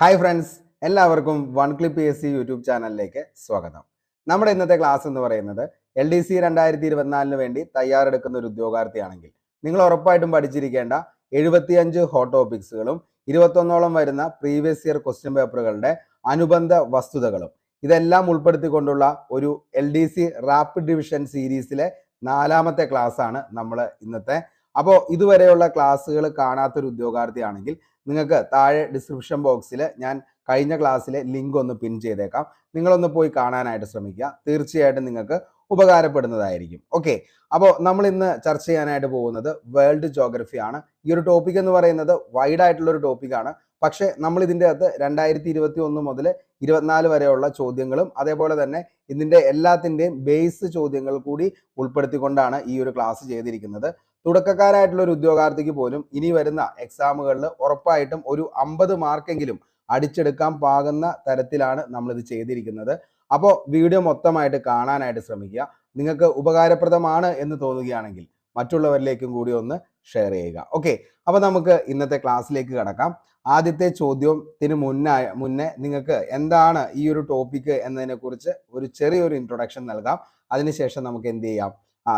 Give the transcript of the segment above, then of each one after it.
Hi friends, എല്ലാവർക്കും one clip PSC YouTube ചാനലിലേക്ക് സ്വാഗതം. നമ്മുടെ ഇന്നത്തെ ക്ലാസ് എന്ന് പറയുന്നത് LDC 2024 വേണ്ടി തയ്യാറെടുക്കുന്ന ഒരു ഉദ്യോഗാർത്ഥിയാണെങ്കിൽ നിങ്ങൾ ഉറപ്പായിട്ടും പഠിച്ചിരിക്കേണ്ട 75 ഹോട്ട് ടോപ്പിക്സുകളും 21ഓളം വരുന്ന പ്രീവിയസ് ഇയർ ക്വസ്റ്റ്യൻ പേപ്പറുകളുടെ അനുബന്ധ വസ്തുതകളും ഇതെല്ലാം ഉൾപ്പെടുത്തിക്കൊണ്ടുള്ള ഒരു LDC റാപ്പിഡ് ഡിവിഷൻ സീരീസിലെ 4ാമത്തെ ക്ലാസ് ആണ് നമ്മൾ ഇന്നത്തെ. അപ്പോൾ ഇതുവരെയുള്ള ക്ലാസ്സുകൾ കാണാത്തൊരു ഉദ്യോഗാർത്ഥിയാണെങ്കിൽ നിങ്ങൾക്ക് താഴെ ഡിസ്ക്രിപ്ഷൻ ബോക്സിൽ ഞാൻ കഴിഞ്ഞ ക്ലാസ്സിലെ ലിങ്ക് ഒന്ന് പിൻ ചെയ്തേക്കാം. നിങ്ങളൊന്ന് പോയി കാണാനായിട്ട് ശ്രമിക്കുക. തീർച്ചയായിട്ടും നിങ്ങൾക്ക് ഉപകാരപ്പെടുന്നതായിരിക്കും. ഓക്കെ, അപ്പോൾ നമ്മൾ ഇന്ന് ചർച്ച ചെയ്യാനായിട്ട് പോകുന്നത് വേൾഡ് ജോഗ്രഫി ആണ്. ഈ ഒരു ടോപ്പിക് എന്ന് പറയുന്നത് വൈഡ് ആയിട്ടുള്ള ഒരു ടോപ്പിക്കാണ്. പക്ഷേ നമ്മൾ ഇതിൻ്റെ അകത്ത് 2021 മുതൽ 24 വരെയുള്ള ചോദ്യങ്ങളും അതേപോലെ തന്നെ ഇതിൻ്റെ എല്ലാത്തിൻ്റെയും ബേസ് ചോദ്യങ്ങൾ കൂടി ഉൾപ്പെടുത്തിക്കൊണ്ടാണ് ഈ ഒരു ക്ലാസ് ചെയ്തിരിക്കുന്നത്. തുടക്കക്കാരായിട്ടുള്ള ഒരു ഉദ്യോഗാർത്ഥിക്ക് പോലും ഇനി വരുന്ന എക്സാമുകളിൽ ഉറപ്പായിട്ടും ഒരു 50 മാർക്കെങ്കിലും അടിച്ചെടുക്കാൻ പാകുന്ന തരത്തിലാണ് നമ്മളിത് ചെയ്തിരിക്കുന്നത്. അപ്പോൾ വീഡിയോ മൊത്തമായിട്ട് കാണാനായിട്ട് ശ്രമിക്കുക. നിങ്ങൾക്ക് ഉപകാരപ്രദമാണ് എന്ന് തോന്നുകയാണെങ്കിൽ മറ്റുള്ളവരിലേക്കും കൂടി ഒന്ന് ഷെയർ ചെയ്യുക. ഓക്കെ, അപ്പോൾ നമുക്ക് ഇന്നത്തെ ക്ലാസ്സിലേക്ക് കടക്കാം. ആദ്യത്തെ ചോദ്യത്തിന് മുന്നേ നിങ്ങൾക്ക് എന്താണ് ഈ ഒരു ടോപ്പിക്ക് എന്നതിനെ കുറിച്ച് ഒരു ചെറിയൊരു ഇൻട്രൊഡക്ഷൻ നൽകാം. അതിനുശേഷം നമുക്ക് എന്ത് ചെയ്യാം,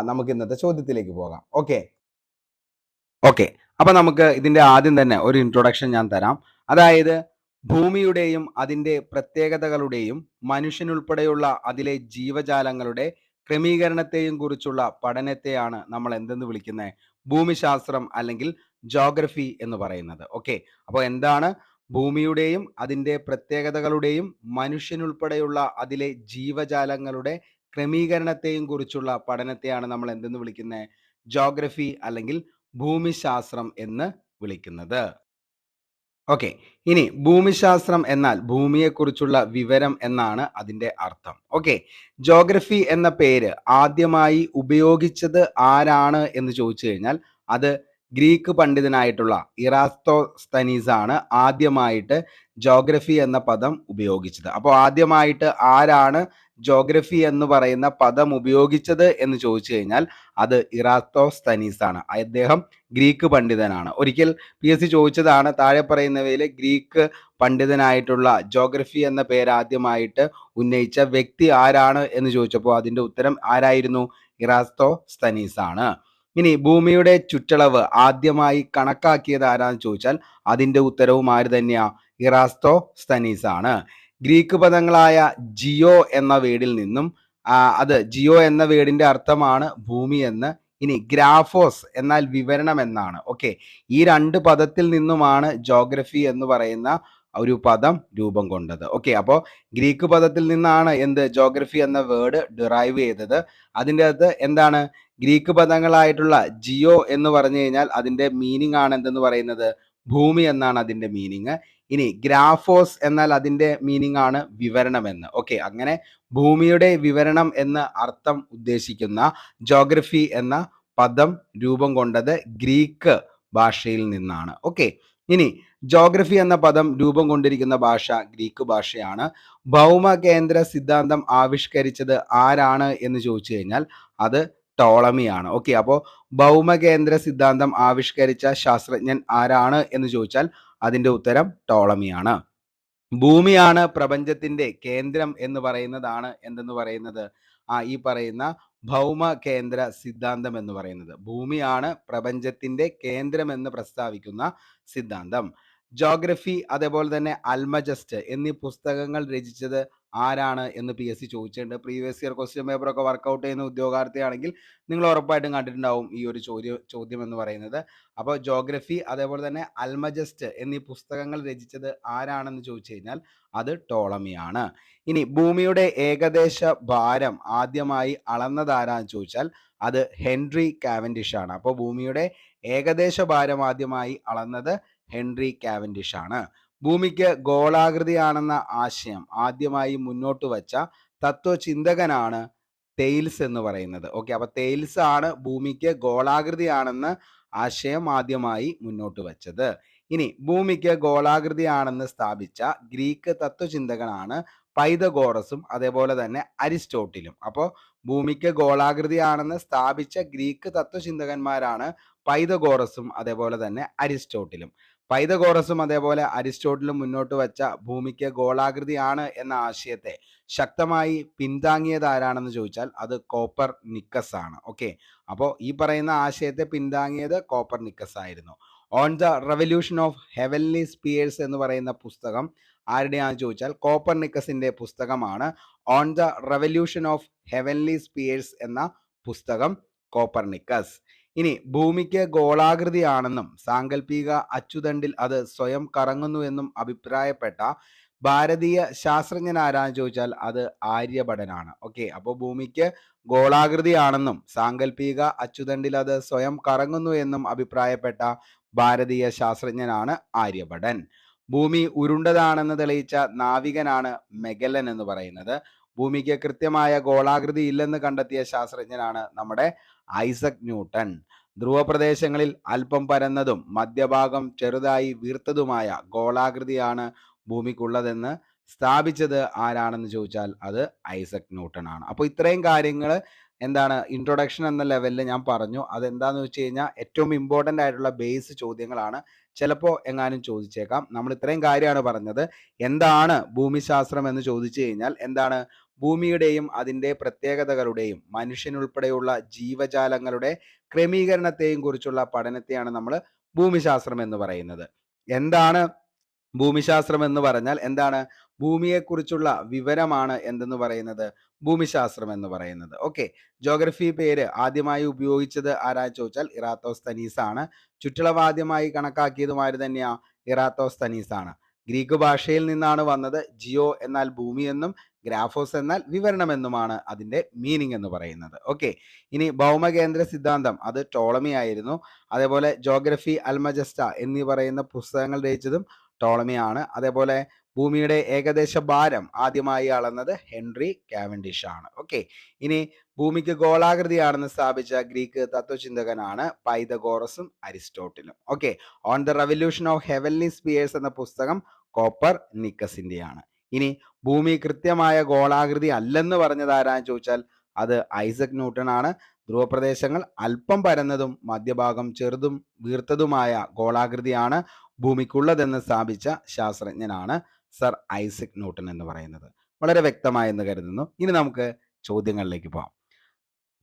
നമുക്ക് ഇന്നത്തെ ചോദ്യത്തിലേക്ക് പോകാം. ഓക്കെ, അപ്പൊ നമുക്ക് ഇതിന്റെ ആദ്യം തന്നെ ഒരു ഇൻട്രൊഡക്ഷൻ ഞാൻ തരാം. അതായത് ഭൂമിയുടെയും അതിന്റെ പ്രത്യേകതകളുടെയും മനുഷ്യനുൾപ്പെടെയുള്ള അതിലെ ജീവജാലങ്ങളുടെ ക്രമീകരണത്തെയും കുറിച്ചുള്ള പഠനത്തെയാണ് നമ്മൾ എന്തെന്ന് വിളിക്കുന്നത്? ഭൂമിശാസ്ത്രം അല്ലെങ്കിൽ ജോഗ്രഫി എന്ന് പറയുന്നത്. ഓക്കെ, അപ്പോൾ എന്താണ് ഭൂമിയുടെയും അതിന്റെ പ്രത്യേകതകളുടെയും മനുഷ്യനുൾപ്പെടെയുള്ള അതിലെ ജീവജാലങ്ങളുടെ ക്രമീകരണത്തെയും കുറിച്ചുള്ള പഠനത്തെയാണ് നമ്മൾ എന്തെന്ന് വിളിക്കുന്നത്? ജോഗ്രഫി അല്ലെങ്കിൽ ഭൂമിശാസ്ത്രം എന്ന് വിളിക്കുന്നത്. ഓക്കെ, ഇനി ഭൂമിശാസ്ത്രം എന്നാൽ ഭൂമിയെക്കുറിച്ചുള്ള വിവരം എന്നാണ് അതിൻ്റെ അർത്ഥം. ഓക്കെ, ജോഗ്രഫി എന്ന പേര് ആദ്യമായി ഉപയോഗിച്ചത് ആരാണ് എന്ന് ചോദിച്ചു കഴിഞ്ഞാൽ അത് ഗ്രീക്ക് പണ്ഡിതനായിട്ടുള്ള ഇറാസ്തോസ്തനീസ് ആണ് ആദ്യമായിട്ട് ജോഗ്രഫി എന്ന പദം ഉപയോഗിച്ചത്. അപ്പോൾ ആദ്യമായിട്ട് ആരാണ് ജോഗ്രഫി എന്ന് പറയുന്ന പദം ഉപയോഗിച്ചത് എന്ന് ചോദിച്ചു കഴിഞ്ഞാൽ അത് ഇറാസ്തോസ്തനീസ് ആണ്. അദ്ദേഹം ഗ്രീക്ക് പണ്ഡിതനാണ്. ഒരിക്കൽ PSC ചോദിച്ചതാണ്, താഴെ പറയുന്നവയിൽ ഗ്രീക്ക് പണ്ഡിതനായിട്ടുള്ള ജോഗ്രഫി എന്ന പേര് ആദ്യമായിട്ട് ഉന്നയിച്ച വ്യക്തി ആരാണ് എന്ന് ചോദിച്ചപ്പോൾ അതിൻ്റെ ഉത്തരം ആരായിരുന്നു? ഇറാസ്തോസ്തനീസ് ആണ്. ഇനി ഭൂമിയുടെ ചുറ്റളവ് ആദ്യമായി കണക്കാക്കിയത് ആരാന്ന് ചോദിച്ചാൽ അതിൻ്റെ ഉത്തരവും ആര് തന്നെയാ? ഇറാസ്തോസ്തനീസ് ആണ്. ഗ്രീക്ക് പദങ്ങളായ ജിയോ എന്ന വേർഡിൽ നിന്നും ജിയോ എന്ന വേർഡിന്റെ അർത്ഥമാണ് ഭൂമി എന്ന്. ഇനി ഗ്രാഫോസ് എന്നാൽ വിവരണം എന്നാണ്. ഓക്കെ, ഈ രണ്ട് പദത്തിൽ നിന്നുമാണ് ജോഗ്രഫി എന്ന് പറയുന്ന ഒരു പദം രൂപം കൊണ്ടത്. ഓക്കെ, അപ്പോൾ ഗ്രീക്ക് പദത്തിൽ നിന്നാണ് ജോഗ്രഫി എന്ന വേർഡ് ഡിറൈവ് ചെയ്തത്. അതിൻ്റെ അകത്ത് എന്താണ്? ഗ്രീക്ക് പദങ്ങളായിട്ടുള്ള ജിയോ എന്ന് പറഞ്ഞു കഴിഞ്ഞാൽ അതിൻ്റെ മീനിങ് ആണ് എന്തെന്ന് പറയുന്നത്? ഭൂമി എന്നാണ് അതിൻ്റെ മീനിങ്. ഇനി ഗ്രാഫോസ് എന്നാൽ അതിൻ്റെ മീനിങ് ആണ് വിവരണം എന്ന്. ഓക്കെ, അങ്ങനെ ഭൂമിയുടെ വിവരണം എന്ന് അർത്ഥം ഉദ്ദേശിക്കുന്ന ജോഗ്രഫി എന്ന പദം രൂപം കൊണ്ടത് ഗ്രീക്ക് ഭാഷയിൽ നിന്നാണ്. ഓക്കെ, ഇനി ജോഗ്രഫി എന്ന പദം രൂപം കൊണ്ടിരിക്കുന്ന ഭാഷ ഗ്രീക്ക് ഭാഷയാണ്. ഭൗമ കേന്ദ്ര സിദ്ധാന്തം ആവിഷ്കരിച്ചത് ആരാണ് എന്ന് ചോദിച്ചു കഴിഞ്ഞാൽ അത് ടോളമിയാണ്. ഓക്കെ, അപ്പോൾ ഭൗമകേന്ദ്ര സിദ്ധാന്തം ആവിഷ്കരിച്ച ശാസ്ത്രജ്ഞൻ ആരാണ് എന്ന് ചോദിച്ചാൽ അതിൻ്റെ ഉത്തരം ടോളമിയാണ്. ഭൂമിയാണ് പ്രപഞ്ചത്തിന്റെ കേന്ദ്രം എന്ന് പറയുന്നതാണ് എന്തെന്ന് പറയുന്നത്? ഈ പറയുന്ന ഭൗമ കേന്ദ്ര സിദ്ധാന്തം എന്ന് പറയുന്നത്. ഭൂമിയാണ് പ്രപഞ്ചത്തിന്റെ കേന്ദ്രം എന്ന് പ്രസ്താവിക്കുന്ന സിദ്ധാന്തം. ജോഗ്രഫി അതേപോലെ തന്നെ അൽമജസ്റ്റ് എന്നീ പുസ്തകങ്ങൾ രചിച്ചത് ആരാണ് എന്ന് PSC ചോദിച്ചിട്ടുണ്ട്. പ്രീവിയസ് ഇയർ ക്വസ്റ്റ്യൻ പേപ്പറൊക്കെ വർക്കൗട്ട് ചെയ്യുന്ന ഉദ്യോഗാർത്ഥിയാണെങ്കിൽ നിങ്ങൾ ഉറപ്പായിട്ടും കണ്ടിട്ടുണ്ടാവും ഈ ഒരു ചോദ്യം എന്ന് പറയുന്നത്. അപ്പോൾ ജോഗ്രഫി അതേപോലെ തന്നെ അൽമജസ്റ്റ് എന്നീ പുസ്തകങ്ങൾ രചിച്ചത് ആരാണെന്ന് ചോദിച്ചു കഴിഞ്ഞാൽ അത് ടോളമിയാണ്. ഇനി ഭൂമിയുടെ ഏകദേശ ഭാരം ആദ്യമായി അളന്നത് ആരാന്ന് ചോദിച്ചാൽ അത് ഹെൻറി കാവൻഡിഷ് ആണ്. അപ്പോൾ ഭൂമിയുടെ ഏകദേശ ഭാരം ആദ്യമായി അളന്നത് ഹെൻറി കാവൻഡിഷ് ആണ്. ഭൂമിക്ക് ഗോളാകൃതിയാണെന്ന ആശയം ആദ്യമായി മുന്നോട്ട് വച്ച തത്വചിന്തകനാണ് തെയിൽസ് എന്ന് പറയുന്നത്. ഓക്കെ, അപ്പൊ തെയിൽസ് ആണ് ഭൂമിക്ക് ഗോളാകൃതിയാണെന്ന് ആശയം ആദ്യമായി മുന്നോട്ട് വച്ചത്. ഇനി ഭൂമിക്ക് ഗോളാകൃതിയാണെന്ന് സ്ഥാപിച്ച ഗ്രീക്ക് തത്വചിന്തകനാണ് പൈതഗോറസും അതേപോലെ തന്നെ അരിസ്റ്റോട്ടിലും. അപ്പോൾ ഭൂമിക്ക് ഗോളാകൃതിയാണെന്ന് സ്ഥാപിച്ച ഗ്രീക്ക് തത്വചിന്തകന്മാരാണ് പൈതഗോറസും അതേപോലെ തന്നെ അരിസ്റ്റോട്ടിലും. പൈതഗോറസും അതേപോലെ അരിസ്റ്റോട്ടിലും മുന്നോട്ട് വച്ച ഭൂമിക്ക് ഗോളാകൃതിയാണ് എന്ന ആശയത്തെ ശക്തമായി പിന്താങ്ങിയത് ആരാണെന്ന് ചോദിച്ചാൽ അത് കോപ്പർനിക്കസ് ആണ്. ഓക്കെ, അപ്പോൾ ഈ പറയുന്ന ആശയത്തെ പിന്താങ്ങിയത് കോപ്പർനിക്കസ് ആയിരുന്നു. On the revolution of heavenly spheres എന്ന് പറയുന്ന പുസ്തകം ആരുടെയാണെന്ന് ചോദിച്ചാൽ കോപ്പർനിക്കസിന്റെ പുസ്തകമാണ്. On the revolution of heavenly spheres എന്ന പുസ്തകം കോപ്പർനിക്കസ്. ഇനി ഭൂമിക്ക് ഗോളാകൃതിയാണെന്നും സാങ്കല്പിക അച്ചുതണ്ടിൽ അത് സ്വയം കറങ്ങുന്നു എന്നും അഭിപ്രായപ്പെട്ട ഭാരതീയ ശാസ്ത്രജ്ഞൻ ആരാന്ന് ചോദിച്ചാൽ അത് ആര്യഭടനാണ്. ഓക്കെ, അപ്പോൾ ഭൂമിക്ക് ഗോളാകൃതിയാണെന്നും സാങ്കല്പിക അച്ചുതണ്ടിൽ അത് സ്വയം കറങ്ങുന്നു എന്നും അഭിപ്രായപ്പെട്ട ഭാരതീയ ശാസ്ത്രജ്ഞനാണ് ആര്യഭടൻ. ഭൂമി ഉരുണ്ടതാണെന്ന് തെളിയിച്ച നാവികനാണ് മെഗല്ലൻ എന്ന് പറയുന്നത്. ഭൂമിക്ക് കൃത്യമായ ഗോളാകൃതി ഇല്ലെന്ന് കണ്ടെത്തിയ ശാസ്ത്രജ്ഞനാണ് നമ്മുടെ ഐസക് ന്യൂട്ടൺ. ധ്രുവപ്രദേശങ്ങളിൽ അല്പം പരന്നതും മധ്യഭാഗം ചെറുതായി വീർത്തതുമായ ഗോളാകൃതിയാണ് ഭൂമിക്കുള്ളതെന്ന് സ്ഥാപിച്ചത് ആരാണെന്ന് ചോദിച്ചാൽ അത് ഐസക് ന്യൂട്ടൺ ആണ്. അപ്പോൾ ഇത്രയും കാര്യങ്ങൾ എന്താണ് ഇൻട്രൊഡക്ഷൻ എന്ന ലെവലിൽ ഞാൻ പറഞ്ഞു. അതെന്താന്ന് വെച്ച് കഴിഞ്ഞാൽ ഏറ്റവും ഇമ്പോർട്ടൻ്റ് ആയിട്ടുള്ള ബേസ് ചോദ്യങ്ങളാണ്. ചിലപ്പോൾ എങ്ങാനും ചോദിച്ചേക്കാം. നമ്മൾ ഇത്രയും കാര്യമാണ് പറഞ്ഞത്. എന്താണ് ഭൂമിശാസ്ത്രം എന്ന് ചോദിച്ചു കഴിഞ്ഞാൽ എന്താണ് ഭൂമിയുടെയും അതിൻ്റെ പ്രത്യേകതകളുടെയും മനുഷ്യനുൾപ്പെടെയുള്ള ജീവജാലങ്ങളുടെ ക്രമീകരണത്തെയും കുറിച്ചുള്ള പഠനത്തെയാണ് നമ്മൾ ഭൂമിശാസ്ത്രം എന്ന് പറയുന്നത്. എന്താണ് ഭൂമിശാസ്ത്രം എന്ന് പറഞ്ഞാൽ എന്താണ് ഭൂമിയെക്കുറിച്ചുള്ള വിവരമാണ് എന്തെന്ന് പറയുന്നത് ഭൂമിശാസ്ത്രം എന്ന് പറയുന്നത്. ഓക്കെ, ജോഗ്രഫി പേര് ആദ്യമായി ഉപയോഗിച്ചത് ആരാ ചോദിച്ചാൽ ഇറാത്തോസ്തനീസ് ആണ്. ചുറ്റളവ് ആദ്യമായി കണക്കാക്കിയതും ആര് തന്നെയാ ഇറാത്തോസ്തനീസ് ആണ്. ഗ്രീക്ക് ഭാഷയിൽ നിന്നാണ് വന്നത്. ജിയോ എന്നാൽ ഭൂമി എന്നും ഗ്രാഫോസ് എന്നാൽ വിവരണം എന്നുമാണ് അതിൻ്റെ മീനിങ് എന്ന് പറയുന്നത്. ഓക്കെ, ഇനി ഭൗമകേന്ദ്ര സിദ്ധാന്തം അത് ടോളമി ആയിരുന്നു. അതേപോലെ ജോഗ്രഫി അൽമജസ്റ്റ എന്നീ പറയുന്ന പുസ്തകങ്ങൾ രചിച്ചതും ടോളമി ആണ്. അതേപോലെ ഭൂമിയുടെ ഏകദേശ ഭാരം ആദ്യമായി അളന്നത് ഹെൻറി കാവൻഡിഷ് ആണ്. ഓക്കെ, ഇനി ഭൂമിക്ക് ഗോളാകൃതിയാണെന്ന് സ്ഥാപിച്ച ഗ്രീക്ക് തത്വചിന്തകനാണ് പൈതഗോറസും അരിസ്റ്റോട്ടിലും. Okay, on the revolution of heavenly spheres എന്ന പുസ്തകം കോപ്പർനിക്കസിന്റെയാണ്. ഇനി ഭൂമി കൃത്യമായ ഗോളാകൃതി അല്ലെന്ന് പറഞ്ഞത് ആരാന്ന് ചോദിച്ചാൽ അത് ഐസക് ന്യൂട്ടൺ ആണ്. ധ്രുവപ്രദേശങ്ങൾ അല്പം പരന്നതും മധ്യഭാഗം ചെറുതും വീർത്തതുമായ ഗോളാകൃതിയാണ് ഭൂമിക്കുള്ളതെന്ന് സ്ഥാപിച്ച ശാസ്ത്രജ്ഞനാണ് സർ ഐസക് ന്യൂട്ടൺ എന്ന് പറയുന്നത്. വളരെ വ്യക്തമായെന്ന് കരുതുന്നു. ഇനി നമുക്ക് ചോദ്യങ്ങളിലേക്ക് പോകാം.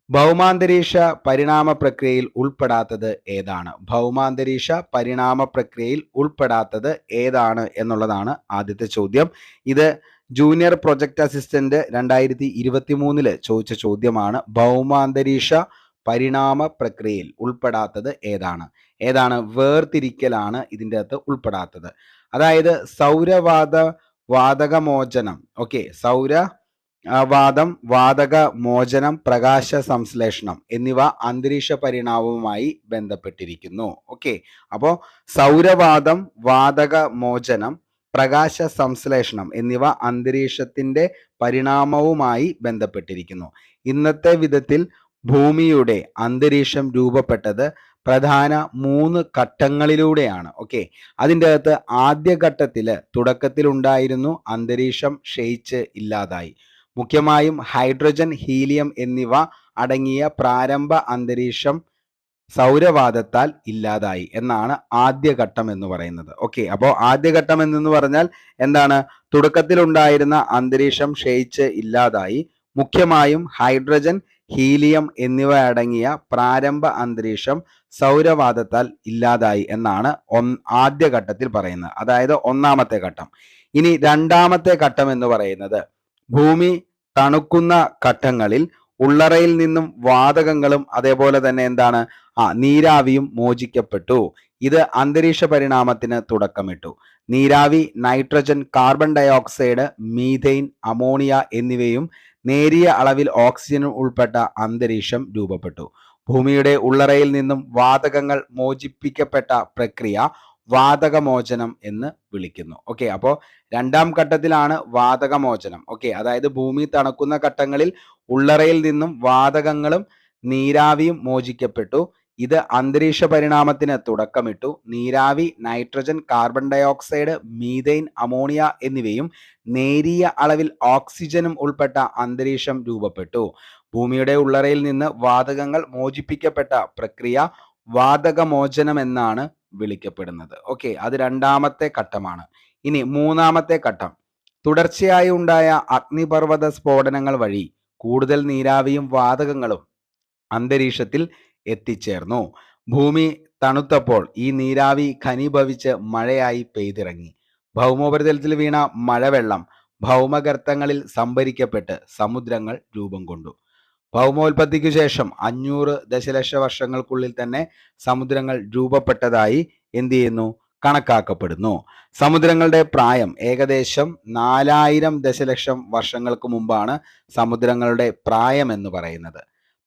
ഭൗമാന്തരീക്ഷ പരിണാമ പ്രക്രിയയിൽ ഉൾപ്പെടാത്തത് ഏതാണ്? ഭൗമാന്തരീക്ഷ പരിണാമ പ്രക്രിയയിൽ ഉൾപ്പെടാത്തത് ഏതാണ് എന്നുള്ളതാണ് ആദ്യത്തെ ചോദ്യം. ഇത് ജൂനിയർ പ്രൊജക്ട് അസിസ്റ്റന്റ് 2023 ചോദിച്ച ചോദ്യമാണ്. ഭൗമാന്തരീക്ഷ പരിണാമ പ്രക്രിയയിൽ ഉൾപ്പെടാത്തത് ഏതാണ്? വേർതിരിക്കലാണ് ഇതിൻ്റെ അകത്ത് ഉൾപ്പെടാത്തത്. അതായത് വാതകമോചനം. ഓക്കെ, വാദം, വാതക മോചനം, പ്രകാശ സംശ്ലേഷണം എന്നിവ അന്തരീക്ഷ പരിണാമവുമായി ബന്ധപ്പെട്ടിരിക്കുന്നു. ഓക്കെ, അപ്പോൾ സൗരവാദം, വാതക മോചനം, പ്രകാശ സംശ്ലേഷണം എന്നിവ അന്തരീക്ഷത്തിന്റെ പരിണാമവുമായി ബന്ധപ്പെട്ടിരിക്കുന്നു. ഇന്നത്തെ വിധത്തിൽ ഭൂമിയുടെ അന്തരീക്ഷം രൂപപ്പെട്ടത് പ്രധാന 3 ഘട്ടങ്ങളിലൂടെയാണ്. ഓക്കെ, അതിൻ്റെ അകത്ത് ആദ്യ തുടക്കത്തിൽ ഉണ്ടായിരുന്നു അന്തരീക്ഷം ക്ഷയിച്ച് ഇല്ലാതായി. മുഖ്യമായും ഹൈഡ്രജൻ, ഹീലിയം എന്നിവ അടങ്ങിയ പ്രാരംഭ അന്തരീക്ഷം സൗരവാദത്താൽ ഇല്ലാതായി എന്നാണ് ആദ്യഘട്ടം എന്ന് പറയുന്നത്. ഓക്കെ, അപ്പോൾ ആദ്യഘട്ടം എന്ന് പറഞ്ഞാൽ എന്താണ്? തുടക്കത്തിലുണ്ടായിരുന്ന അന്തരീക്ഷം ക്ഷയിച്ച് ഇല്ലാതായി. മുഖ്യമായും ഹൈഡ്രജൻ, ഹീലിയം എന്നിവ അടങ്ങിയ പ്രാരംഭ അന്തരീക്ഷം സൗരവാദത്താൽ ഇല്ലാതായി എന്നാണ് ആദ്യഘട്ടത്തിൽ പറയുന്നത്. അതായത് ഒന്നാമത്തെ ഘട്ടം. ഇനി രണ്ടാമത്തെ ഘട്ടം എന്ന് പറയുന്നത് ഭൂമി തണുക്കുന്ന ഘട്ടങ്ങളിൽ ഉള്ളറയിൽ നിന്നും വാതകങ്ങളും അതേപോലെ തന്നെ എന്താണ് നീരാവിയും മോചിക്കപ്പെട്ടു. ഇത് അന്തരീക്ഷ പരിണാമത്തിന് തുടക്കമിട്ടു. നീരാവി nitrogen, carbon dioxide, methane, ammonia എന്നിവയും നേരിയ അളവിൽ ഓക്സിജനും ഉൾപ്പെട്ട അന്തരീക്ഷം രൂപപ്പെട്ടു. ഭൂമിയുടെ ഉള്ളറയിൽ നിന്നും വാതകങ്ങൾ മോചിപ്പിക്കപ്പെട്ട പ്രക്രിയ വാതകമോചനം എന്ന് വിളിക്കുന്നു. ഓക്കെ, അപ്പോൾ രണ്ടാം ഘട്ടത്തിലാണ് വാതകമോചനം. ഓക്കെ, അതായത് ഭൂമി തണുക്കുന്ന ഘട്ടങ്ങളിൽ ഉള്ളറയിൽ നിന്നും വാതകങ്ങളും നീരാവിയും മോചിക്കപ്പെട്ടു. ഇത് അന്തരീക്ഷ പരിണാമത്തിന് തുടക്കമിട്ടു. നീരാവി nitrogen, carbon dioxide, methane, ammonia എന്നിവയും നേരിയ അളവിൽ ഓക്സിജനും ഉൾപ്പെട്ട അന്തരീക്ഷം രൂപപ്പെട്ടു. ഭൂമിയുടെ ഉള്ളറയിൽ നിന്ന് വാതകങ്ങൾ മോചിപ്പിക്കപ്പെട്ട പ്രക്രിയ വാതകമോചനം എന്നാണ് വിളിക്കപ്പെടുന്നത്. ഓക്കെ, അത് രണ്ടാമത്തെ ഘട്ടമാണ്. ഇനി മൂന്നാമത്തെ ഘട്ടം, തുടർച്ചയായി ഉണ്ടായ അഗ്നിപർവ്വത സ്ഫോടനങ്ങൾ വഴി കൂടുതൽ നീരാവിയും വാതകങ്ങളും അന്തരീക്ഷത്തിൽ എത്തിച്ചേർന്നു. ഭൂമി തണുത്തപ്പോൾ ഈ നീരാവി ഘനീഭവിച്ച് മഴയായി പെയ്തിറങ്ങി. ഭൗമോപരിതലത്തിൽ വീണ മഴവെള്ളം ഭൗമഗർത്തങ്ങളിൽ സംഭരിക്കപ്പെട്ട് സമുദ്രങ്ങൾ രൂപം കൊണ്ടു. ഭൗമോൽപത്തിക്കു ശേഷം 500 ദശലക്ഷ വർഷങ്ങൾക്കുള്ളിൽ തന്നെ സമുദ്രങ്ങൾ രൂപപ്പെട്ടതായി എന്ത് ചെയ്യുന്നു? കണക്കാക്കപ്പെടുന്നു. സമുദ്രങ്ങളുടെ പ്രായം ഏകദേശം 4000 ദശലക്ഷം വർഷങ്ങൾക്ക് മുമ്പാണ് സമുദ്രങ്ങളുടെ പ്രായം എന്ന് പറയുന്നത്.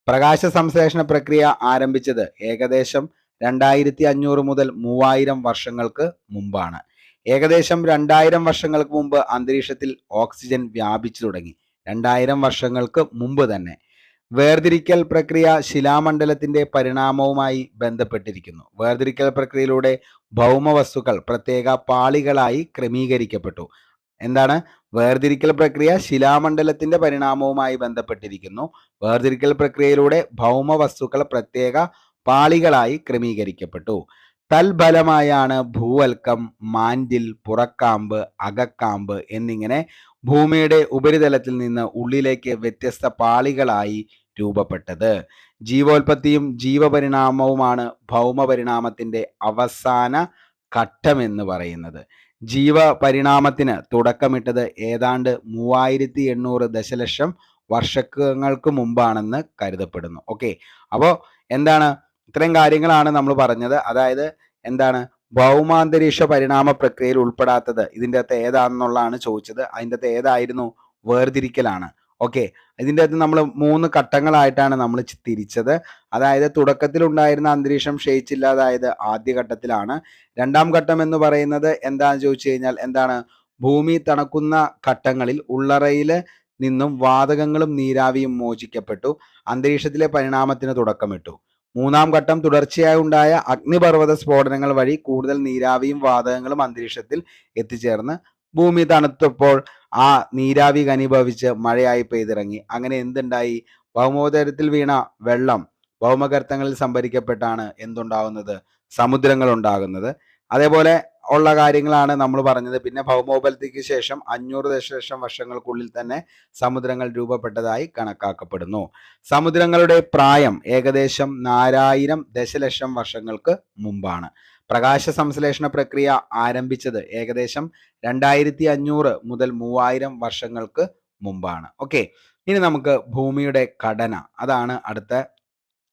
പ്രകാശ സംശ്ലേഷണ പ്രക്രിയ ആരംഭിച്ചത് ഏകദേശം 2500 മുതൽ 3000 വർഷങ്ങൾക്ക് മുമ്പാണ്. ഏകദേശം 2000 വർഷങ്ങൾക്ക് മുമ്പ് അന്തരീക്ഷത്തിൽ ഓക്സിജൻ വ്യാപിച്ചു തുടങ്ങി. 2000 വർഷങ്ങൾക്ക് മുമ്പ് തന്നെ. വേർതിരിക്കൽ പ്രക്രിയ ശിലാമണ്ഡലത്തിന്റെ പരിണാമവുമായി ബന്ധപ്പെട്ടിരിക്കുന്നു. വേർതിരിക്കൽ പ്രക്രിയയിലൂടെ ഭൗമവസ്തുക്കൾ പ്രത്യേക പാളികളായി ക്രമീകരിക്കപ്പെട്ടു. എന്താണ് വേർതിരിക്കൽ പ്രക്രിയ? ശിലാമണ്ഡലത്തിന്റെ പരിണാമവുമായി ബന്ധപ്പെട്ടിരിക്കുന്നു. വേർതിരിക്കൽ പ്രക്രിയയിലൂടെ ഭൗമവസ്തുക്കൾ പ്രത്യേക പാളികളായി ക്രമീകരിക്കപ്പെട്ടു. തൽഫലമായാണ് ഭൂവൽക്കം, മാന്റിൽ, പുറക്കാമ്പ്, അകക്കാമ്പ് എന്നിങ്ങനെ ഭൂമിയുടെ ഉപരിതലത്തിൽ നിന്ന് ഉള്ളിലേക്ക് വ്യത്യസ്ത പാളികളായി രൂപപ്പെട്ടത്. ജീവോൽപത്തിയും ജീവപരിണാമവുമാണ് ഭൗമപരിണാമത്തിന്റെ അവസാന ഘട്ടമെന്ന് പറയുന്നത്. ജീവപരിണാമത്തിന് തുടക്കമിട്ടത് ഏതാണ്ട് 3800 ദശലക്ഷം വർഷങ്ങൾക്ക് മുമ്പാണെന്ന് കരുതപ്പെടുന്നു. ഓക്കെ, അപ്പോൾ എന്താണ്, ഇത്രയും കാര്യങ്ങളാണ് നമ്മൾ പറഞ്ഞത്. അതായത് എന്താണ് ഭൗമാന്തരീക്ഷ പരിണാമ പ്രക്രിയയിൽ ഉൾപ്പെടാത്തത് ഇതിൻ്റെ അകത്ത് ഏതാണെന്നുള്ളതാണ് ചോദിച്ചത്. അതിൻ്റെ അകത്ത് ഏതായിരുന്നു? വേർതിരിക്കലാണ്. ഓക്കെ, ഇതിൻ്റെ അകത്ത് നമ്മൾ 3 ഘട്ടങ്ങളായിട്ടാണ് നമ്മൾ തിരിച്ചത്. അതായത് തുടക്കത്തിലുണ്ടായിരുന്ന അന്തരീക്ഷം ക്ഷയിച്ചില്ലാതായത് ആദ്യഘട്ടത്തിലാണ്. രണ്ടാം ഘട്ടം എന്ന് പറയുന്നത് എന്താണെന്ന് ചോദിച്ചു കഴിഞ്ഞാൽ എന്താണ്? ഭൂമി തണുക്കുന്ന ഘട്ടങ്ങളിൽ ഉള്ളറയിൽ നിന്നും വാതകങ്ങളും നീരാവിയും മോചിക്കപ്പെട്ടു അന്തരീക്ഷത്തിലെ പരിണാമത്തിന് തുടക്കമിട്ടു. മൂന്നാം ഘട്ടം, തുടർച്ചയായി ഉണ്ടായ അഗ്നിപർവ്വത സ്ഫോടനങ്ങൾ വഴി കൂടുതൽ നീരാവിയും വാതകങ്ങളും അന്തരീക്ഷത്തിൽ എത്തിച്ചേർന്ന് ഭൂമി തണുത്തപ്പോൾ ആ നീരാവി ഘനീഭവിച്ച് മഴയായി പെയ്തിറങ്ങി. അങ്ങനെ എന്തുണ്ടായി? ഭൗമോപരിതലത്തിൽ വീണ വെള്ളം ഭൗമഗർത്തങ്ങളിൽ സംഭരിക്കപ്പെട്ടാണ് എന്തുണ്ടാകുന്നത്? സമുദ്രങ്ങൾ ഉണ്ടാകുന്നത്. അതേപോലെ ഉള്ള കാര്യങ്ങളാണ് നമ്മൾ പറഞ്ഞത്. പിന്നെ ഭൗമോപരിതലത്തിക്ക് ശേഷം 500 ദശലക്ഷം വർഷങ്ങൾക്കുള്ളിൽ തന്നെ സമുദ്രങ്ങൾ രൂപപ്പെട്ടതായി കണക്കാക്കപ്പെടുന്നു. സമുദ്രങ്ങളുടെ പ്രായം ഏകദേശം 4000 ദശലക്ഷം വർഷങ്ങൾക്ക് മുമ്പാണ്. പ്രകാശ സംശ്ലേഷണ പ്രക്രിയ ആരംഭിച്ചത് ഏകദേശം 2500 മുതൽ 3000 വർഷങ്ങൾക്ക് മുമ്പാണ്. ഓക്കെ, ഇനി നമുക്ക് ഭൂമിയുടെ ഘടന, അതാണ് അടുത്ത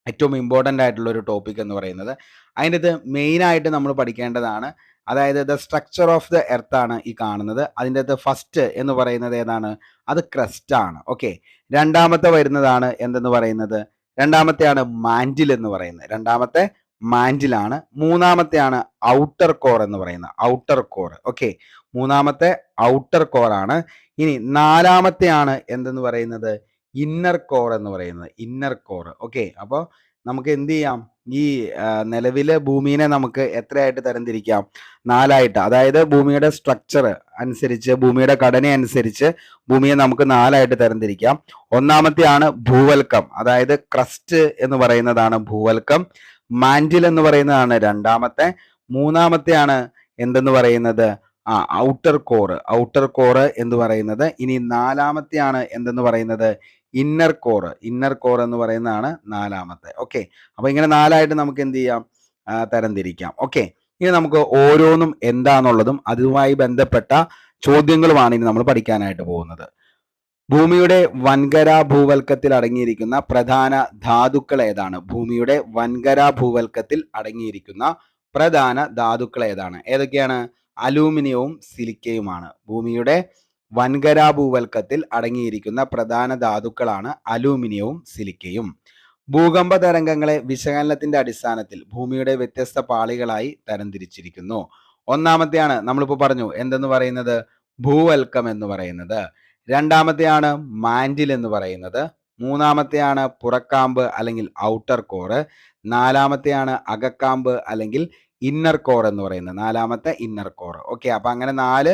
ഏറ്റവും ഇമ്പോർട്ടൻ്റ് ആയിട്ടുള്ള ഒരു ടോപ്പിക് എന്ന് പറയുന്നത്. അതിൻ്റെ അത് മെയിനായിട്ട് നമ്മൾ പഠിക്കേണ്ടതാണ്. അതായത് the structure of the earth ആണ് ഈ കാണുന്നത്. അതിൻ്റെ അകത്ത് ഫസ്റ്റ് എന്ന് പറയുന്നത് ഏതാണ്? അത് ക്രസ്റ്റ് ആണ്. ഓക്കെ, രണ്ടാമത്തെ വരുന്നതാണ് എന്തെന്ന് പറയുന്നത്? രണ്ടാമത്തെയാണ് മാൻറ്റിൽ എന്ന് പറയുന്നത്. രണ്ടാമത്തെ മാൻറ്റിലാണ്. മൂന്നാമത്തെയാണ് ഔട്ടർ കോർ എന്ന് പറയുന്നത്. Outer core. ഓക്കെ, മൂന്നാമത്തെ ഔട്ടർ കോർ ആണ്. ഇനി നാലാമത്തെയാണ് എന്തെന്ന് പറയുന്നത്? ഇന്നർ കോർ എന്ന് പറയുന്നത്. Inner core. ഓക്കെ, അപ്പോൾ നമുക്ക് എന്ത് ചെയ്യാം? ഈ നിലവിലെ ഭൂമിയെ നമുക്ക് എത്രയായിട്ട് തരംതിരിക്കാം? 4ആയിട്ട്. അതായത് ഭൂമിയുടെ സ്ട്രക്ചർ അനുസരിച്ച്, ഭൂമിയുടെ ഘടന അനുസരിച്ച് ഭൂമിയെ നമുക്ക് 4ആയിട്ട് തരംതിരിക്കാം. ഒന്നാമത്തെയാണ് ഭൂവൽക്കം, അതായത് ക്രസ്റ്റ് എന്ന് പറയുന്നതാണ് ഭൂവൽക്കം. മാൻറ്റിൽ എന്ന് പറയുന്നതാണ് രണ്ടാമത്തെ. മൂന്നാമത്തെയാണ് എന്തെന്ന് പറയുന്നത്? Outer core. ഔട്ടർ കോർ എന്ന് പറയുന്നത്. ഇനി നാലാമത്തെയാണ് എന്തെന്ന് പറയുന്നത്? Inner core. ഇന്നർ കോർ എന്ന് പറയുന്നതാണ് നാലാമത്തെ. ഓക്കെ, അപ്പൊ ഇങ്ങനെ 4ആയിട്ട് നമുക്ക് എന്ത് ചെയ്യാം? തരംതിരിക്കാം. ഓക്കെ, ഇനി നമുക്ക് ഓരോന്നും എന്താന്നുള്ളതും അതുമായി ബന്ധപ്പെട്ട ചോദ്യങ്ങളുമാണ് ഇനി നമ്മൾ പഠിക്കാനായിട്ട് പോകുന്നത്. ഭൂമിയുടെ വൻകര ഭൂവൽക്കത്തിൽ അടങ്ങിയിരിക്കുന്ന പ്രധാന ധാതുക്കൾ ഏതാണ്? ഭൂമിയുടെ വൻകര ഭൂവൽക്കത്തിൽ അടങ്ങിയിരിക്കുന്ന പ്രധാന ധാതുക്കൾ ഏതാണ്? ഏതൊക്കെയാണ്? അലൂമിനിയവും സിലിക്കയുമാണ്. ഭൂമിയുടെ വൻകര ഭൂവൽക്കത്തിൽ അടങ്ങിയിരിക്കുന്ന പ്രധാന ധാതുക്കളാണ് അലൂമിനിയവും സിലിക്കയും. ഭൂകമ്പ തരംഗങ്ങളെ വിശകലനത്തിന്റെ അടിസ്ഥാനത്തിൽ ഭൂമിയുടെ വ്യത്യസ്ത പാളികളായി തരംതിരിച്ചിരിക്കുന്നു. ഒന്നാമത്തെയാണ് നമ്മളിപ്പോൾ പറഞ്ഞു എന്തെന്ന് പറയുന്നത്? ഭൂവൽക്കം എന്ന് പറയുന്നത്. രണ്ടാമത്തെയാണ് മാൻറ്റിൽ എന്ന് പറയുന്നത്. മൂന്നാമത്തെയാണ് പുറക്കാമ്പ് അല്ലെങ്കിൽ ഔട്ടർ കോർ. നാലാമത്തെയാണ് അകക്കാമ്പ് അല്ലെങ്കിൽ ഇന്നർ കോർ എന്ന് പറയുന്നത്. നാലാമത്തെ ഇന്നർ കോർ. ഓക്കെ, അപ്പൊ അങ്ങനെ 4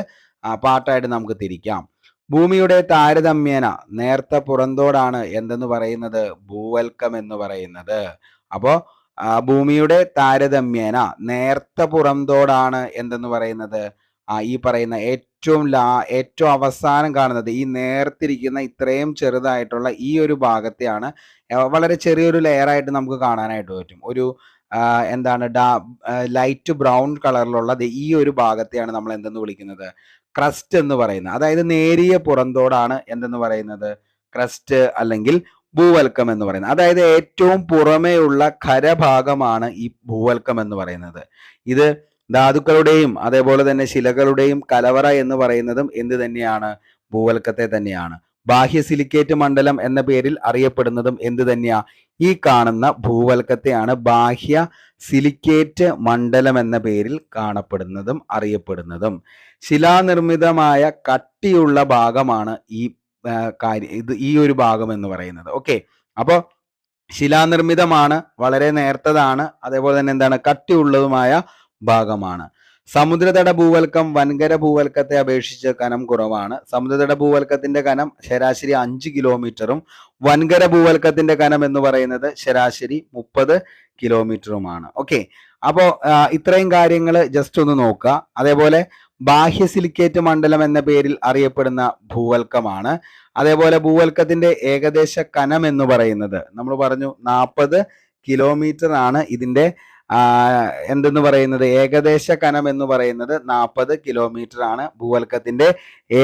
പാർട്ടായിട്ട് നമുക്ക് തിരിക്കാം. ഭൂമിയുടെ താരതമ്യേന നേർത്ത പുറന്തോടാണ് എന്തെന്ന് പറയുന്നത്? ഭൂവൽക്കം എന്ന് പറയുന്നത്. അപ്പോൾ ഭൂമിയുടെ താരതമ്യേന നേർത്ത പുറംതോടാണ് എന്തെന്ന് പറയുന്നത്, ഈ പറയുന്ന ഏറ്റവും അവസാനം കാണുന്നത് ഈ നേർത്തിരിക്കുന്ന ഇത്രയും ചെറുതായിട്ടുള്ള ഈ ഒരു ഭാഗത്തെയാണ് വളരെ ചെറിയൊരു ലെയർ ആയിട്ട് നമുക്ക് കാണാനായിട്ട് പറ്റും. ഒരു എന്താണ് ലൈറ്റ് ബ്രൗൺ കളറിലുള്ള ഈ ഒരു ഭാഗത്തെയാണ് നമ്മൾ എന്തെന്ന് വിളിക്കുന്നത്, ക്രസ്റ്റ് എന്ന് പറയുന്നത്. അതായത് നേരിയ പുറന്തോടാണ് എന്തെന്ന് പറയുന്നത്, ക്രസ്റ്റ് അല്ലെങ്കിൽ ഭൂവൽക്കം എന്ന് പറയുന്നത്. അതായത് ഏറ്റവും പുറമേയുള്ള ഖരഭാഗമാണ് ഈ ഭൂവൽക്കം എന്ന് പറയുന്നത്. ഇത് ധാതുക്കളുടെയും അതേപോലെ തന്നെ ശിലകളുടെയും കലവറ എന്ന് പറയുന്നതും എന്ത് തന്നെയാണ്, ഭൂവൽക്കത്തെ തന്നെയാണ്. ബാഹ്യ സിലിക്കേറ്റ് മണ്ഡലം എന്ന പേരിൽ അറിയപ്പെടുന്നതും എന്ത് തന്നെയാ, ഈ കാണുന്ന ഭൂവൽക്കത്തെയാണ് ബാഹ്യ സിലിക്കേറ്റ് മണ്ഡലം എന്ന പേരിൽ കാണപ്പെടുന്നതും അറിയപ്പെടുന്നതും. ശിലാനിർമ്മിതമായ കട്ടിയുള്ള ഭാഗമാണ് ഈ ഒരു ഭാഗം എന്ന് പറയുന്നത്. ഓക്കെ, അപ്പോൾ ശിലാനിർമ്മിതമാണ്, വളരെ നേർത്തതാണ്, അതേപോലെ തന്നെ എന്താണ്, കട്ടിയുള്ളതുമായ ഭാഗമാണ്. സമുദ്രതട ഭൂവൽക്കം വൻകര ഭൂവൽക്കത്തെ അപേക്ഷിച്ച് കനം കുറവാണ്. സമുദ്രതട ഭൂവൽക്കത്തിന്റെ കനം ശരാശരി 5 കിലോമീറ്ററും വൻകര ഭൂവൽക്കത്തിന്റെ കനം എന്ന് പറയുന്നത് ശരാശരി 30 കിലോമീറ്ററുമാണ്. ഓക്കെ, അപ്പോൾ ഇത്രയും കാര്യങ്ങൾ ജസ്റ്റ് ഒന്ന് നോക്കുക. അതേപോലെ ബാഹ്യ സിലിക്കേറ്റ് മണ്ഡലം എന്ന പേരിൽ അറിയപ്പെടുന്ന ഭൂവൽക്കമാണ്. അതേപോലെ ഭൂവൽക്കത്തിന്റെ ഏകദേശ കനം എന്ന് പറയുന്നത് നമ്മൾ പറഞ്ഞു 40 കിലോമീറ്റർ ആണ് ഇതിന്റെ എന്തെന്ന് പറയുന്നത്, ഏകദേശ കനം എന്ന് പറയുന്നത് 40 കിലോമീറ്റർ ആണ്. ഭൂവൽക്കത്തിന്റെ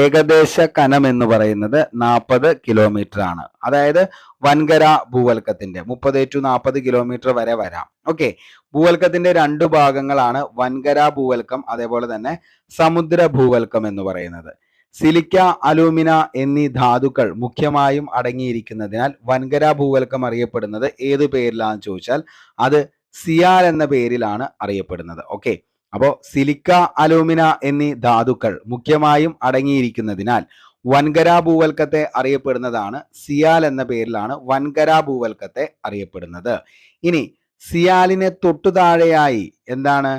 ഏകദേശ കനം എന്ന് പറയുന്നത് 40 കിലോമീറ്റർ ആണ്. അതായത് വൻകര ഭൂവൽക്കത്തിന്റെ 30 to 40 കിലോമീറ്റർ വരെ വരാം. ഓക്കെ, ഭൂവൽക്കത്തിന്റെ 2 ഭാഗങ്ങളാണ് വൻകര ഭൂവൽക്കം അതേപോലെ തന്നെ സമുദ്ര ഭൂവൽക്കം എന്ന് പറയുന്നത്. സിലിക്ക, അലൂമിന എന്നീ ധാതുക്കൾ മുഖ്യമായും അടങ്ങിയിരിക്കുന്നതിനാൽ വൻകര ഭൂവൽക്കം അറിയപ്പെടുന്നത് ഏത് പേരിലാണെന്ന് ചോദിച്ചാൽ അത് സിയാൽ എന്ന പേരിലാണ് അറിയപ്പെടുന്നത്. ഓക്കെ, അപ്പോൾ സിലിക്ക, അലൂമിന എന്നീ ധാതുക്കൾ മുഖ്യമായും അടങ്ങിയിരിക്കുന്നതിനാൽ വൻകര ഭൂവൽക്കത്തെ അറിയപ്പെടുന്നതാണ് സിയാൽ എന്ന പേരിലാണ് വൻകര ഭൂവൽക്കത്തെ അറിയപ്പെടുന്നത്. ഇനി സിയാലിനെ തൊട്ടു താഴെയായി എന്താണ്,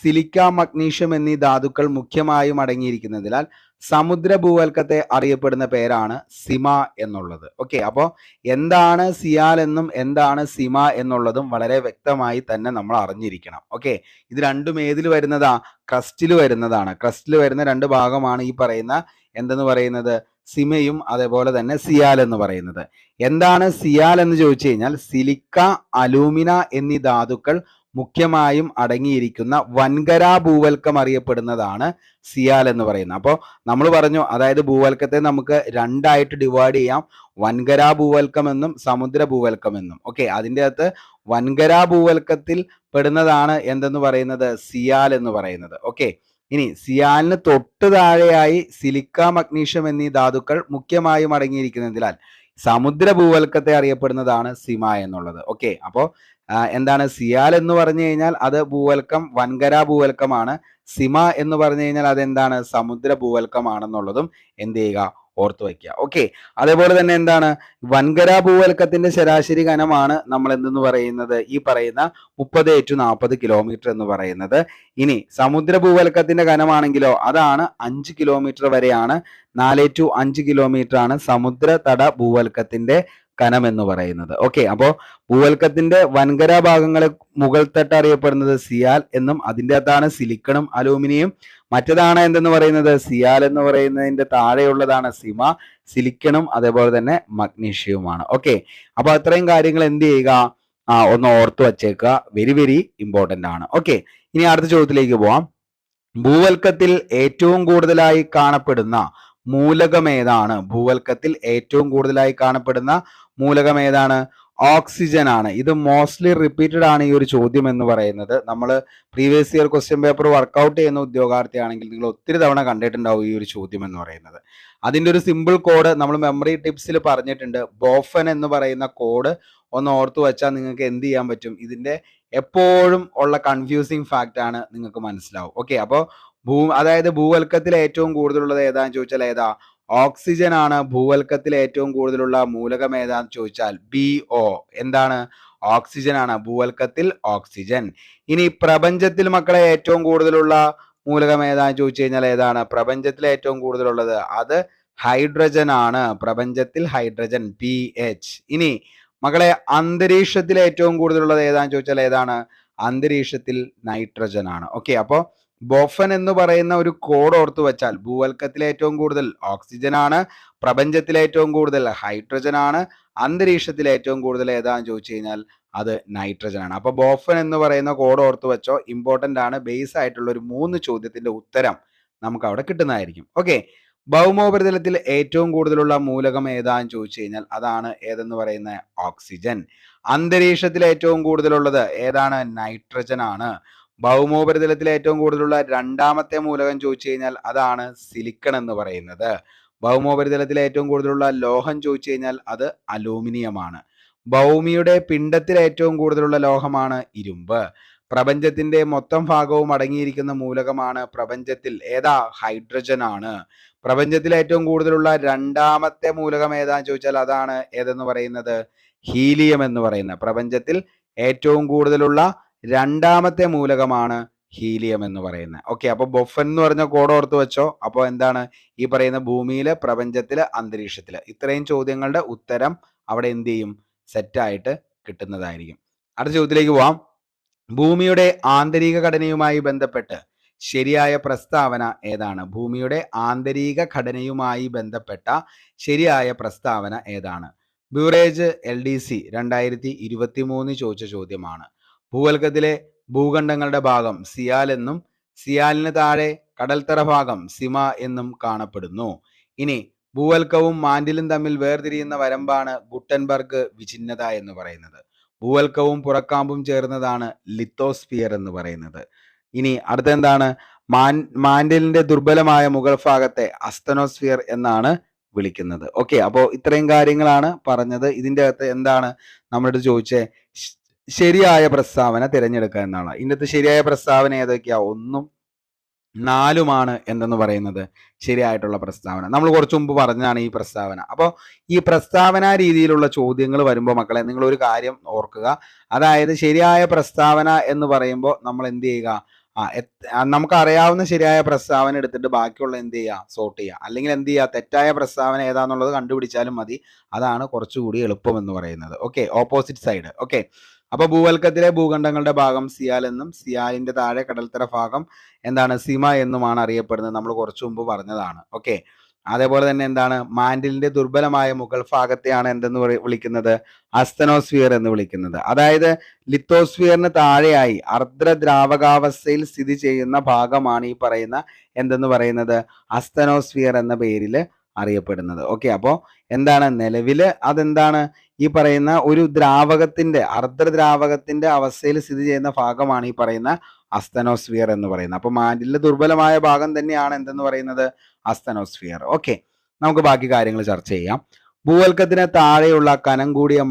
സിലിക്ക, മഗ്നീഷ്യം എന്നീ ധാതുക്കൾ മുഖ്യമായും അടങ്ങിയിരിക്കുന്നതിനാൽ സമുദ്ര ഭൂവൽക്കത്തെ അറിയപ്പെടുന്ന പേരാണ് സിമ എന്നുള്ളത്. ഓക്കെ, അപ്പോൾ എന്താണ് സിയാൽ എന്നും എന്താണ് സിമ എന്നുള്ളതും വളരെ വ്യക്തമായി തന്നെ നമ്മൾ അറിഞ്ഞിരിക്കണം. ഓക്കെ, ഇത് രണ്ടും ഏതിൽ വരുന്നതാ, ക്രസ്റ്റിൽ വരുന്നതാണ്. ക്രസ്റ്റിൽ വരുന്ന 2 ഭാഗമാണ് ഈ പറയുന്ന എന്തെന്ന് പറയുന്നത്, സിമയും അതേപോലെ തന്നെ സിയാൽ എന്ന് പറയുന്നത്. എന്താണ് സിയാൽ എന്ന് ചോദിച്ചു കഴിഞ്ഞാൽ സിലിക്ക, അലൂമിന എന്നീ ധാതുക്കൾ മുഖ്യമായും അടങ്ങിയിരിക്കുന്ന വൻകര ഭൂവൽക്കം അറിയപ്പെടുന്നതാണ് സിയാൽ എന്ന് പറയുന്നത്. അപ്പോൾ നമ്മൾ പറഞ്ഞു, അതായത് ഭൂവൽക്കത്തെ നമുക്ക് 2 ആയിട്ട് ഡിവൈഡ് ചെയ്യാം, വൻകര ഭൂവൽക്കം എന്നും സമുദ്ര ഭൂവൽക്കം എന്നും. ഓക്കെ, അതിൻ്റെ അകത്ത് വൻകര ഭൂവൽക്കത്തിൽ പെടുന്നതാണ് എന്തെന്ന് പറയുന്നത്, സിയാൽ എന്ന് പറയുന്നത്. ഓക്കെ, ഇനി സിയാലിന് തൊട്ട് താഴെയായി സിലിക്ക, മഗ്നീഷ്യം എന്നീ ധാതുക്കൾ മുഖ്യമായും അടങ്ങിയിരിക്കുന്നതിനാൽ സമുദ്ര ഭൂവൽക്കത്തെ അറിയപ്പെടുന്നതാണ് സിമ എന്നുള്ളത്. ഓക്കെ, അപ്പോൾ എന്താണ് സിയാൽ എന്ന് പറഞ്ഞു കഴിഞ്ഞാൽ അത് ഭൂവൽക്കം, വൻകര ഭൂവൽക്കമാണ്. സിമ എന്ന് പറഞ്ഞു കഴിഞ്ഞാൽ അതെന്താണ്, സമുദ്ര ഭൂവൽക്കമാണെന്നുള്ളതും എന്ത് ചെയ്യുക, ഓർത്തു വയ്ക്കുക. ഓക്കെ, അതേപോലെ തന്നെ എന്താണ്, വൻകര ഭൂവൽക്കത്തിന്റെ ശരാശരി കനമാണ് നമ്മൾ എന്തെന്ന് പറയുന്നത്, ഈ പറയുന്ന 30 to 40 കിലോമീറ്റർ എന്ന് പറയുന്നത്. ഇനി സമുദ്ര ഭൂവൽക്കത്തിന്റെ കനമാണെങ്കിലോ അതാണ് 5 കിലോമീറ്റർ വരെയാണ്. 4 to 5 കിലോമീറ്റർ ആണ് സമുദ്ര തട ഭൂവൽക്കത്തിന്റെ കനം എന്ന് പറയുന്നത്. ഓക്കെ, അപ്പോൾ ഭൂവൽക്കത്തിന്റെ വൻകര ഭാഗങ്ങളെ മുകൾ തട്ട് അറിയപ്പെടുന്നത് സിയാൽ എന്നും അതിൻ്റെ അകത്താണ് സിലിക്കണും അലൂമിനിയം. മറ്റേതാണ് എന്തെന്ന് പറയുന്നത്, സിയാൽ എന്ന് പറയുന്നതിന്റെ താഴെയുള്ളതാണ് സിമ, സിലിക്കണും അതേപോലെ തന്നെ മഗ്നീഷ്യവുമാണ്. ഓക്കെ, അപ്പൊ അത്രയും കാര്യങ്ങൾ എന്ത് ചെയ്യുക, ഒന്ന് ഓർത്തു വച്ചേക്കുക, വെരി വെരി ഇമ്പോർട്ടന്റ് ആണ്. ഓക്കെ, ഇനി അടുത്ത ചോദ്യത്തിലേക്ക് പോവാം. ഭൂവൽക്കത്തിൽ ഏറ്റവും കൂടുതലായി കാണപ്പെടുന്ന മൂലകം ഏതാണ്? ഭൂവൽക്കത്തിൽ ഏറ്റവും കൂടുതലായി കാണപ്പെടുന്ന മൂലകം ഏതാണ്? ഓക്സിജൻ ആണ്. ഇത് മോസ്റ്റ്ലി റിപ്പീറ്റഡ് ആണ് ഈ ഒരു ചോദ്യം എന്ന് പറയുന്നത്. നമ്മൾ previous year question paper work out ചെയ്യുന്ന ഉദ്യോഗാർത്ഥിയാണെങ്കിൽ നിങ്ങൾ ഒത്തിരി തവണ കണ്ടിട്ടുണ്ടാവും ഈ ഒരു ചോദ്യം എന്ന് പറയുന്നത്. അതിൻ്റെ ഒരു സിമ്പിൾ കോഡ് നമ്മൾ മെമ്മറി ടിപ്സിൽ പറഞ്ഞിട്ടുണ്ട്. ബോഫൻ എന്ന് പറയുന്ന കോഡ് ഒന്ന് ഓർത്തു വെച്ചാൽ നിങ്ങൾക്ക് എന്ത് ചെയ്യാൻ പറ്റും, ഇതിന്റെ എപ്പോഴും ഉള്ള കൺഫ്യൂസിങ് ഫാക്റ്റ് ആണ് നിങ്ങൾക്ക് മനസ്സിലാവും. ഓക്കെ, അപ്പോൾ അതായത് ഭൂവൽക്കത്തിൽ ഏറ്റവും കൂടുതലുള്ളത് ഏതാന്ന് ചോദിച്ചാൽ ഏതാ? ഓക്സിജൻ ആണ്. ഭൂവൽക്കത്തിൽ ഏറ്റവും കൂടുതലുള്ള മൂലകം ഏതാന്ന് ചോദിച്ചാൽ BO. എന്താണ്? ഓക്സിജൻ ആണ്. ഭൂവൽക്കത്തിൽ ഓക്സിജൻ. ഇനി പ്രപഞ്ചത്തിൽ മക്കളെ ഏറ്റവും കൂടുതലുള്ള മൂലകം ഏതാന്ന് ചോദിച്ചു കഴിഞ്ഞാൽ ഏതാണ്? പ്രപഞ്ചത്തിൽ ഏറ്റവും കൂടുതലുള്ളത് അത് ഹൈഡ്രജൻ ആണ്. പ്രപഞ്ചത്തിൽ ഹൈഡ്രജൻ PH. ഇനി മക്കളെ, അന്തരീക്ഷത്തിൽ ഏറ്റവും കൂടുതലുള്ളത് ഏതാന്ന് ചോദിച്ചാൽ ഏതാണ്? അന്തരീക്ഷത്തിൽ നൈട്രജൻ ആണ്. ഓക്കെ, അപ്പോൾ ബൊഫൻ എന്ന് പറയുന്ന ഒരു കോഡ് ഓർത്തു വെച്ചാൽ ഭൂവൽക്കത്തിൽ ഏറ്റവും കൂടുതൽ ഓക്സിജൻ ആണ്, പ്രപഞ്ചത്തിൽ ഏറ്റവും കൂടുതൽ ഹൈഡ്രജൻ ആണ്, അന്തരീക്ഷത്തിൽ ഏറ്റവും കൂടുതൽ ഏതാന്ന് ചോദിച്ചു കഴിഞ്ഞാൽ അത് നൈട്രജൻ ആണ്. അപ്പൊ ബോഫൻ എന്ന് പറയുന്ന കോഡ് ഓർത്തു വെച്ചോ, ഇമ്പോർട്ടന്റ് ആണ്. ബേസ് ആയിട്ടുള്ള ഒരു 3 ചോദ്യത്തിന്റെ ഉത്തരം നമുക്ക് അവിടെ കിട്ടുന്നതായിരിക്കും. ഓക്കെ, ഭൗമോപരിതലത്തിൽ ഏറ്റവും കൂടുതലുള്ള മൂലകം ഏതാന്ന് ചോദിച്ചു കഴിഞ്ഞാൽ അതാണ് ഏതെന്ന് പറയുന്ന ഓക്സിജൻ. അന്തരീക്ഷത്തിൽ ഏറ്റവും കൂടുതലുള്ളത് ഏതാണ്? നൈട്രജൻ ആണ്. ഭൗമോപരിതലത്തിൽ ഏറ്റവും കൂടുതലുള്ള രണ്ടാമത്തെ മൂലകം ചോദിച്ചു കഴിഞ്ഞാൽ അതാണ് സിലിക്കൺ എന്ന് പറയുന്നത്. ഭൗമോപരിതലത്തിൽ ഏറ്റവും കൂടുതലുള്ള ലോഹം ചോദിച്ചു കഴിഞ്ഞാൽ അത് അലൂമിനിയം ആണ്. ഭൗമിയുടെ പിണ്ഡത്തിൽ ഏറ്റവും കൂടുതലുള്ള ലോഹമാണ് ഇരുമ്പ്. പ്രപഞ്ചത്തിന്റെ മൊത്തം ഭാഗവും അടങ്ങിയിരിക്കുന്ന മൂലകമാണ് പ്രപഞ്ചത്തിൽ ഏതാ? ഹൈഡ്രജൻ ആണ്. പ്രപഞ്ചത്തിൽ ഏറ്റവും കൂടുതലുള്ള രണ്ടാമത്തെ മൂലകം ഏതാന്ന് ചോദിച്ചാൽ അതാണ് ഏതെന്ന് പറയുന്നത്? ഹീലിയം എന്ന് പറയുന്നത്. പ്രപഞ്ചത്തിൽ ഏറ്റവും കൂടുതലുള്ള രണ്ടാമത്തെ മൂലകമാണ് ഹീലിയം എന്ന് പറയുന്നത്. ഓക്കെ, അപ്പൊ ബൊഫൻ എന്ന് പറഞ്ഞ കോഡ് ഓർത്ത് വെച്ചോ. അപ്പോൾ എന്താണ് ഈ പറയുന്ന ഭൂമിയില്, പ്രപഞ്ചത്തില്, അന്തരീക്ഷത്തില്, ഇത്രയും ചോദ്യങ്ങളുടെ ഉത്തരം അവിടെ എന്ത് ചെയ്യും? സെറ്റായിട്ട് കിട്ടുന്നതായിരിക്കും. അടുത്ത ചോദ്യത്തിലേക്ക് പോവാം. ഭൂമിയുടെ ആന്തരിക ഘടനയുമായി ബന്ധപ്പെട്ട് ശരിയായ പ്രസ്താവന ഏതാണ്? ഭൂമിയുടെ ആന്തരിക ഘടനയുമായി ബന്ധപ്പെട്ട ശരിയായ പ്രസ്താവന ഏതാണ്? ബ്യൂറേജ് LDC 2023 ചോദിച്ച ചോദ്യമാണ്. ഭൂവൽക്കത്തിലെ ഭൂഖണ്ഡങ്ങളുടെ ഭാഗം സിയാൽ എന്നും സിയാലിന് താഴെ കടൽത്തറ ഭാഗം സിമ എന്നും കാണപ്പെടുന്നു. ഇനി ഭൂവൽക്കവും മാന്റിലും തമ്മിൽ വേർതിരിയുന്ന വരമ്പാണ് ഗുട്ടൻബർഗ് വിഛിന്നത എന്ന് പറയുന്നത്. ഭൂവൽക്കവും പുറക്കാമ്പും ചേർന്നതാണ് ലിത്തോസ്ഫിയർ എന്ന് പറയുന്നത്. ഇനി അടുത്ത എന്താണ്? മാന്റിലിന്റെ ദുർബലമായ മുകൾ ഭാഗത്തെ അസ്തനോസ്ഫിയർ എന്നാണ് വിളിക്കുന്നത്. ഓക്കെ, അപ്പോൾ ഇത്രയും കാര്യങ്ങളാണ് പറഞ്ഞത്. ഇതിൻ്റെ അകത്ത് എന്താണ് നമ്മളോട് ചോദിച്ചേ? ശരിയായ പ്രസ്താവന തിരഞ്ഞെടുക്കുക എന്നാണ്. ഇതിൻ്റെ ശരിയായ പ്രസ്താവന ഏതൊക്കെയാ? 1ഉം 4ഉമാണ് എന്തെന്ന് പറയുന്നത് ശരിയായിട്ടുള്ള പ്രസ്താവന. നമ്മൾ കുറച്ചു മുമ്പ് പറഞ്ഞതാണ് ഈ പ്രസ്താവന. അപ്പോൾ ഈ പ്രസ്താവന രീതിയിലുള്ള ചോദ്യങ്ങൾ വരുമ്പോൾ മക്കളെ നിങ്ങൾ ഒരു കാര്യം ഓർക്കുക. അതായത് ശരിയായ പ്രസ്താവന എന്ന് പറയുമ്പോൾ നമ്മൾ എന്ത് ചെയ്യുക? നമുക്ക് അറിയാവുന്ന ശരിയായ പ്രസ്താവന എടുത്തിട്ട് ബാക്കിയുള്ള എന്ത് ചെയ്യുക? സോർട്ട് ചെയ്യുക. അല്ലെങ്കിൽ എന്ത് ചെയ്യുക? തെറ്റായ പ്രസ്താവന ഏതാന്നുള്ളത് കണ്ടുപിടിച്ചാലും മതി. അതാണ് കുറച്ചുകൂടി എളുപ്പം എന്ന് പറയുന്നത്. Okay, opposite side. ഓക്കെ, അപ്പൊ ഭൂവൽക്കത്തിലെ ഭൂഖണ്ഡങ്ങളുടെ ഭാഗം സിയാൽ എന്നും സിയാലിന്റെ താഴെ കടൽത്തറ ഭാഗം എന്താണ്? സിമ എന്നുമാണ് അറിയപ്പെടുന്നത്. നമ്മൾ കുറച്ചു മുമ്പ് പറഞ്ഞതാണ്. ഓക്കെ, അതേപോലെ തന്നെ എന്താണ്? മാന്റിലിന്റെ ദുർബലമായ മുകൾ ഭാഗത്തെയാണ് എന്തെന്ന് വിളിക്കുന്നത്? അസ്തനോസ്ഫിയർ എന്ന് വിളിക്കുന്നത്. അതായത് ലിത്തോസ്ഫിയറിന് താഴെയായി അർദ്ധദ്രാവകാവസ്ഥയിൽ സ്ഥിതി ചെയ്യുന്ന ഭാഗമാണ് ഈ പറയുന്ന എന്തെന്ന് പറയുന്നത്? അസ്തനോസ്ഫിയർ എന്ന പേരിൽ അറിയപ്പെടുന്നത്. ഓക്കെ, അപ്പോൾ എന്താണ് നിലവില് അതെന്താണ്? ഈ പറയുന്ന ഒരു ദ്രാവകത്തിന്റെ അർദ്ധദ്രാവകത്തിന്റെ അവസ്ഥയിൽ സ്ഥിതി ചെയ്യുന്ന ഭാഗമാണ് ഈ പറയുന്ന അസ്തനോസ്ഫിയർ എന്ന് പറയുന്നത്. അപ്പൊ മാന്റിലിന്റെ ദുർബലമായ ഭാഗം തന്നെയാണ് എന്തെന്ന് പറയുന്നത്? അസ്തനോസ്ഫിയർ. ഓക്കെ, നമുക്ക് ബാക്കി കാര്യങ്ങൾ ചർച്ച ചെയ്യാം. ഭൂവൽക്കത്തിന് താഴെയുള്ള കനം കൂടിയ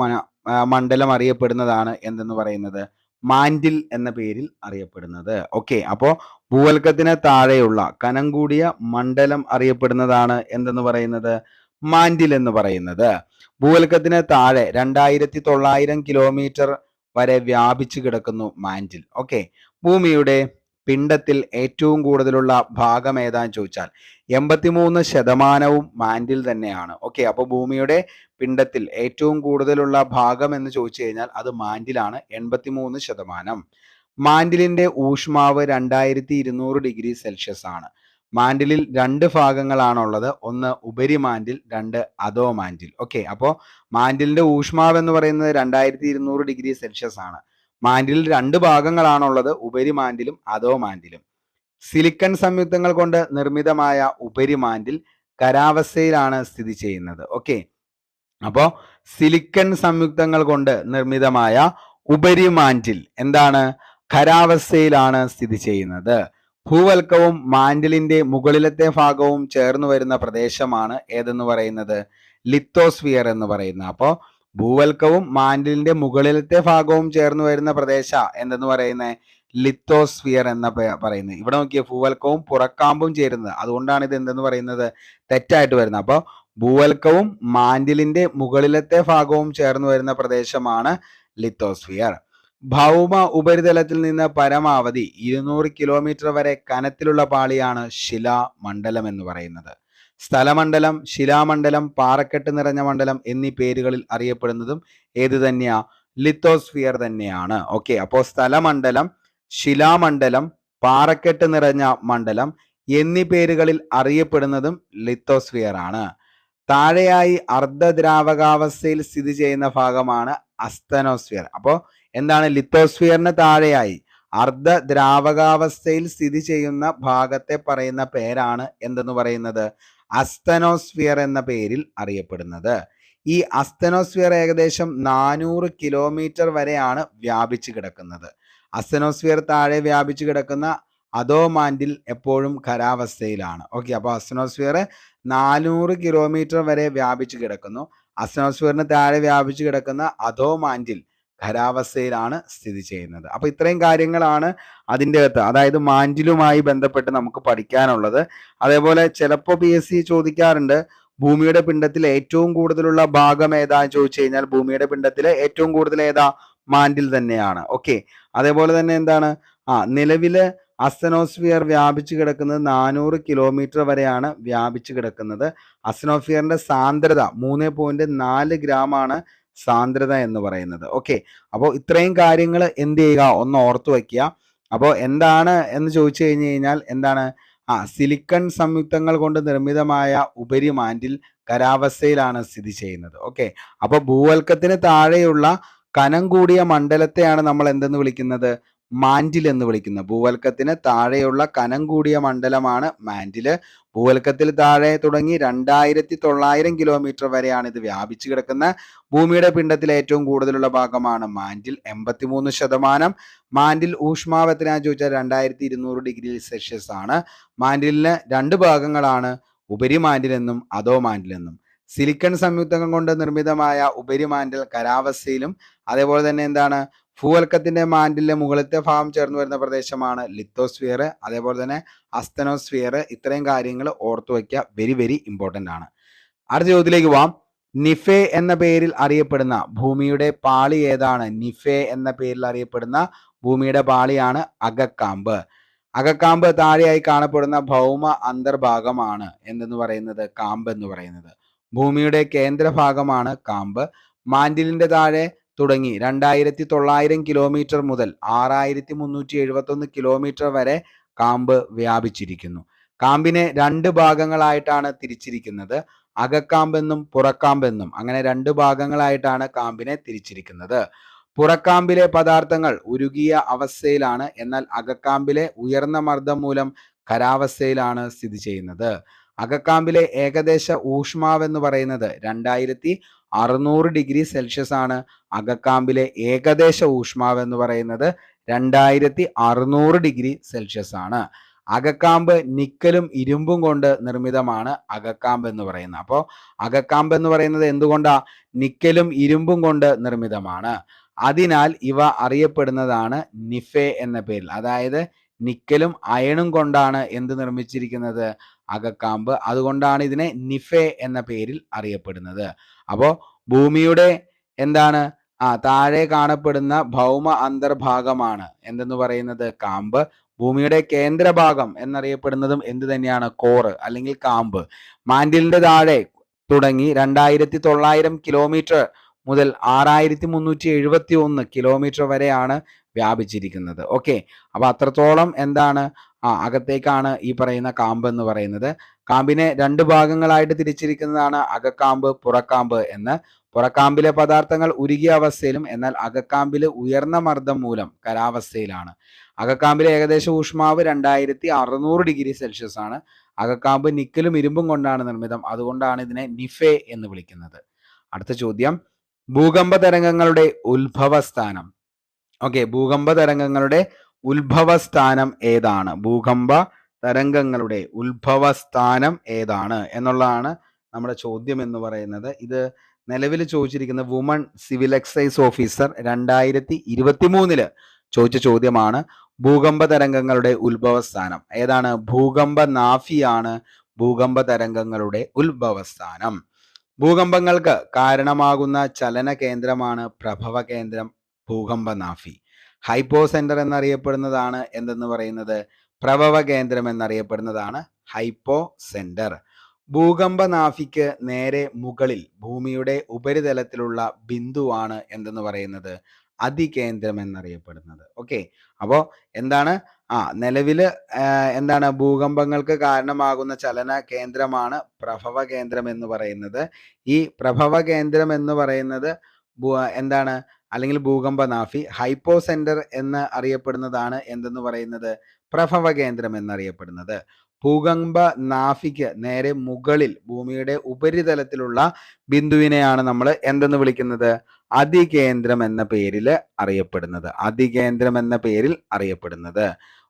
മണ്ഡലം അറിയപ്പെടുന്നതാണ് എന്തെന്ന് പറയുന്നത്? മാന്റിൽ എന്ന പേരിൽ അറിയപ്പെടുന്നത്. ഓക്കെ, അപ്പോൾ ഭൂവൽക്കത്തിന് താഴെയുള്ള കനം കൂടിയ മണ്ഡലം അറിയപ്പെടുന്നതാണ് എന്തെന്ന് പറയുന്നത്? മാന്റിൽ എന്ന് പറയുന്നത്. ഭൂവൽക്കത്തിന് താഴെ 2900 കിലോമീറ്റർ വരെ വ്യാപിച്ചു കിടക്കുന്നു മാന്റിൽ. ഓക്കെ, ഭൂമിയുടെ പിണ്ഡത്തിൽ ഏറ്റവും കൂടുതലുള്ള ഭാഗം ഏതാന്ന് ചോദിച്ചാൽ 83% മാന്റിൽ തന്നെയാണ്. ഓക്കെ, അപ്പോൾ ഭൂമിയുടെ പിണ്ഡത്തിൽ ഏറ്റവും കൂടുതലുള്ള ഭാഗം എന്ന് ചോദിച്ചു കഴിഞ്ഞാൽ അത് മാന്റിലാണ്, 83%. മാന്റിലിന്റെ ഊഷ്മാവ് 2200 ഡിഗ്രി സെൽഷ്യസ് ആണ്. മാന്റിലിൽ 2 ഭാഗങ്ങളാണുള്ളത്. ഒന്ന് ഉപരിമാന്റിൽ, 2 അധോ മാന്റിൽ. ഓക്കെ, അപ്പോൾ മാന്റിലിന്റെ ഊഷ്മാവ് എന്ന് പറയുന്നത് 2200 ഡിഗ്രി സെൽഷ്യസ് ആണ്. മാന്റിലിൽ 2 ഭാഗങ്ങളാണുള്ളത്, ഉപരിമാന്റിലും അധോ മാന്റിലും. സിലിക്കൺ സംയുക്തങ്ങൾ കൊണ്ട് നിർമ്മിതമായ ഉപരിമാന്റിൽ ഖരാവസ്ഥയിലാണ് സ്ഥിതി ചെയ്യുന്നത്. ഓക്കെ, അപ്പോൾ സിലിക്കൺ സംയുക്തങ്ങൾ കൊണ്ട് നിർമ്മിതമായ ഉപരിമാന്റിൽ എന്താണ്? ഖരാവസ്ഥയിലാണ് സ്ഥിതി ചെയ്യുന്നത്. ഭൂവൽക്കവും മാന്റിലിന്റെ മുകളിലത്തെ ഭാഗവും ചേർന്ന് വരുന്ന പ്രദേശമാണ് ഏതെന്ന് പറയുന്നത്? ലിത്തോസ്ഫിയർ എന്ന് പറയുന്നത്. അപ്പോൾ ഭൂവൽക്കവും മാന്റിലിന്റെ മുകളിലത്തെ ഭാഗവും ചേർന്ന് വരുന്ന പ്രദേശ എന്തെന്ന് പറയുന്നത്? ലിത്തോസ്ഫിയർ എന്ന പറയുന്നത്. ഇവിടെ നോക്കിയ ഭൂവൽക്കവും പുറക്കാമ്പും ചേരുന്നത്, അതുകൊണ്ടാണ് ഇത് എന്തെന്ന് പറയുന്നത്? തെറ്റായിട്ട് വരുന്നത്. അപ്പോൾ ഭൂവൽക്കവും മാന്റിലിന്റെ മുകളിലത്തെ ഭാഗവും ചേർന്ന് വരുന്ന പ്രദേശമാണ് ലിത്തോസ്ഫിയർ. ഭൗമ ഉപരിതലത്തിൽ നിന്ന് പരമാവധി 200 കിലോമീറ്റർ വരെ കനത്തിലുള്ള പാളിയാണ് ശിലാമണ്ഡലം എന്ന് പറയുന്നത്. സ്ഥലമണ്ഡലം, ശിലാമണ്ഡലം, പാറക്കെട്ട് നിറഞ്ഞ മണ്ഡലം എന്നീ പേരുകളിൽ അറിയപ്പെടുന്നതും ഏത് തന്നെയാ? ലിത്തോസ്ഫിയർ തന്നെയാണ്. ഓക്കെ, അപ്പോൾ സ്ഥലമണ്ഡലം, ശിലാമണ്ഡലം, പാറക്കെട്ട് നിറഞ്ഞ മണ്ഡലം എന്നീ പേരുകളിൽ അറിയപ്പെടുന്നതും ലിത്തോസ്ഫിയർ ആണ്. താഴെയായി അർദ്ധദ്രാവകാവസ്ഥയിൽ സ്ഥിതി ചെയ്യുന്ന ഭാഗമാണ് അസ്തനോസ്ഫിയർ. അപ്പോൾ എന്താണ്? ലിത്തോസ്ഫിയറിന് താഴെയായി അർദ്ധദ്രാവകാവസ്ഥയിൽ സ്ഥിതി ചെയ്യുന്ന ഭാഗത്തെ പറയുന്ന പേരാണ് എന്തെന്ന് പറയുന്നത്? അസ്തനോസ്ഫിയർ എന്ന പേരിൽ അറിയപ്പെടുന്നത്. ഈ അസ്തനോസ്ഫിയർ ഏകദേശം 400 കിലോമീറ്റർ വരെയാണ് വ്യാപിച്ചു കിടക്കുന്നത്. അസ്തനോസ്ഫിയർ താഴെ വ്യാപിച്ചു കിടക്കുന്ന അധോ മാന്റിൽ എപ്പോഴും ഖരാവസ്ഥയിലാണ്. ഓക്കെ, അപ്പോൾ അസ്തനോസ്ഫിയർ 400 കിലോമീറ്റർ വരെ വ്യാപിച്ചു കിടക്കുന്നു. അസ്തനോസ്ഫിയറിന് താഴെ വ്യാപിച്ചു കിടക്കുന്ന അധോ മാന്റിൽ ഖരാവസ്ഥയിലാണ് സ്ഥിതി ചെയ്യുന്നത്. അപ്പോൾ ഇത്രയും കാര്യങ്ങളാണ് അതിൻ്റെ അകത്ത്, അതായത് മാന്റിലുമായി ബന്ധപ്പെട്ട് നമുക്ക് പഠിക്കാനുള്ളത്. അതേപോലെ ചിലപ്പോൾ PSC ചോദിക്കാറുണ്ട്, ഭൂമിയുടെ പിണ്ഡത്തിൽ ഏറ്റവും കൂടുതലുള്ള ഭാഗം ഏതാന്ന് ചോദിച്ചു കഴിഞ്ഞാൽ ഭൂമിയുടെ പിണ്ഡത്തിൽ ഏറ്റവും കൂടുതൽ ഏതാ? മാന്റിൽ തന്നെയാണ്. ഓക്കെ, അതേപോലെ തന്നെ എന്താണ്? നിലവില് അസ്തനോസ്ഫിയർ വ്യാപിച്ചു കിടക്കുന്നത് 400 കിലോമീറ്റർ വരെയാണ് വ്യാപിച്ചു കിടക്കുന്നത്. അസ്തനോസ്ഫിയറിന്റെ സാന്ദ്രത 3.4 ഗ്രാമാണ് സാന്ദ്രത എന്ന് പറയുന്നത്. ഓക്കെ, അപ്പോൾ ഇത്രയും കാര്യങ്ങൾ എന്ത് ചെയ്യുക? ഒന്ന് ഓർത്തു വയ്ക്കുക. അപ്പോൾ എന്താണ് എന്ന് ചോദിച്ചു കഴിഞ്ഞു കഴിഞ്ഞാൽ എന്താണ്? സിലിക്കൺ സംയുക്തങ്ങൾ കൊണ്ട് നിർമ്മിതമായ ഉപരിമാന്റിൽ ഖരാവസ്ഥയിലാണ് സ്ഥിതി ചെയ്യുന്നത്. ഓക്കെ, അപ്പോൾ ഭൂവൽക്കത്തിന് താഴെയുള്ള കനം കൂടിയ മണ്ഡലത്തെയാണ് നമ്മൾ എന്തെന്ന് വിളിക്കുന്നത്? മാന്റിൽ എന്ന് വിളിക്കുന്നത്. ഭൂവൽക്കത്തിന് താഴെയുള്ള കനം കൂടിയ മണ്ഡലമാണ് മാന്റില്. ഭൂവൽക്കത്തിൽ താഴെ തുടങ്ങി 2900 കിലോമീറ്റർ വരെയാണ് ഇത് വ്യാപിച്ചു കിടക്കുന്നത്. ഭൂമിയുടെ പിണ്ഡത്തിൽ ഏറ്റവും കൂടുതലുള്ള ഭാഗമാണ് മാന്റിൽ, 83%. മാന്റിൽ ഊഷ്മാവ് എത്രയാണെന്ന് ചോദിച്ചാൽ 2200 ഡിഗ്രി സെൽഷ്യസ് ആണ്. മാന്റിലിന് 2 ഭാഗങ്ങളാണ്, ഉപരിമാന്റിൽ എന്നും അധോ മാന്റിൽ എന്നും. സിലിക്കൺ സംയുക്തങ്ങൾ കൊണ്ട് നിർമ്മിതമായ ഉപരിമാന്റിൽ ഖരാവസ്ഥയിലും അതേപോലെ തന്നെ എന്താണ്? ഭൂവൽക്കത്തിന്റെ മാന്റിലെ മുകളിലത്തെ ഭാഗം ചേർന്ന് വരുന്ന പ്രദേശമാണ് ലിത്തോസ്ഫിയർ, അതേപോലെ തന്നെ അസ്തനോസ്ഫിയർ. ഇത്രയും കാര്യങ്ങൾ ഓർത്തു വയ്ക്കുക, വെരി വെരി ഇമ്പോർട്ടൻ്റ് ആണ്. അടുത്ത ചോദ്യത്തിലേക്ക് പോവാം. നിഫെ എന്ന പേരിൽ അറിയപ്പെടുന്ന ഭൂമിയുടെ പാളി ഏതാണ്? നിഫെ എന്ന പേരിൽ അറിയപ്പെടുന്ന ഭൂമിയുടെ പാളിയാണ് അകക്കാമ്പ്. അകക്കാമ്പ് താഴെയായി കാണപ്പെടുന്ന ഭൗമ അന്തർഭാഗമാണ് എന്തെന്ന് പറയുന്നത്? കാമ്പ് എന്ന് പറയുന്നത്. ഭൂമിയുടെ കേന്ദ്രഭാഗമാണ് കാമ്പ്. മാന്റിലിന്റെ താഴെ തുടങ്ങി 2900 കിലോമീറ്റർ മുതൽ 6371 കിലോമീറ്റർ വരെ കാമ്പ് വ്യാപിച്ചിരിക്കുന്നു. കാമ്പിനെ 2 ഭാഗങ്ങളായിട്ടാണ് തിരിച്ചിരിക്കുന്നത്, അകക്കാമ്പെന്നും പുറക്കാമ്പെന്നും. അങ്ങനെ 2 ഭാഗങ്ങളായിട്ടാണ് കാമ്പിനെ തിരിച്ചിരിക്കുന്നത്. പുറക്കാമ്പിലെ പദാർത്ഥങ്ങൾ ഉരുകിയ അവസ്ഥയിലാണ്, എന്നാൽ അകക്കാമ്പിലെ ഉയർന്ന മർദ്ദം മൂലം ഖരാവസ്ഥയിലാണ് സ്ഥിതി ചെയ്യുന്നത്. അകക്കാമ്പിലെ ഏകദേശ ഊഷ്മാവ് എന്ന് പറയുന്നത് 2600 ഡിഗ്രി സെൽഷ്യസ് ആണ്. അകക്കാമ്പിലെ ഏകദേശ ഊഷ്മാവ് എന്ന് പറയുന്നത് 2600 ഡിഗ്രി സെൽഷ്യസ് ആണ്. അകക്കാമ്പ് നിക്കലും ഇരുമ്പും കൊണ്ട് നിർമ്മിതമാണ് അകക്കാമ്പ് എന്ന് പറയുന്നത്. അപ്പോൾ അകക്കാമ്പ് എന്ന് പറയുന്നത് എന്തുകൊണ്ടാ? നിക്കലും ഇരുമ്പും കൊണ്ട് നിർമ്മിതമാണ്. അതിനാൽ ഇവ അറിയപ്പെടുന്നതാണ് നിഫെ എന്ന പേരിൽ. അതായത് നിക്കലും അയണും കൊണ്ടാണ് എന്ത് നിർമ്മിച്ചിരിക്കുന്നത്? അകക്കാമ്പ്. അതുകൊണ്ടാണ് ഇതിനെ നിഫെ എന്ന പേരിൽ അറിയപ്പെടുന്നത്. അപ്പോൾ ഭൂമിയുടെ എന്താണ്? താഴെ കാണപ്പെടുന്ന ഭൗമ അന്തർഭാഗമാണ് എന്തെന്ന് പറയുന്നത്? കാമ്പ്. ഭൂമിയുടെ കേന്ദ്രഭാഗം എന്നറിയപ്പെടുന്നതും എന്ത് തന്നെയാണ്? കോറ് അല്ലെങ്കിൽ കാമ്പ്. മാന്റിലിന്റെ താഴെ തുടങ്ങി 2900 കിലോമീറ്റർ മുതൽ 6371 കിലോമീറ്റർ വരെയാണ് വ്യാപിച്ചിരിക്കുന്നത്. ഓക്കെ, അപ്പൊ അത്രത്തോളം എന്താണ്? അകത്തേക്കാണ് ഈ പറയുന്ന കാമ്പ് എന്ന് പറയുന്നത്. കാമ്പിനെ 2 ഭാഗങ്ങളായിട്ട് തിരിച്ചിരിക്കുന്നതാണ് അകക്കാമ്പ്, പുറക്കാമ്പ് എന്ന്. പുറക്കാമ്പിലെ പദാർത്ഥങ്ങൾ ഉരുകിയ അവസ്ഥയിലും എന്നാൽ അകക്കാമ്പിൽ ഉയർന്ന മർദ്ദം മൂലം ഖരാവസ്ഥയിലാണ്. അകക്കാമ്പിലെ ഏകദേശ ഊഷ്മാവ് 2600 ഡിഗ്രി സെൽഷ്യസ് ആണ്. അകക്കാമ്പ് നിക്കലും ഇരുമ്പും കൊണ്ടാണ് നിർമ്മിതം. അതുകൊണ്ടാണ് ഇതിനെ നിഫെ എന്ന് വിളിക്കുന്നത്. അടുത്ത ചോദ്യം, ഭൂകമ്പ തരംഗങ്ങളുടെ ഉത്ഭവസ്ഥാനം. ഓക്കെ, ഭൂകമ്പ തരംഗങ്ങളുടെ ഉത്ഭവസ്ഥാനം ഏതാണ്? ഭൂകമ്പ തരംഗങ്ങളുടെ ഉത്ഭവസ്ഥാനം ഏതാണ് എന്നുള്ളതാണ് നമ്മുടെ ചോദ്യം എന്ന് പറയുന്നത്. ഇത് നിലവിൽ ചോദിച്ചിരിക്കുന്ന വുമൺ സിവിൽ എക്സൈസ് ഓഫീസർ 2023 ചോദിച്ച ചോദ്യമാണ്. ഭൂകമ്പ തരംഗങ്ങളുടെ ഉത്ഭവസ്ഥാനം ഏതാണ്? ഭൂകമ്പ നാഭിയാണ് ഭൂകമ്പ തരംഗങ്ങളുടെ ഉത്ഭവസ്ഥാനം. ഭൂകമ്പങ്ങൾക്ക് കാരണമാകുന്ന ചലന കേന്ദ്രമാണ് പ്രഭവ കേന്ദ്രം, ഭൂകമ്പ നാഭി. ഹൈപ്പോ സെന്റർ എന്നറിയപ്പെടുന്നതാണ് എന്തെന്ന് പറയുന്നത്? പ്രഭവ കേന്ദ്രം എന്നറിയപ്പെടുന്നതാണ് ഹൈപ്പോ സെന്റർ. ഭൂകമ്പനാഭിക്ക് നേരെ മുകളിൽ ഭൂമിയുടെ ഉപരിതലത്തിലുള്ള ബിന്ദുവാണ് എന്തെന്ന് പറയുന്നത്? അതികേന്ദ്രം എന്നറിയപ്പെടുന്നത്. ഓക്കെ, അപ്പോൾ എന്താണ് നിലവില് എന്താണ് ഭൂകമ്പങ്ങൾക്ക് കാരണമാകുന്ന ചലന കേന്ദ്രമാണ് പ്രഭവ കേന്ദ്രം എന്ന് പറയുന്നത്. ഈ പ്രഭവ കേന്ദ്രം എന്ന് പറയുന്നത് എന്താണ്, അല്ലെങ്കിൽ ഭൂകമ്പനാഭി ഹൈപ്പോ സെന്റർ എന്ന് അറിയപ്പെടുന്നതാണ് എന്തെന്ന് പറയുന്നത്? പ്രഭവ കേന്ദ്രം എന്നറിയപ്പെടുന്നത്. ഭൂകമ്പ നാഭിക്ക് നേരെ മുകളിൽ ഭൂമിയുടെ ഉപരിതലത്തിലുള്ള ബിന്ദുവിനെയാണ് നമ്മൾ എന്തെന്ന് വിളിക്കുന്നത്? അതികേന്ദ്രം എന്ന പേരിൽ അറിയപ്പെടുന്നത്. അതികേന്ദ്രം എന്ന പേരിൽ അറിയപ്പെടുന്നത്.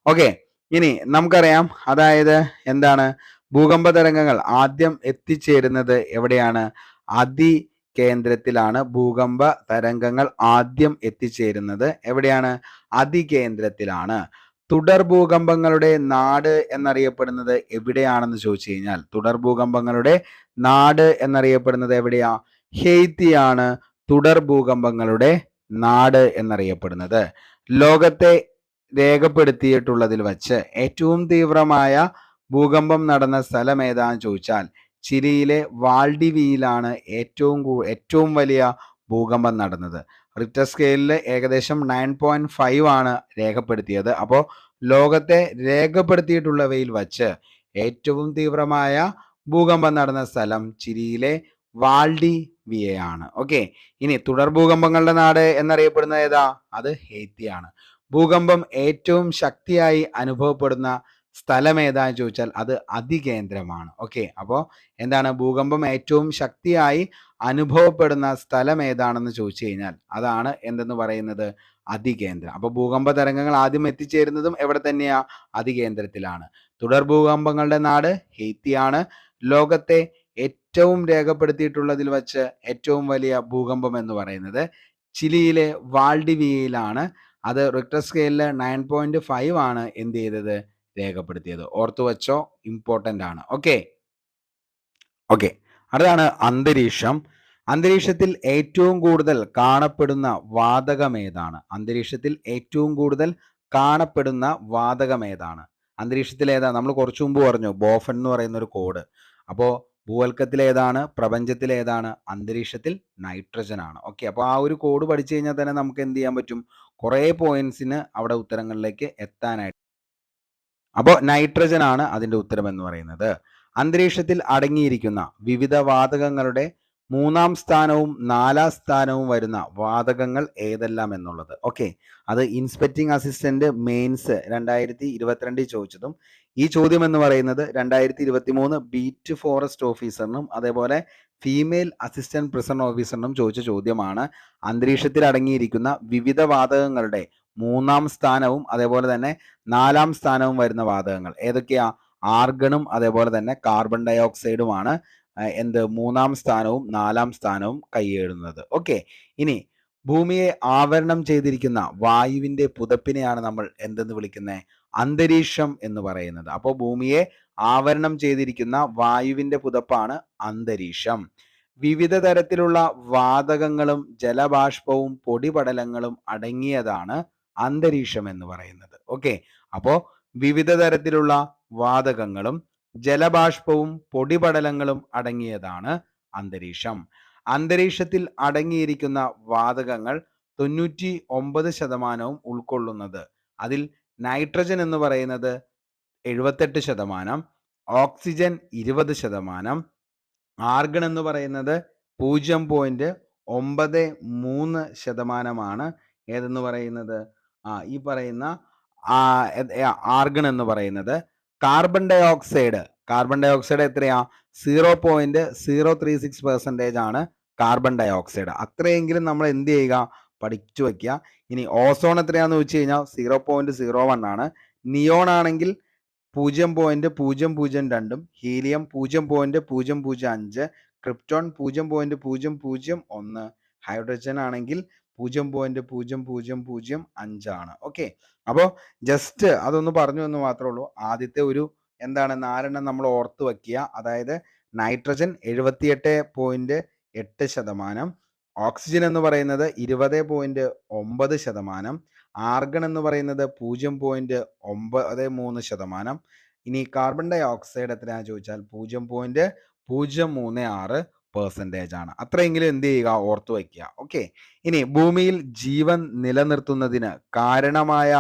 ഓക്കെ, ഇനി നമുക്കറിയാം, അതായത് എന്താണ്, ഭൂകമ്പ തരംഗങ്ങൾ ആദ്യം എത്തിച്ചേരുന്നത് എവിടെയാണ്? അതികേന്ദ്രത്തിലാണ്. ഭൂകമ്പ തരംഗങ്ങൾ ആദ്യം എത്തിച്ചേരുന്നത് എവിടെയാണ്? അതികേന്ദ്രത്തിലാണ്. തുടർ ഭൂകമ്പങ്ങളുടെ നാട് എന്നറിയപ്പെടുന്നത് എവിടെയാണെന്ന് ചോദിച്ചു കഴിഞ്ഞാൽ, തുടർ ഭൂകമ്പങ്ങളുടെ നാട് എന്നറിയപ്പെടുന്നത് എവിടെയാ? ഹെയ്ത്തിയാണ് തുടർ ഭൂകമ്പങ്ങളുടെ നാട് എന്നറിയപ്പെടുന്നത്. ലോകത്തെ രേഖപ്പെടുത്തിയിട്ടുള്ളതിൽ വച്ച് ഏറ്റവും തീവ്രമായ ഭൂകമ്പം നടന്ന സ്ഥലം ഏതാന്ന് ചോദിച്ചാൽ, ചിലിയിലെ വാൾഡിവിയിലാണ് ഏറ്റവും വലിയ ഭൂകമ്പം നടന്നത്. റിക്ടർ സ്കെയിലിൽ ഏകദേശം 9.5 ആണ് രേഖപ്പെടുത്തിയത്. അപ്പോൾ ലോകത്തെ രേഖപ്പെടുത്തിയിട്ടുള്ളവയിൽ വച്ച് ഏറ്റവും തീവ്രമായ ഭൂകമ്പം നടന്ന സ്ഥലം ചിലിയിലെ വാൾഡിവിയയാണ്. ഓക്കെ, ഇനി തുടർ ഭൂകമ്പങ്ങളുടെ നാട് എന്നറിയപ്പെടുന്നത് ഏതാ? അത് ഹെയ്ത്തിയാണ്. ഭൂകമ്പം ഏറ്റവും ശക്തിയായി അനുഭവപ്പെടുന്ന സ്ഥലം ഏതാന്ന് ചോദിച്ചാൽ അത് അതികേന്ദ്രമാണ്. ഓക്കെ, അപ്പോൾ എന്താണ്, ഭൂകമ്പം ഏറ്റവും ശക്തിയായി അനുഭവപ്പെടുന്ന സ്ഥലം ഏതാണെന്ന് ചോദിച്ചു കഴിഞ്ഞാൽ അതാണ് എന്തെന്ന് പറയുന്നത്? അതികേന്ദ്രം. അപ്പോൾ ഭൂകമ്പ തരംഗങ്ങൾ ആദ്യം എത്തിച്ചേരുന്നതും എവിടെ തന്നെയാ? അതികേന്ദ്രത്തിലാണ്. തുടർ ഭൂകമ്പങ്ങളുടെ നാട് ഹെയ്ത്തിയാണ്. ലോകത്തെ ഏറ്റവും രേഖപ്പെടുത്തിയിട്ടുള്ളതിൽ വച്ച് ഏറ്റവും വലിയ ഭൂകമ്പം എന്ന് പറയുന്നത് ചിലിയിലെ വാൾഡിവിയയിലാണ്. അത് റിക്ടർ സ്കെയിലിൽ 9.5 ആണ് എന്ത് ചെയ്തത്? രേഖപ്പെടുത്തിയത്. ഓർത്തു വെച്ചോ, ഇമ്പോർട്ടൻ്റ് ആണ്. ഓക്കെ, അതാണ് അന്തരീക്ഷം. അന്തരീക്ഷത്തിൽ ഏറ്റവും കൂടുതൽ കാണപ്പെടുന്ന വാതകം ഏതാണ്? അന്തരീക്ഷത്തിൽ ഏറ്റവും കൂടുതൽ കാണപ്പെടുന്ന വാതകം ഏതാണ്? അന്തരീക്ഷത്തിൽ ഏതാ? നമ്മൾ കുറച്ചു മുമ്പ് പറഞ്ഞു ബോഫൻ എന്ന് പറയുന്ന ഒരു കോഡ്. അപ്പോൾ ഭൂവൽക്കത്തിൽ ഏതാണ്? പ്രപഞ്ചത്തിൽ ഏതാണ്? അന്തരീക്ഷത്തിൽ നൈട്രജൻ ആണ്. ഓക്കെ, അപ്പോൾ ആ ഒരു കോഡ് പഠിച്ചു കഴിഞ്ഞാൽ തന്നെ നമുക്ക് എന്ത് ചെയ്യാൻ പറ്റും? കുറേ പോയിന്റ്സിന് അവിടെ ഉത്തരങ്ങളിലേക്ക് എത്താനായിട്ട്. അപ്പോൾ നൈട്രജൻ ആണ് അതിൻ്റെ ഉത്തരം എന്ന് പറയുന്നത്. അന്തരീക്ഷത്തിൽ അടങ്ങിയിരിക്കുന്ന വിവിധ വാതകങ്ങളുടെ 3-ാം സ്ഥാനവും 4-ാം സ്ഥാനവും വരുന്ന വാതകങ്ങൾ ഏതെല്ലാം എന്നുള്ളത്. ഓക്കെ, അത് ഇൻസ്പെക്ടിംഗ് അസിസ്റ്റന്റ് മെയിൻസ് 2022 ചോദിച്ചതും ഈ ചോദ്യം എന്ന് പറയുന്നത് 2023 ബീറ്റ് ഫോറസ്റ്റ് ഓഫീസറിനും അതേപോലെ ഫീമെയിൽ അസിസ്റ്റന്റ് പ്രിസൺ ഓഫീസറിനും ചോദിച്ച ചോദ്യമാണ്. അന്തരീക്ഷത്തിൽ അടങ്ങിയിരിക്കുന്ന വിവിധ വാതകങ്ങളുടെ 3-ാം സ്ഥാനവും അതേപോലെ തന്നെ 4-ാം സ്ഥാനവും വരുന്ന വാതകങ്ങൾ ഏതൊക്കെയാ? ആർഗണും അതേപോലെ തന്നെ കാർബൺ ഡൈ ഓക്സൈഡുമാണ് 3-ാം സ്ഥാനവും 4-ാം സ്ഥാനവും കൈയേറുന്നത്. ഓക്കെ, ഇനി ഭൂമിയെ ആവരണം ചെയ്തിരിക്കുന്ന വായുവിന്റെ പുതപ്പിനെയാണ് നമ്മൾ എന്തെന്ന് വിളിക്കുന്നത്? അന്തരീക്ഷം എന്ന് പറയുന്നത്. അപ്പോൾ ഭൂമിയെ ആവരണം ചെയ്തിരിക്കുന്ന വായുവിന്റെ പുതപ്പാണ് അന്തരീക്ഷം. വിവിധ തരത്തിലുള്ള വാതകങ്ങളും ജലബാഷ്പവും പൊടിപടലങ്ങളും അടങ്ങിയതാണ് അന്തരീക്ഷം എന്ന് പറയുന്നത്. ഓക്കെ, അപ്പോൾ വിവിധ തരത്തിലുള്ള വാതകങ്ങളും ജലബാഷ്പവും പൊടിപടലങ്ങളും അടങ്ങിയതാണ് അന്തരീക്ഷം. അന്തരീക്ഷത്തിൽ അടങ്ങിയിരിക്കുന്ന വാതകങ്ങൾ 99% ഉൾക്കൊള്ളുന്നത്. അതിൽ നൈട്രജൻ എന്ന് പറയുന്നത് 78%, ഓക്സിജൻ 20%, ആർഗൺ എന്ന് പറയുന്നത് 0.93% ഏതെന്ന് പറയുന്നത് ഈ പറയുന്ന ആർഗൺ എന്ന് പറയുന്നത്. കാർബൺ ഡൈ ഓക്സൈഡ് എത്രയാ? 0.036% ആണ് കാർബൺ ഡൈ ഓക്സൈഡ്. അത്രയെങ്കിലും നമ്മൾ എന്ത് ചെയ്യുക? പഠിച്ചു വയ്ക്കുക. ഇനി ഓസോൺ എത്രയാന്ന് വെച്ച് കഴിഞ്ഞാൽ 0.01 ആണ്. നിയോൺ ആണെങ്കിൽ 0.002, ഹീലിയം 0.005, ക്രിപ്റ്റോൺ 0.001, ഹൈഡ്രജൻ ആണെങ്കിൽ 0.0005 ആണ്. ഓക്കെ, അപ്പോൾ ജസ്റ്റ് അതൊന്ന് പറഞ്ഞു എന്ന് മാത്രമേ ഉള്ളൂ. ആദ്യത്തെ ഒരു 4 നമ്മൾ ഓർത്ത് വയ്ക്കുക. അതായത് നൈട്രജൻ 78.8%, ഓക്സിജൻ എന്ന് പറയുന്നത് 20.9%, ആർഗൺ എന്ന് പറയുന്നത് 0.93%, ഇനി കാർബൺ ഡൈ ഓക്സൈഡ് എത്രയാണെന്ന് ചോദിച്ചാൽ 0.036% ആണ്. അത്രയെങ്കിലും എന്ത് ചെയ്യുക, ഓർത്തു വയ്ക്കുക. ഓക്കെ. ഇനി ഭൂമിയിൽ ജീവൻ നിലനിർത്തുന്നതിന് കാരണമായ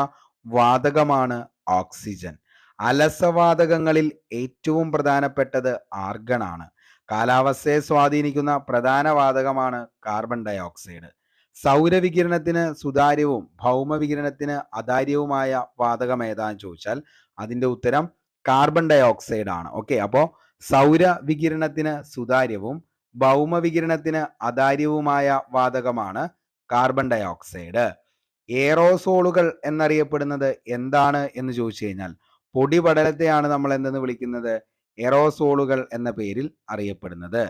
വാതകമാണ് ഓക്സിജൻ. അലസവാതകങ്ങളിൽ ഏറ്റവും പ്രധാനപ്പെട്ടത് ആർഗൺ ആണ്. കാലാവസ്ഥയെ സ്വാധീനിക്കുന്ന പ്രധാന വാതകമാണ് കാർബൺ ഡൈ ഓക്സൈഡ്. സൗരവികിരണത്തിന് സുതാര്യവും ഭൗമവികിരണത്തിന് അതാര്യവുമായ വാതകം ഏതാന്ന് ചോദിച്ചാൽ അതിൻ്റെ ഉത്തരം കാർബൺ ഡൈ ഓക്സൈഡ് ആണ്. ഓക്കെ. അപ്പോൾ സൗരവികിരണത്തിന് സുതാര്യവും ഭൗമവികിരണത്തിന് അതാര്യവുമായ വാതകമാണ് കാർബൺ ഡൈ ഓക്സൈഡ്. എയറോസോളുകൾ എന്നറിയപ്പെടുന്നത് എന്താണ് എന്ന് ചോദിച്ചു കഴിഞ്ഞാൽ പൊടിപടലത്തെയാണ് നമ്മൾ എന്തെന്ന് വിളിക്കുന്നത്, എറോസോളുകൾ എന്ന പേരിൽ അറിയപ്പെടുന്നത്.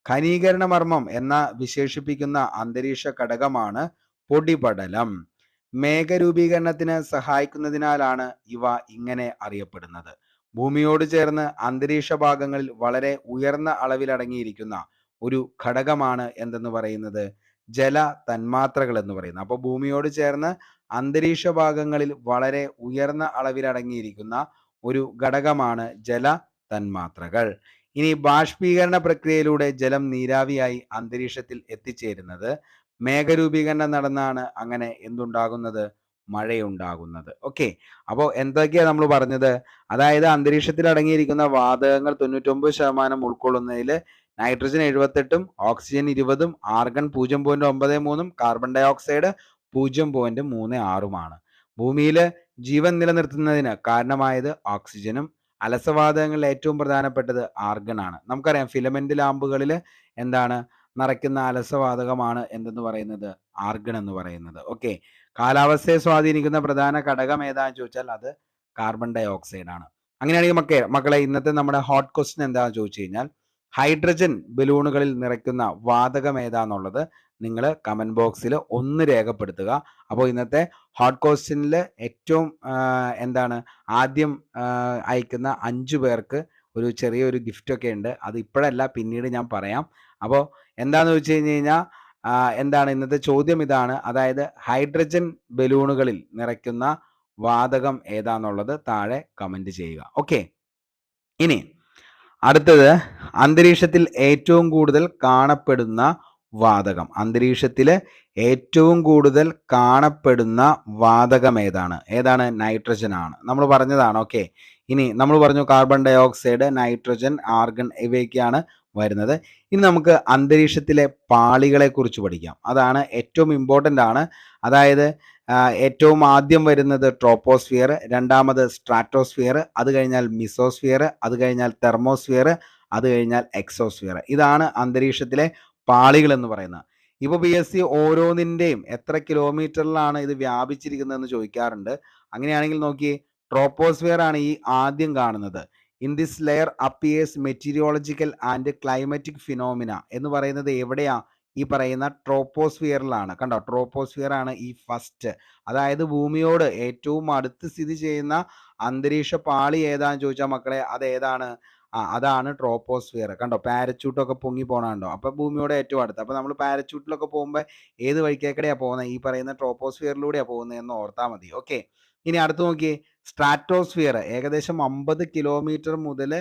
ഘനീകരണമർമ്മം എന്ന വിശേഷിപ്പിക്കുന്ന അന്തരീക്ഷ ഘടകമാണ് പൊടിപടലം. മേഘരൂപീകരണത്തിന് സഹായിക്കുന്നതിനാലാണ് ഇവ ഇങ്ങനെ അറിയപ്പെടുന്നത്. ഭൂമിയോട് ചേർന്ന് അന്തരീക്ഷ ഭാഗങ്ങളിൽ വളരെ ഉയർന്ന അളവിൽ അടങ്ങിയിരിക്കുന്ന ഒരു ഘടകമാണ് എന്തെന്ന് പറയുന്നത്, ജല തന്മാത്രകൾ എന്ന് പറയുന്നത്. അപ്പോൾ ഭൂമിയോട് ചേർന്ന് അന്തരീക്ഷ ഭാഗങ്ങളിൽ വളരെ ഉയർന്ന അളവിൽ അടങ്ങിയിരിക്കുന്ന ഒരു ഘടകമാണ് ജല തന്മാത്രകൾ. ഇനി ബാഷ്പീകരണ പ്രക്രിയയിലൂടെ ജലം നീരാവിയായി അന്തരീക്ഷത്തിൽ എത്തിച്ചേരുന്നത്. മേഘരൂപീകരണം നടന്നാണ് അങ്ങനെ എന്തുണ്ടാകുന്നത്, മഴയുണ്ടാകുന്നത്. ഓക്കെ. അപ്പോൾ എന്തൊക്കെയാണ് നമ്മൾ പറഞ്ഞത്, അതായത് അന്തരീക്ഷത്തിൽ അടങ്ങിയിരിക്കുന്ന വാതകങ്ങൾ 99% ഉൾക്കൊള്ളുന്നതിൽ nitrogen 78, oxygen 20, argon 0.93, carbon dioxide 0.36. ഭൂമിയിൽ ജീവൻ നിലനിർത്തുന്നതിന് കാരണമായത് ഓക്സിജനും അലസവാതകങ്ങളിൽ ഏറ്റവും പ്രധാനപ്പെട്ടത് ആർഗൺ ആണ്. നമുക്കറിയാം ഫിലമെന്റ് ലാമ്പുകളിൽ എന്താണ് നിറയ്ക്കുന്ന അലസവാതകമാണ് എന്തെന്ന് പറയുന്നത്, ആർഗൺ എന്ന് പറയുന്നത്. ഓക്കെ. കാലാവസ്ഥയെ സ്വാധീനിക്കുന്ന പ്രധാന ഘടകം ഏതാണെന്ന് ചോദിച്ചാൽ അത് കാർബൺ ഡൈ ഓക്സൈഡ് ആണ്. അങ്ങനെയാണെങ്കിൽ മക്കളെ ഇന്നത്തെ നമ്മുടെ ഹോട്ട് ക്വസ്റ്റ്യൻ എന്താണെന്ന് ചോദിച്ചു കഴിഞ്ഞാൽ ഹൈഡ്രജൻ ബലൂണുകളിൽ നിറയ്ക്കുന്ന വാതകം ഏതാന്നുള്ളത് നിങ്ങൾ കമന്റ് ബോക്സിൽ ഒന്ന് രേഖപ്പെടുത്തുക. അപ്പോൾ ഇന്നത്തെ ഹോട്ട് ക്വസ്റ്റ്യനിൽ ഏറ്റവും ആദ്യം അയക്കുന്ന 5 പേർക്ക് ഒരു ചെറിയൊരു ഗിഫ്റ്റ് ഒക്കെ ഉണ്ട്. അത് ഇപ്പോഴല്ല, പിന്നീട് ഞാൻ പറയാം. അപ്പോൾ എന്താണെന്ന് വെച്ച് കഴിഞ്ഞാൽ ഇന്നത്തെ ചോദ്യം ഇതാണ്, അതായത് ഹൈഡ്രജൻ ബലൂണുകളിൽ നിറയ്ക്കുന്ന വാതകം ഏതാന്നുള്ളത് താഴെ കമന്റ് ചെയ്യുക. ഓക്കെ. ഇനി അടുത്തത് അന്തരീക്ഷത്തിൽ ഏറ്റവും കൂടുതൽ കാണപ്പെടുന്ന വാതകം. അന്തരീക്ഷത്തിൽ ഏറ്റവും കൂടുതൽ കാണപ്പെടുന്ന വാതകം ഏതാണ്? നൈട്രജൻ ആണ്. നമ്മൾ പറഞ്ഞതാണ്. ഓക്കെ. ഇനി നമ്മൾ പറഞ്ഞു carbon dioxide, nitrogen, argon ഇവയൊക്കെയാണ് വരുന്നത്. ഇനി നമുക്ക് അന്തരീക്ഷത്തിലെ പാളികളെ കുറിച്ച് പഠിക്കാം. അതാണ് ഏറ്റവും ഇമ്പോർട്ടൻ്റ് ആണ്. അതായത് ഏറ്റവും ആദ്യം വരുന്നത് ട്രോപ്പോസ്ഫിയർ, രണ്ടാമത് സ്ട്രാറ്റോസ്ഫിയർ, അത് കഴിഞ്ഞാൽ മിസോസ്ഫിയർ, അത് കഴിഞ്ഞാൽ തെർമോസ്ഫിയർ, അത് കഴിഞ്ഞാൽ എക്സോസ്ഫിയർ. ഇതാണ് അന്തരീക്ഷത്തിലെ പാളികൾ എന്ന് പറയുന്നത്. ഇപ്പോൾ PSC ഓരോന്നിൻ്റെയും എത്ര കിലോമീറ്ററിലാണ് ഇത് വ്യാപിച്ചിരിക്കുന്നതെന്ന് ചോദിക്കാറുണ്ട്. അങ്ങനെയാണെങ്കിൽ നോക്കിയേ, ട്രോപ്പോസ്ഫിയർ ആണ് ഈ ആദ്യം കാണുന്നത്. In this layer appears meteorological and climatic phenomena എന്ന് പറയുന്നത് എവിടെയാ? ഈ പറയുന്ന ട്രോപ്പോസ്ഫിയറിലാണ്. കണ്ടോ, ട്രോപ്പോസ്ഫിയർ ആണ് ഈ ഫസ്റ്റ്. അതായത് ഭൂമിയോട് ഏറ്റവും അടുത്ത് സ്ഥിതി ചെയ്യുന്ന അന്തരീക്ഷ പാളി ഏതാന്ന് ചോദിച്ചാൽ മക്കളെ അത് ഏതാണ്? അതാണ് ട്രോപ്പോസ്ഫിയർ. കണ്ടോ, പാരച്യൂട്ടൊക്കെ പൊങ്ങി പോണുണ്ടോ? അപ്പൊ ഭൂമിയോട് ഏറ്റവും അടുത്ത്. അപ്പൊ നമ്മൾ പാരച്യൂട്ടിലൊക്കെ പോകുമ്പോൾ ഏത് വഴിക്കേക്കടെയാണ് പോകുന്നത്? ഈ പറയുന്ന ട്രോപ്പോസ്ഫിയറിലൂടെയാണ് പോകുന്നത് എന്ന് ഓർത്താൽ മതി. ഓക്കെ. ഇനി അടുത്ത് നോക്കിയേ, സ്ട്രാറ്റോസ്ഫിയർ ഏകദേശം 50 കിലോമീറ്റർ മുതൽ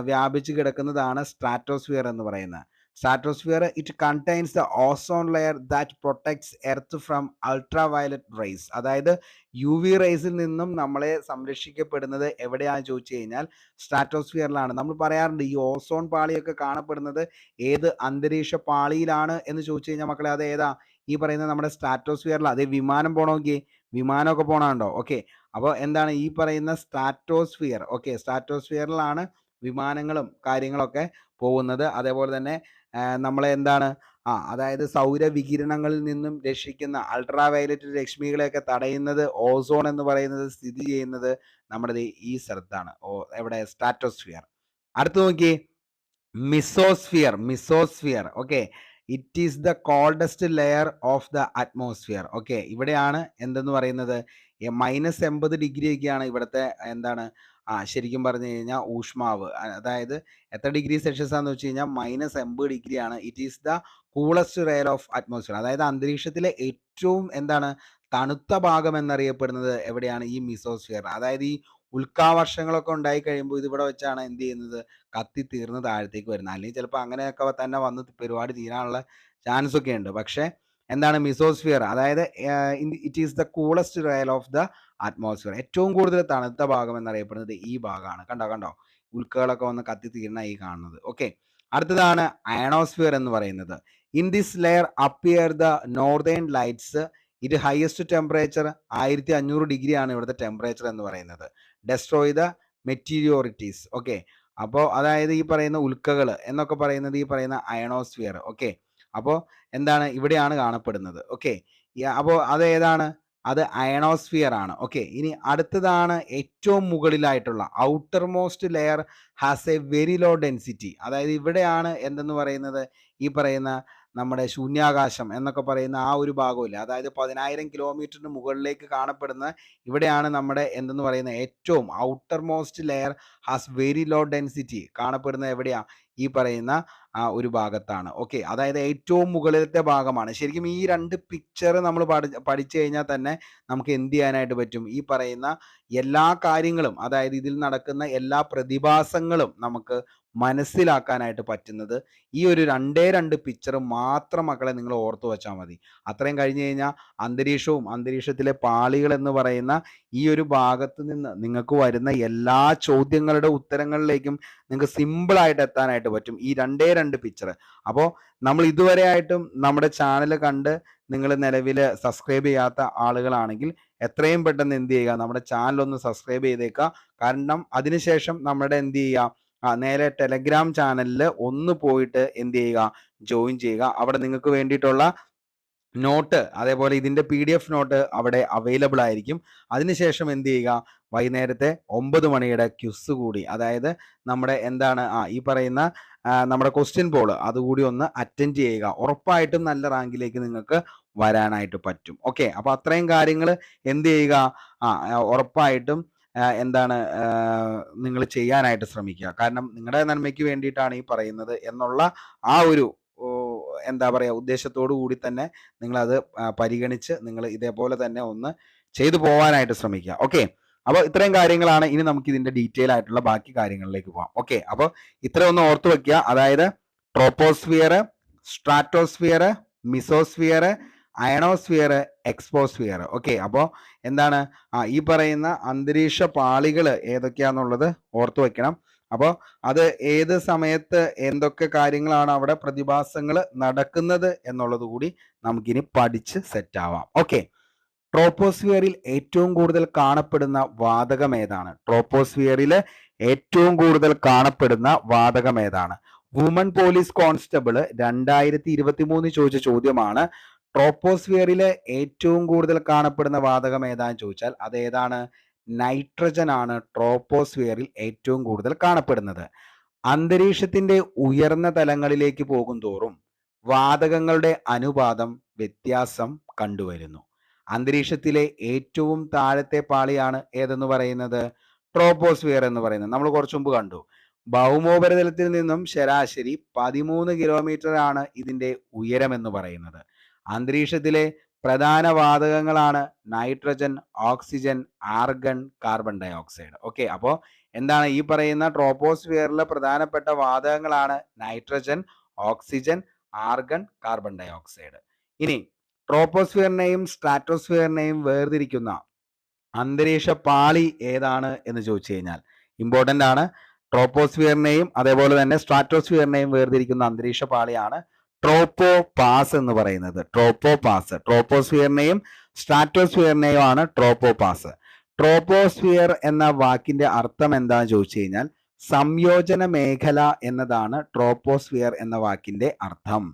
വ്യാപിച്ച് കിടക്കുന്നതാണ് സ്ട്രാറ്റോസ്ഫിയർ എന്ന് പറയുന്നത്. Stratosphere it contains the ozone layer that protects earth from ultraviolet raise. അതായത് UV റേസിൽ നിന്നും നമ്മളെ സംരക്ഷിക്കപ്പെടുന്നത് എവിടെയാണെന്ന് ചോദിച്ചു കഴിഞ്ഞാൽ സ്ട്രാറ്റോസ്ഫിയറിലാണ്. നമ്മൾ പറയാറുണ്ട് ഈ ഓസോൺ പാളിയൊക്കെ കാണപ്പെടുന്നത് ഏത് അന്തരീക്ഷ പാളിയിലാണ് എന്ന് ചോദിച്ചു കഴിഞ്ഞാൽ മക്കളെ അത് ഏതാ? ഈ പറയുന്നത് നമ്മുടെ സ്ട്രാറ്റോസ്ഫിയറിലാണ്. അതേ വിമാനം പോകണമെങ്കിൽ വിമാനമൊക്കെ പോകണുണ്ടോ? ഓക്കെ. അപ്പോൾ ഈ പറയുന്ന സ്ട്രാറ്റോസ്ഫിയർ, ഓക്കെ, സ്ട്രാറ്റോസ്ഫിയറിലാണ് വിമാനങ്ങളും കാര്യങ്ങളൊക്കെ പോകുന്നത്. അതേപോലെ തന്നെ നമ്മളെ അതായത് സൗരവികിരണങ്ങളിൽ നിന്നും രക്ഷിക്കുന്ന അൾട്രാവയലറ്റ് രശ്മികളെയൊക്കെ തടയുന്നത് ഓസോൺ എന്ന് പറയുന്നത് സ്ഥിതി ചെയ്യുന്നത് നമ്മുടെ ഈ സ്ഥലത്താണ്. എവിടെ? സ്ട്രാറ്റോസ്ഫിയർ. അടുത്ത് നോക്കി, mesosphere. Okay. It is the coldest layer of the atmosphere. Okay. ഇവിടെയാണ് എന്തെന്ന് പറയുന്നത്, -80 ഡിഗ്രി ഒക്കെയാണ് ഇവിടുത്തെ ശരിക്കും പറഞ്ഞു കഴിഞ്ഞാൽ ഊഷ്മാവ്. അതായത് എത്ര ഡിഗ്രി സെൽഷ്യസ് ആണെന്ന് വെച്ച് കഴിഞ്ഞാൽ -80 ഡിഗ്രിയാണ്. It is the coolest layer of atmosphere. അതായത് അന്തരീക്ഷത്തിലെ ഏറ്റവും തണുത്ത ഭാഗം എന്നറിയപ്പെടുന്നത് എവിടെയാണ്? ഈ മിസോസ്ഫിയർ. അതായത് ഈ ഉൽക്കാവർഷങ്ങളൊക്കെ ഉണ്ടായി കഴിയുമ്പോൾ ഇത് ഇവിടെ വെച്ചാണ് എന്ത് ചെയ്യുന്നത്, കത്തി തീർന്ന് താഴത്തേക്ക് വരുന്നത്. അല്ലെങ്കിൽ ചിലപ്പോൾ അങ്ങനെയൊക്കെ തന്നെ വന്ന് പരിപാടി തീരാനുള്ള ചാൻസ് ഒക്കെ ഉണ്ട്. പക്ഷേ എന്താണ് മിസോസ്ഫിയർ, അതായത് it is the coolest Real of the atmosphere. ഏറ്റവും കൂടുതൽ തണുത്ത ഭാഗം എന്നറിയപ്പെടുന്നത് ഈ ഭാഗമാണ്. കണ്ടോ ഉൽക്കകളൊക്കെ വന്ന് കത്തി തീർന്ന ഈ കാണുന്നത്. ഓക്കെ, അടുത്തതാണ് അയണോസ്ഫിയർ എന്ന് പറയുന്നത്. In this layer appear the northern lights. ഇത് ഹയസ്റ്റ് ടെമ്പറേച്ചർ 1500 ഡിഗ്രി ആണ് ഇവിടുത്തെ ടെമ്പറേച്ചർ എന്ന് പറയുന്നത്. Destroy the മെറ്റീരിയോറിറ്റീസ്. ഓക്കെ, അപ്പോൾ അതായത് ഈ പറയുന്ന ഉൽക്കകൾ എന്നൊക്കെ പറയുന്നത് ഈ പറയുന്ന അയണോസ്ഫിയർ. ഓക്കെ, അപ്പോൾ എന്താണ് ഇവിടെയാണ് കാണപ്പെടുന്നത്. ഓക്കെ, അപ്പോൾ അത് ഏതാണ്, അത് അയണോസ്ഫിയർ ആണ്. ഓക്കെ, ഇനി അടുത്തതാണ് ഏറ്റവും മുകളിലായിട്ടുള്ള outermost layer has a very low density. അതായത് ഇവിടെയാണ് എന്തെന്ന് പറയുന്നത്, ഈ പറയുന്ന നമ്മുടെ ശൂന്യാകാശം എന്നൊക്കെ പറയുന്ന ആ ഒരു ഭാഗമില്ല, അതായത് 10,000 കിലോമീറ്ററിന് മുകളിലേക്ക് കാണപ്പെടുന്ന ഇവിടെയാണ് നമ്മുടെ എന്തെന്ന് പറയുന്ന ഏറ്റവും outermost layer has very low density കാണപ്പെടുന്നത് എവിടെയാ, ഈ പറയുന്ന ആ ഒരു ഭാഗത്താണ്. ഓക്കെ, അതായത് ഏറ്റവും മുകളിലത്തെ ഭാഗമാണ്. ശരിക്കും ഈ രണ്ട് പിക്ചർ നമ്മൾ പഠിച്ചു കഴിഞ്ഞാൽ തന്നെ നമുക്ക് എന്ത് ചെയ്യാനായിട്ട് പറ്റും, ഈ പറയുന്ന എല്ലാ കാര്യങ്ങളും, അതായത് ഇതിൽ നടക്കുന്ന എല്ലാ പ്രതിഭാസങ്ങളും നമുക്ക് മനസ്സിലാക്കാനായിട്ട് പറ്റുന്നത് ഈ ഒരു രണ്ട് പിക്ചർ മാത്രം മക്കളെ നിങ്ങൾ ഓർത്തു വെച്ചാൽ മതി. അത്രയും കഴിഞ്ഞു കഴിഞ്ഞാൽ അന്തരീക്ഷവും അന്തരീക്ഷത്തിലെ പാളികൾ എന്ന് പറയുന്ന ഈ ഒരു ഭാഗത്ത് നിന്ന് നിങ്ങൾക്ക് വരുന്ന എല്ലാ ചോദ്യങ്ങളുടെ ഉത്തരങ്ങളിലേക്കും നിങ്ങൾക്ക് സിമ്പിളായിട്ട് എത്താനായിട്ട് പറ്റും ഈ രണ്ട് പിക്ചർ. അപ്പോൾ നമ്മൾ ഇതുവരെ ആയിട്ടും നമ്മുടെ ചാനൽ കണ്ട് നിങ്ങൾ നിലവിൽ സബ്സ്ക്രൈബ് ചെയ്യാത്ത ആളുകളാണെങ്കിൽ എത്രയും പെട്ടെന്ന് എന്ത് ചെയ്യുക, നമ്മുടെ ചാനൽ ഒന്ന് സബ്സ്ക്രൈബ് ചെയ്തേക്കുക. കാരണം അതിനുശേഷം നമ്മുടെ എന്ത് ചെയ്യുക, നേരെ ടെലഗ്രാം ചാനലിൽ ഒന്ന് പോയിട്ട് എന്ത് ചെയ്യുക, ജോയിൻ ചെയ്യുക. അവിടെ നിങ്ങൾക്ക് വേണ്ടിയിട്ടുള്ള നോട്ട്, അതേപോലെ ഇതിൻ്റെ PDF നോട്ട് അവിടെ അവൈലബിൾ ആയിരിക്കും. അതിനുശേഷം എന്ത് ചെയ്യുക, വൈകുന്നേരത്തെ 9 മണിയുടെ ക്വിസ് കൂടി, അതായത് നമ്മുടെ എന്താണ് ഈ പറയുന്ന നമ്മുടെ ക്വസ്റ്റ്യൻ പോൾ അതുകൂടി ഒന്ന് അറ്റൻഡ് ചെയ്യുക. ഉറപ്പായിട്ടും നല്ല റാങ്കിലേക്ക് നിങ്ങൾക്ക് വരാനായിട്ട് പറ്റും. ഓക്കെ, അപ്പോൾ അത്രയും കാര്യങ്ങൾ എന്ത് ചെയ്യുക, ഉറപ്പായിട്ടും എന്താണ് നിങ്ങൾ ചെയ്യാനായിട്ട് ശ്രമിക്കുക. കാരണം നിങ്ങളുടെ നന്മയ്ക്ക് വേണ്ടിയിട്ടാണ് ഈ പറയുന്നത് എന്നുള്ള ആ ഒരു എന്താ പറയുക ഉദ്ദേശത്തോടു കൂടി തന്നെ നിങ്ങളത് പരിഗണിച്ച് നിങ്ങൾ ഇതേപോലെ തന്നെ ഒന്ന് ചെയ്തു പോകാനായിട്ട് ശ്രമിക്കുക. ഓക്കെ, അപ്പോൾ ഇത്രയും കാര്യങ്ങളാണ്. ഇനി നമുക്ക് ഇതിന്റെ ഡീറ്റെയിൽ ആയിട്ടുള്ള ബാക്കി കാര്യങ്ങളിലേക്ക് പോകാം. ഓക്കെ, അപ്പോൾ ഇത്ര ഒന്ന് ഓർത്തു വെക്കുക. അതായത് troposphere, stratosphere, mesosphere, ionosphere, exosphere. Okay, അപ്പോൾ എന്താണ് ഈ പറയുന്ന അന്തരീക്ഷ പാളികൾ ഏതൊക്കെയാണെന്നുള്ളത് ഓർത്തു വെക്കണം. അപ്പോൾ അത് ഏത് സമയത്ത് എന്തൊക്കെ കാര്യങ്ങളാണ് അവിടെ പ്രതിഭാസങ്ങൾ നടക്കുന്നത് എന്നുള്ളത് കൂടി നമുക്കിനി പഠിച്ച് സെറ്റ് ആവാം. ഓക്കെ, ട്രോപ്പോസ്ഫിയറിൽ ഏറ്റവും കൂടുതൽ കാണപ്പെടുന്ന വാതകം ഏതാണ്? ട്രോപ്പോസ്ഫിയറിൽ ഏറ്റവും കൂടുതൽ കാണപ്പെടുന്ന വാതകം ഏതാണ്? വുമൺ പോലീസ് കോൺസ്റ്റബിൾ 2023 ചോദിച്ച ചോദ്യമാണ്. ട്രോപ്പോസ്ഫിയറിലെ ഏറ്റവും കൂടുതൽ കാണപ്പെടുന്ന വാതകം ഏതാണെന്ന് ചോദിച്ചാൽ അത് ഏതാണ്? നൈട്രജൻ ആണ് ട്രോപ്പോസ്ഫിയറിൽ ഏറ്റവും കൂടുതൽ കാണപ്പെടുന്നത്. അന്തരീക്ഷത്തിന്റെ ഉയർന്ന തലങ്ങളിലേക്ക് പോകും തോറും വാതകങ്ങളുടെ അനുപാതം വ്യത്യാസം കണ്ടുവരുന്നു. അന്തരീക്ഷത്തിലെ ഏറ്റവും താഴത്തെ പാളിയാണ് ഏതെന്ന് പറയുന്നത്? ട്രോപ്പോസ്ഫിയർ എന്ന് പറയുന്നത്. നമ്മൾ കുറച്ചു മുമ്പ് കണ്ടു. ഭൗമോപരിതലത്തിൽ നിന്നും ശരാശരി 13 കിലോമീറ്റർ ആണ് ഇതിന്റെ ഉയരം എന്ന് പറയുന്നത്. അന്തരീക്ഷത്തിലെ പ്രധാന വാതകങ്ങളാണ് nitrogen, oxygen, argon, carbon dioxide. Okay, അപ്പോൾ എന്താണ് ഈ പറയുന്ന ട്രോപ്പോസ്ഫിയറിലെ പ്രധാനപ്പെട്ട വാതകങ്ങളാണ് nitrogen, oxygen, argon, carbon dioxide. ഇനി ട്രോപ്പോസ്ഫിയറിനെയും സ്ട്രാറ്റോസ്ഫിയറിനെയും വേർതിരിക്കുന്ന അന്തരീക്ഷ പാളി ഏതാണ് എന്ന് ചോദിച്ചു കഴിഞ്ഞാൽ ഇമ്പോർട്ടൻ്റ് ആണ്. ട്രോപ്പോസ്ഫിയറിനെയും അതേപോലെ തന്നെ സ്ട്രാറ്റോസ്ഫിയറിനെയും വേർതിരിക്കുന്ന അന്തരീക്ഷ പാളിയാണ് ട്രോപ്പോ പാസ് എന്ന് പറയുന്നത്. ട്രോപ്പോ പാസ്. ട്രോപ്പോസ്ഫിയറിനെയും സ്ട്രാറ്റോസ്ഫിയറിനെയും ആണ് ട്രോപ്പോ പാസ്. ട്രോപ്പോസ്ഫിയർ എന്ന വാക്കിന്റെ അർത്ഥം എന്താണെന്ന് ചോദിച്ചു കഴിഞ്ഞാൽ സംയോജന മേഖല എന്നതാണ് ട്രോപ്പോസ്ഫിയർ എന്ന വാക്കിന്റെ അർത്ഥം.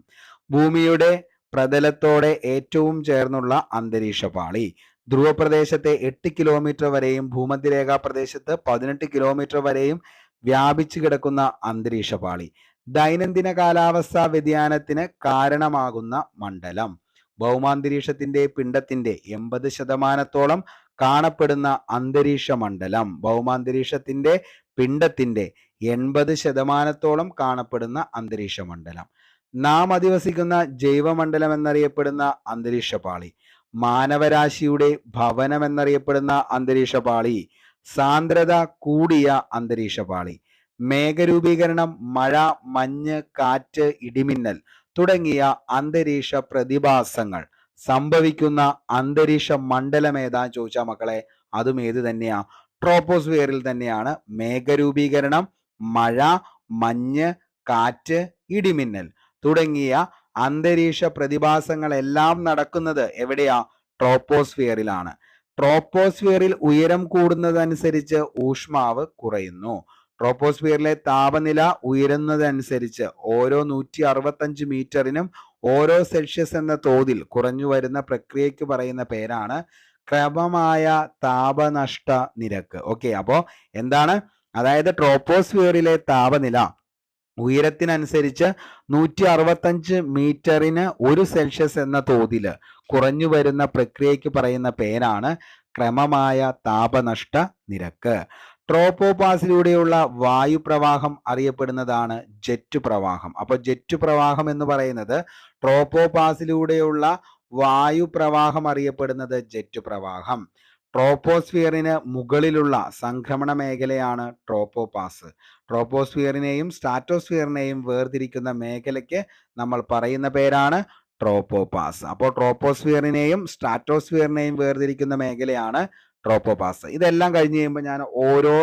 ഭൂമിയുടെ പ്രതലത്തോടെ ഏറ്റവും ചേർന്നുള്ള അന്തരീക്ഷ പാളി. ധ്രുവപ്രദേശത്തെ 8 കിലോമീറ്റർ വരെയും ഭൂമധ്യരേഖാ പ്രദേശത്ത് 18 കിലോമീറ്റർ വരെയും വ്യാപിച്ചു കിടക്കുന്ന അന്തരീക്ഷ പാളി. ദൈനംദിന കാലാവസ്ഥാ വ്യതിയാനത്തിന് കാരണമാകുന്ന മണ്ഡലം. ഭൗമാന്തരീക്ഷത്തിന്റെ പിണ്ഡത്തിന്റെ 80% കാണപ്പെടുന്ന അന്തരീക്ഷ മണ്ഡലം. ഭൗമാന്തരീക്ഷത്തിന്റെ പിണ്ഡത്തിന്റെ 80% കാണപ്പെടുന്ന അന്തരീക്ഷ മണ്ഡലം. നാം അധിവസിക്കുന്ന ജൈവമണ്ഡലം എന്നറിയപ്പെടുന്ന അന്തരീക്ഷ പാളി. മാനവരാശിയുടെ ഭവനം എന്നറിയപ്പെടുന്ന അന്തരീക്ഷ പാളി. സാന്ദ്രത കൂടിയ അന്തരീക്ഷപാളി, മേഘരൂപീകരണം, മഴ, മഞ്ഞ്, കാറ്റ്, ഇടിമിന്നൽ തുടങ്ങിയ അന്തരീക്ഷ പ്രതിഭാസങ്ങൾ സംഭവിക്കുന്ന അന്തരീക്ഷ മണ്ഡലം ഏതാന്ന് ചോദിച്ചാൽ മക്കളെ അതും ഏത് തന്നെയാ? ട്രോപ്പോസ്ഫിയറിൽ തന്നെയാണ് മേഘരൂപീകരണം, മഴ, മഞ്ഞ്, കാറ്റ്, ഇടിമിന്നൽ തുടങ്ങിയ അന്തരീക്ഷ പ്രതിഭാസങ്ങളെല്ലാം നടക്കുന്നത് എവിടെയാ? ട്രോപ്പോസ്ഫിയറിലാണ്. ട്രോപ്പോസ്ഫിയറിൽ ഉയരം കൂടുന്നതനുസരിച്ച് ഊഷ്മാവ് കുറയുന്നു. ട്രോപ്പോസ്ഫിയറിലെ താപനില ഉയരുന്നതനുസരിച്ച് ഓരോ 165 മീറ്ററിനും ഓരോ സെൽഷ്യസ് എന്ന തോതിൽ കുറഞ്ഞു വരുന്ന പ്രക്രിയയ്ക്ക് പറയുന്ന പേരാണ് ക്രമമായ താപനഷ്ട നിരക്ക്. ഓക്കെ, അപ്പോൾ എന്താണ്? അതായത് ട്രോപ്പോസ്ഫിയറിലെ താപനില ഉയരത്തിനനുസരിച്ച് 165 മീറ്ററിന് 1 സെൽഷ്യസ് എന്ന തോതിൽ കുറഞ്ഞു വരുന്ന പ്രക്രിയയ്ക്ക് പറയുന്ന പേരാണ് ക്രമമായ താപനഷ്ട നിരക്ക്. ട്രോപ്പോപാസിലൂടെയുള്ള വായുപ്രവാഹം അറിയപ്പെടുന്നതാണ് ജെറ്റ് പ്രവാഹം. അപ്പോൾ ജെറ്റ് പ്രവാഹം എന്ന് പറയുന്നത് ട്രോപ്പോപാസിലൂടെയുള്ള വായുപ്രവാഹം അറിയപ്പെടുന്നത് ജെറ്റ് പ്രവാഹം. ട്രോപ്പോസ്ഫിയറിന് മുകളിലുള്ള സംക്രമണ മേഖലയാണ് ട്രോപ്പോപാസ്. ട്രോപ്പോസ്ഫിയറിനെയും സ്ട്രാറ്റോസ്ഫിയറിനെയും വേർതിരിക്കുന്ന മേഖലയ്ക്ക് നമ്മൾ പറയുന്ന പേരാണ് ട്രോപ്പോപാസ്. അപ്പോൾ ട്രോപ്പോസ്ഫിയറിനെയും സ്ട്രാറ്റോസ്ഫിയറിനെയും വേർതിരിക്കുന്ന മേഖലയാണ് ട്രോപ്പോപാസ്. ഇതെല്ലാം കഴിഞ്ഞ് കഴിയുമ്പോൾ ഞാൻ ഓരോ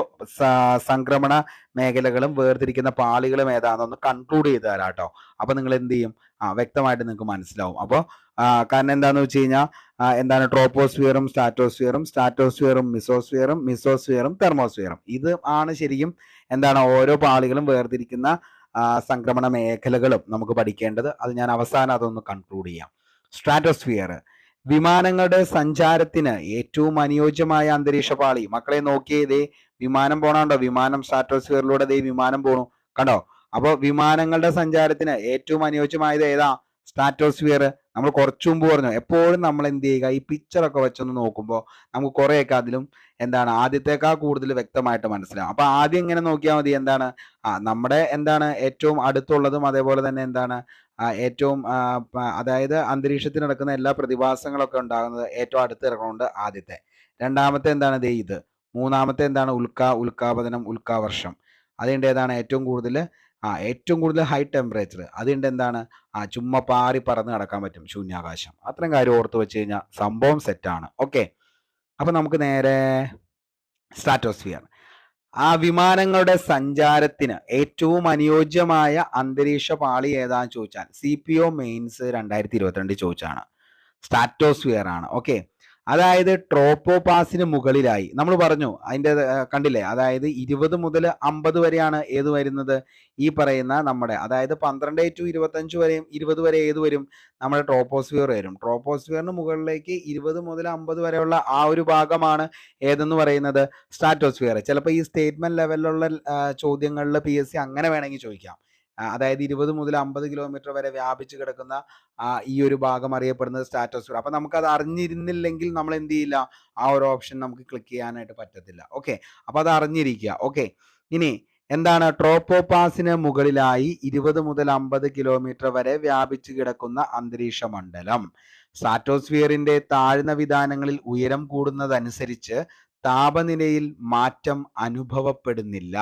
സംക്രമണ മേഖലകളും വേർതിരിക്കുന്ന പാളികളും ഏതാണെന്നൊന്ന് കൺക്ലൂഡ് ചെയ്ത് തരാം കേട്ടോ. അപ്പൊ നിങ്ങൾ എന്ത് ചെയ്യും? വ്യക്തമായിട്ട് നിങ്ങൾക്ക് മനസ്സിലാവും. അപ്പോൾ കാരണം എന്താണെന്ന് വെച്ച് കഴിഞ്ഞാൽ എന്താണ് ട്രോപ്പോസ്ഫിയറും സ്ട്രാറ്റോസ്ഫിയറും മിസോസ്ഫിയറും തെർമോസ്ഫിയറും ഇത് ആണ് ശരിക്കും എന്താണ് ഓരോ പാളികളും വേർതിരിക്കുന്ന സംക്രമണ മേഖലകളും നമുക്ക് പഠിക്കേണ്ടത്. അത് ഞാൻ അവസാനം അതൊന്ന് കൺക്ലൂഡ് ചെയ്യാം. സ്ട്രാറ്റോസ്ഫിയർ വിമാനങ്ങളുടെ സഞ്ചാരത്തിന് ഏറ്റവും അനുയോജ്യമായ അന്തരീക്ഷ പാളി. മക്കളെ നോക്കിയേ, ഇതേ വിമാനം പോണുണ്ടോ? വിമാനം സ്ട്രാറ്റോസ്ഫിയറിലൂടെ ദേ വിമാനം പോണു, കണ്ടോ? അപ്പോൾ വിമാനങ്ങളുടെ സഞ്ചാരത്തിന് ഏറ്റവും അനുയോജ്യമായത് ഏതാ? സ്ട്രാറ്റോസ്ഫിയർ. നമ്മൾ കുറച്ചു മുമ്പ് പറഞ്ഞു, എപ്പോഴും നമ്മൾ എന്ത് ചെയ്യുക, ഈ പിക്ചറൊക്കെ വെച്ചൊന്ന് നോക്കുമ്പോൾ നമുക്ക് കുറേയൊക്കെ അതിലും എന്താണ് ആദ്യത്തേക്കാൾ കൂടുതൽ വ്യക്തമായിട്ട് മനസ്സിലാവും. അപ്പൊ ആദ്യം ഇങ്ങനെ നോക്കിയാൽ മതി, എന്താണ് നമ്മുടെ എന്താണ് ഏറ്റവും അടുത്തുള്ളതും അതേപോലെ തന്നെ എന്താണ് ഏറ്റവും അതായത് അന്തരീക്ഷത്തിൽ നടക്കുന്ന എല്ലാ പ്രതിഭാസങ്ങളൊക്കെ ഉണ്ടാകുന്നത് ഏറ്റവും അടുത്ത് കിടക്കുന്നുണ്ട് ആദ്യത്തെ. രണ്ടാമത്തെ എന്താണ് ദേ ഇത്. മൂന്നാമത്തെ എന്താണ് ഉൽക്കാപതനം, ഉൽക്കാവർഷം. അതുകൊണ്ട് ഏതാണ് ഏറ്റവും കൂടുതൽ ഹൈ ടെമ്പറേച്ചർ. അതുകൊണ്ട് എന്താണ് ചുമ്മാ പാറി പറന്ന് നടക്കാൻ പറ്റും, ശൂന്യാകാശം. അത്രയും കാര്യം ഓർത്ത് വെച്ച് കഴിഞ്ഞാൽ സംഭവം സെറ്റാണ്. ഓക്കെ, അപ്പൊ നമുക്ക് നേരെ സ്ട്രാറ്റോസ്ഫിയർ. വിമാനങ്ങളുടെ സഞ്ചാരത്തിന് ഏറ്റവും അനുയോജ്യമായ അന്തരീക്ഷ പാളി ഏതാന്ന് ചോദിച്ചാൽ CPO മെയിൻസ് 2022 ചോദിച്ചാണ് സ്ട്രാറ്റോസ്ഫിയർ ആണ്. ഓക്കെ, അതായത് ട്രോപ്പോപാസിന് മുകളിലായി നമ്മൾ പറഞ്ഞു അതിൻ്റെ കണ്ടില്ലേ, അതായത് 20 മുതൽ 50 വരെയാണ് ഏത് വരുന്നത്, ഈ പറയുന്ന നമ്മുടെ അതായത് 12 to 25 വരെയും 20 വരെ ഏത് വരും, നമ്മുടെ ട്രോപ്പോസ്ഫിയർ വരും. ട്രോപ്പോസ്ഫിയറിന് മുകളിലേക്ക് 20 മുതൽ 50 വരെയുള്ള ആ ഒരു ഭാഗമാണ് ഏതെന്ന് പറയുന്നത് സ്ട്രാറ്റോസ്ഫിയർ. ചിലപ്പോൾ ഈ സ്റ്റേറ്റ്മെന്റ് ലെവലിലുള്ള ചോദ്യങ്ങളിൽ PSC അങ്ങനെ വേണമെങ്കിൽ ചോദിക്കാം. അതായത് 20 മുതൽ 50 കിലോമീറ്റർ വരെ വ്യാപിച്ചു കിടക്കുന്ന ഈ ഒരു ഭാഗം അറിയപ്പെടുന്നത് സ്ട്രാറ്റോസ്ഫിയർ. അപ്പൊ നമുക്കത് അറിഞ്ഞിരുന്നില്ലെങ്കിൽ നമ്മൾ എന്ത് ചെയ്യില്ല, ആ ഒരു ഓപ്ഷൻ നമുക്ക് ക്ലിക്ക് ചെയ്യാനായിട്ട് പറ്റത്തില്ല. ഓക്കെ, അപ്പൊ അത് അറിഞ്ഞിരിക്കുക. ഓക്കെ, ഇനി എന്താണ് ട്രോപ്പോപാസിന് മുകളിലായി 20 മുതൽ 50 കിലോമീറ്റർ വരെ വ്യാപിച്ചു കിടക്കുന്ന അന്തരീക്ഷ മണ്ഡലം. സ്ട്രാറ്റോസ്ഫിയറിന്റെ താഴ്ന്ന വിതാനങ്ങളിൽ ഉയരം കൂടുന്നതനുസരിച്ച് താപനിലയിൽ മാറ്റം അനുഭവപ്പെടുന്നില്ല.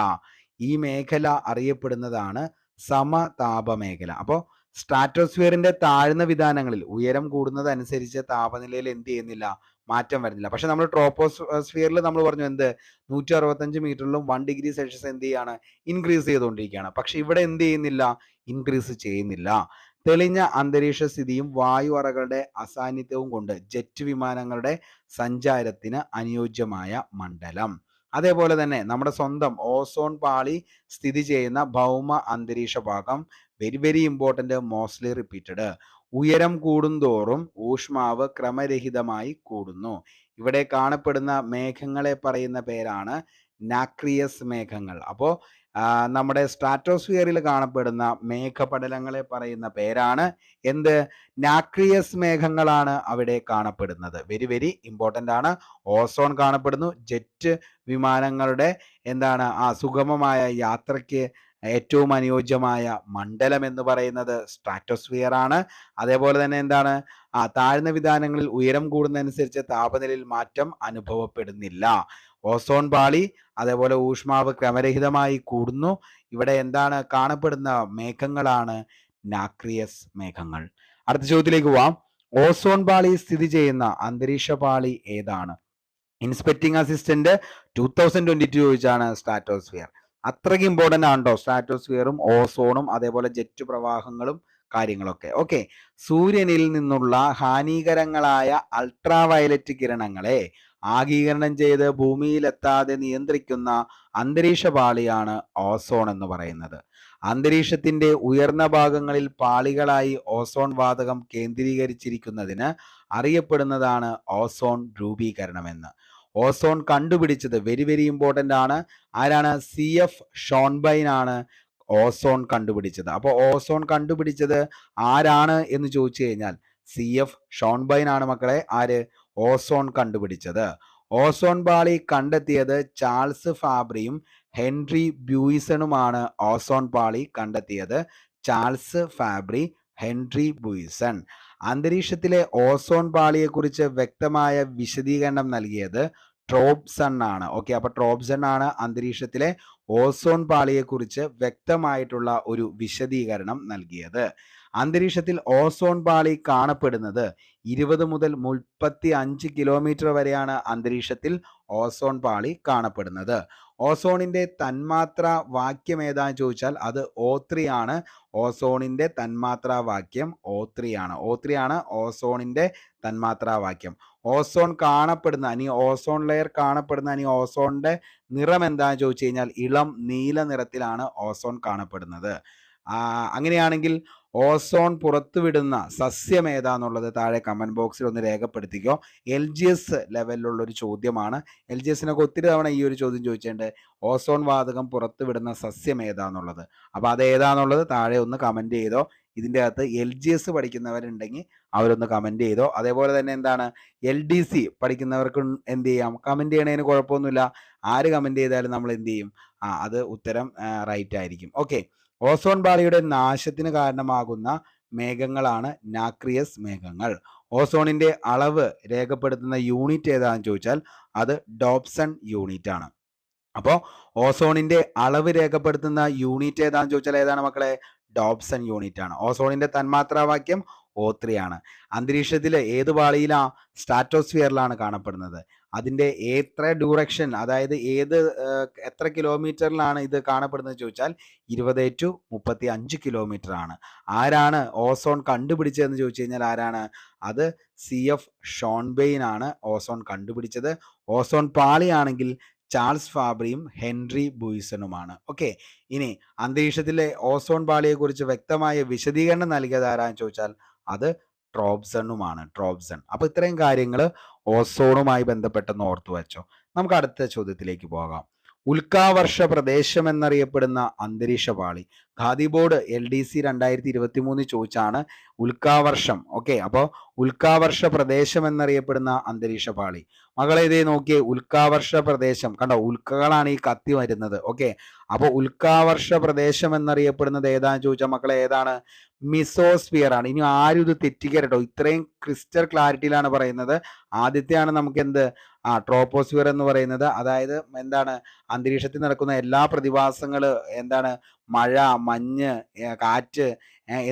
ഈ മേഖല അറിയപ്പെടുന്നതാണ് സമതാപ മേഖല. അപ്പോൾ സ്ട്രാറ്റോസ്ഫിയറിന്റെ താഴ്ന്ന വിതാനങ്ങളിൽ ഉയരം കൂടുന്നതനുസരിച്ച് താപനിലയിൽ എന്ത് ചെയ്യുന്നില്ല, മാറ്റം വരുന്നില്ല. പക്ഷെ നമ്മൾ ട്രോപ്പോസ്ഫിയറിൽ നമ്മൾ പറഞ്ഞു എന്ത് 165 മീറ്ററിലും 1 ഡിഗ്രി സെൽഷ്യസ് എന്ത് ചെയ്യാണ്, ഇൻക്രീസ് ചെയ്തുകൊണ്ടിരിക്കുകയാണ്. പക്ഷെ ഇവിടെ എന്ത് ചെയ്യുന്നില്ല, ഇൻക്രീസ് ചെയ്യുന്നില്ല. തെളിഞ്ഞ അന്തരീക്ഷ സ്ഥിതിയും വായു അറകളുടെ അസാന്നിധ്യവും കൊണ്ട് ജെറ്റ് വിമാനങ്ങളുടെ സഞ്ചാരത്തിന് അനുയോജ്യമായ മണ്ഡലം. അതേപോലെ തന്നെ നമ്മുടെ സ്വന്തം ഓസോൺ പാളി സ്ഥിതി ചെയ്യുന്ന ഭൗമ അന്തരീക്ഷ ഭാഗം very very important, mostly repeated. ഉയരം കൂടുന്തോറും ഊഷ്മാവ് ക്രമരഹിതമായി കൂടുന്നു. ഇവിടെ കാണപ്പെടുന്ന മേഘങ്ങളെ പറയുന്ന പേരാണ് നാക്രിയസ് മേഘങ്ങൾ. അപ്പോൾ നമ്മുടെ സ്ട്രാറ്റോസ്ഫിയറിൽ കാണപ്പെടുന്ന മേഘപടലങ്ങളെ പറയുന്ന പേരാണ് എന്ത്, നാക്രിയസ് മേഘങ്ങളാണ് അവിടെ കാണപ്പെടുന്നത്. വെരി വെരി ഇമ്പോർട്ടൻ്റ് ആണ്. ഓസോൺ കാണപ്പെടുന്നു. ജെറ്റ് വിമാനങ്ങളുടെ എന്താണ് സുഗമമായ യാത്രയ്ക്ക് ഏറ്റവും അനുയോജ്യമായ മണ്ഡലം എന്ന് പറയുന്നത് സ്ട്രാറ്റോസ്ഫിയർ ആണ്. അതേപോലെ തന്നെ എന്താണ് താഴ്ന്ന വിതാനങ്ങളിൽ ഉയരം കൂടുന്നതനുസരിച്ച് താപനിലയിൽ മാറ്റം അനുഭവപ്പെടുന്നില്ല. ഓസോൺ പാളി അതേപോലെ ഊഷ്മാവ് ക്രമരഹിതമായി കൂടുന്നു. ഇവിടെ എന്താണ് കാണപ്പെടുന്ന മേഘങ്ങളാണ് നാക്രിയസ് മേഘങ്ങൾ. അടുത്ത ചോദ്യത്തിലേക്ക് പോവാം. ഓസോൺ പാളി സ്ഥിതി ചെയ്യുന്ന അന്തരീക്ഷ പാളി ഏതാണ്? ഇൻസ്പെക്ടിംഗ് അസിസ്റ്റന്റ് 2022 ചോദിച്ചാണ് സ്ട്രാറ്റോസ്ഫിയർ. അത്രയ്ക്ക് ഇമ്പോർട്ടൻ്റ് ആണോ സ്ട്രാറ്റോസ്ഫിയറും ഓസോണും അതേപോലെ ജെറ്റ് പ്രവാഹങ്ങളും കാര്യങ്ങളൊക്കെ. ഓക്കെ, സൂര്യനിൽ നിന്നുള്ള ഹാനികരങ്ങളായ അൾട്രാ വയലറ്റ് കിരണങ്ങളെ ആഗീകരണം ചെയ്ത് ഭൂമിയിലെത്താതെ നിയന്ത്രിക്കുന്ന അന്തരീക്ഷ പാളിയാണ് ഓസോൺ എന്ന് പറയുന്നത്. അന്തരീക്ഷത്തിന്റെ ഉയർന്ന ഭാഗങ്ങളിൽ പാളികളായി ഓസോൺ വാതകം കേന്ദ്രീകരിച്ചിരിക്കുന്നതിന് അറിയപ്പെടുന്നതാണ് ഓസോൺ രൂപീകരണമെന്ന്. ഓസോൺ കണ്ടുപിടിച്ചത് വെരി വെരി ഇമ്പോർട്ടൻ്റ് ആണ്. ആരാണ്? CF ഷോൺബൈൻ ആണ് ഓസോൺ കണ്ടുപിടിച്ചത്. അപ്പോൾ ഓസോൺ കണ്ടുപിടിച്ചത് ആരാണ് എന്ന് ചോദിച്ചു കഴിഞ്ഞാൽ CF ഷോൺബൈൻ ആണ് മക്കളെ. ആര്? ഓസോൺ കണ്ടുപിടിച്ചത്. ഓസോൺ പാളി കണ്ടെത്തിയത് ചാൾസ് ഫാബ്രിയും ഹെൻറി ബ്യൂയിസണുമാണ്. ഓസോൺ പാളി കണ്ടെത്തിയത് ചാൾസ് ഫാബ്രി, ഹെൻറി ബ്യൂയിസൺ. അന്തരീക്ഷത്തിലെ ഓസോൺ പാളിയെക്കുറിച്ച് വ്യക്തമായ വിശദീകരണം നൽകിയത് ട്രോബ്സൺ ആണ്. ഓക്കെ, അപ്പൊ ട്രോബ്സൺ ആണ് അന്തരീക്ഷത്തിലെ ഓസോൺ പാളിയെക്കുറിച്ച് വ്യക്തമായിട്ടുള്ള ഒരു വിശദീകരണം നൽകിയത്. അന്തരീക്ഷത്തിൽ ഓസോൺ പാളി കാണപ്പെടുന്നത് 20 മുതൽ 35 കിലോമീറ്റർ വരെയാണ് അന്തരീക്ഷത്തിൽ ഓസോൺ പാളി കാണപ്പെടുന്നത്. ഓസോണിന്റെ തന്മാത്ര വാക്യം ഏതാന്ന് ചോദിച്ചാൽ അത് O3 ആണ്. ഓസോണിന്റെ തന്മാത്രാ വാക്യം O3 ആണ്. O3 ആണ് ഓസോണിന്റെ തന്മാത്രാ വാക്യം. ഓസോൺ കാണപ്പെടുന്ന ഓസോൺ ലെയർ കാണപ്പെടുന്ന ഓസോണിന്റെ നിറം എന്താണെന്ന് ചോദിച്ചു കഴിഞ്ഞാൽ ഇളം നീല നിറത്തിലാണ് ഓസോൺ കാണപ്പെടുന്നത്. അങ്ങനെയാണെങ്കിൽ ഓസോൺ പുറത്തുവിടുന്ന സസ്യം ഏതാന്നുള്ളത് താഴെ കമന്റ് ബോക്സിൽ ഒന്ന് രേഖപ്പെടുത്തിക്കോ. LGS ലെവലിലുള്ള ഒരു ചോദ്യമാണ്. LGSനൊക്കെ ഒത്തിരി തവണ ഈ ഒരു ചോദ്യം ചോദിച്ചിട്ടുണ്ട്, ഓസോൺ വാതകം പുറത്തുവിടുന്ന സസ്യം ഏതാന്നുള്ളത്. അപ്പോൾ അത് ഏതാന്നുള്ളത് താഴെ ഒന്ന് കമന്റ് ചെയ്തോ. ഇതിൻ്റെ അകത്ത് LGS പഠിക്കുന്നവരുണ്ടെങ്കിൽ അവരൊന്ന് കമന്റ് ചെയ്തോ. അതേപോലെ തന്നെ എന്താണ് LDC പഠിക്കുന്നവർക്ക് എന്ത് ചെയ്യാം, കമന്റ് ചെയ്യണതിന് കുഴപ്പമൊന്നുമില്ല. ആര് കമന്റ് ചെയ്താലും നമ്മൾ എന്ത് ചെയ്യും, അത് ഉത്തരം റൈറ്റ് ആയിരിക്കും. ഓക്കെ, ഓസോൺ പാളിയുടെ നാശത്തിന് കാരണമാകുന്ന മേഘങ്ങളാണ് നാക്രിയസ് മേഘങ്ങൾ. ഓസോണിന്റെ അളവ് രേഖപ്പെടുത്തുന്ന യൂണിറ്റ് ഏതാണെന്ന് ചോദിച്ചാൽ അത് ഡോപ്സൺ യൂണിറ്റ് ആണ്. അപ്പോൾ ഓസോണിന്റെ അളവ് രേഖപ്പെടുത്തുന്ന യൂണിറ്റ് ഏതാണെന്ന് ചോദിച്ചാൽ ഏതാണ് മക്കളെ? ഡോപ്സൺ യൂണിറ്റ് ആണ്. ഓസോണിന്റെ തന്മാത്രാവാക്യം O3 ആണ്. അന്തരീക്ഷത്തിൽ ഏത് പാളിയിലാ? സ്ട്രാറ്റോസ്ഫിയറിലാണ് കാണപ്പെടുന്നത്. അതിന്റെ എത്ര ഡ്യൂറക്ഷൻ, അതായത് എത്ര കിലോമീറ്ററിലാണ് ഇത് കാണപ്പെടുന്നത് ചോദിച്ചാൽ 20 to 35 കിലോമീറ്റർ ആണ്. ആരാണ് ഓസോൺ കണ്ടുപിടിച്ചതെന്ന് ചോദിച്ചു കഴിഞ്ഞാൽ ആരാണ്? അത് CF ഷോൺബെയിൻ ആണ് ഓസോൺ കണ്ടുപിടിച്ചത്. ഓസോൺ പാളിയാണെങ്കിൽ ചാൾസ് ഫാബ്രിയും ഹെൻറി ബ്യൂയിസണുമാണ്. ഓക്കെ, ഇനി അന്തരീക്ഷത്തിലെ ഓസോൺ പാളിയെക്കുറിച്ച് വ്യക്തമായ വിശദീകരണം നൽകിയത് ആരാന്ന് ചോദിച്ചാൽ അത് ട്രോബ്സണുമാണ്. ട്രോബ്സൺ. അപ്പൊ ഇത്രയും കാര്യങ്ങൾ ഓസോണുമായി ബന്ധപ്പെട്ടെന്ന് ഓർത്തു വെച്ചോ. നമുക്ക് അടുത്ത ചോദ്യത്തിലേക്ക് പോകാം. ഉൽക്കാവർഷ പ്രദേശം എന്നറിയപ്പെടുന്ന അന്തരീക്ഷ പാളി. ഖാദി ബോർഡ് LDC 2023 ചോദിച്ചാണ് ഉൽക്കാവർഷം. ഓക്കെ, അപ്പോൾ ഉൽക്കാവർഷ പ്രദേശം എന്നറിയപ്പെടുന്ന അന്തരീക്ഷ പാളി. മകളെ ഇതേ നോക്കിയേ, ഉൽക്കാവർഷ പ്രദേശം കണ്ടോ, ഉൽക്കകളാണ് ഈ കത്തി വരുന്നത്. ഓക്കെ, അപ്പോൾ ഉൽക്കാവർഷ പ്രദേശം എന്നറിയപ്പെടുന്നത് ഏതാന്ന് ചോദിച്ചാൽ മക്കളെ ഏതാണ്? മിസോസ്ഫിയർ ആണ്. ഇനി ആരും ഇത് തെറ്റിക്കരുട്ടോ, ഇത്രയും ക്രിസ്റ്റൽ ക്ലാരിറ്റിയിലാണ് പറയുന്നത്. ആദ്യത്തെയാണ് നമുക്ക് എന്ത് ട്രോപ്പോസ്ഫിയർ എന്ന് പറയുന്നത്. അതായത് എന്താണ്, അന്തരീക്ഷത്തിൽ നടക്കുന്ന എല്ലാ പ്രതിഭാസങ്ങൾ, എന്താണ് മഴ, മഞ്ഞ്, കാറ്റ്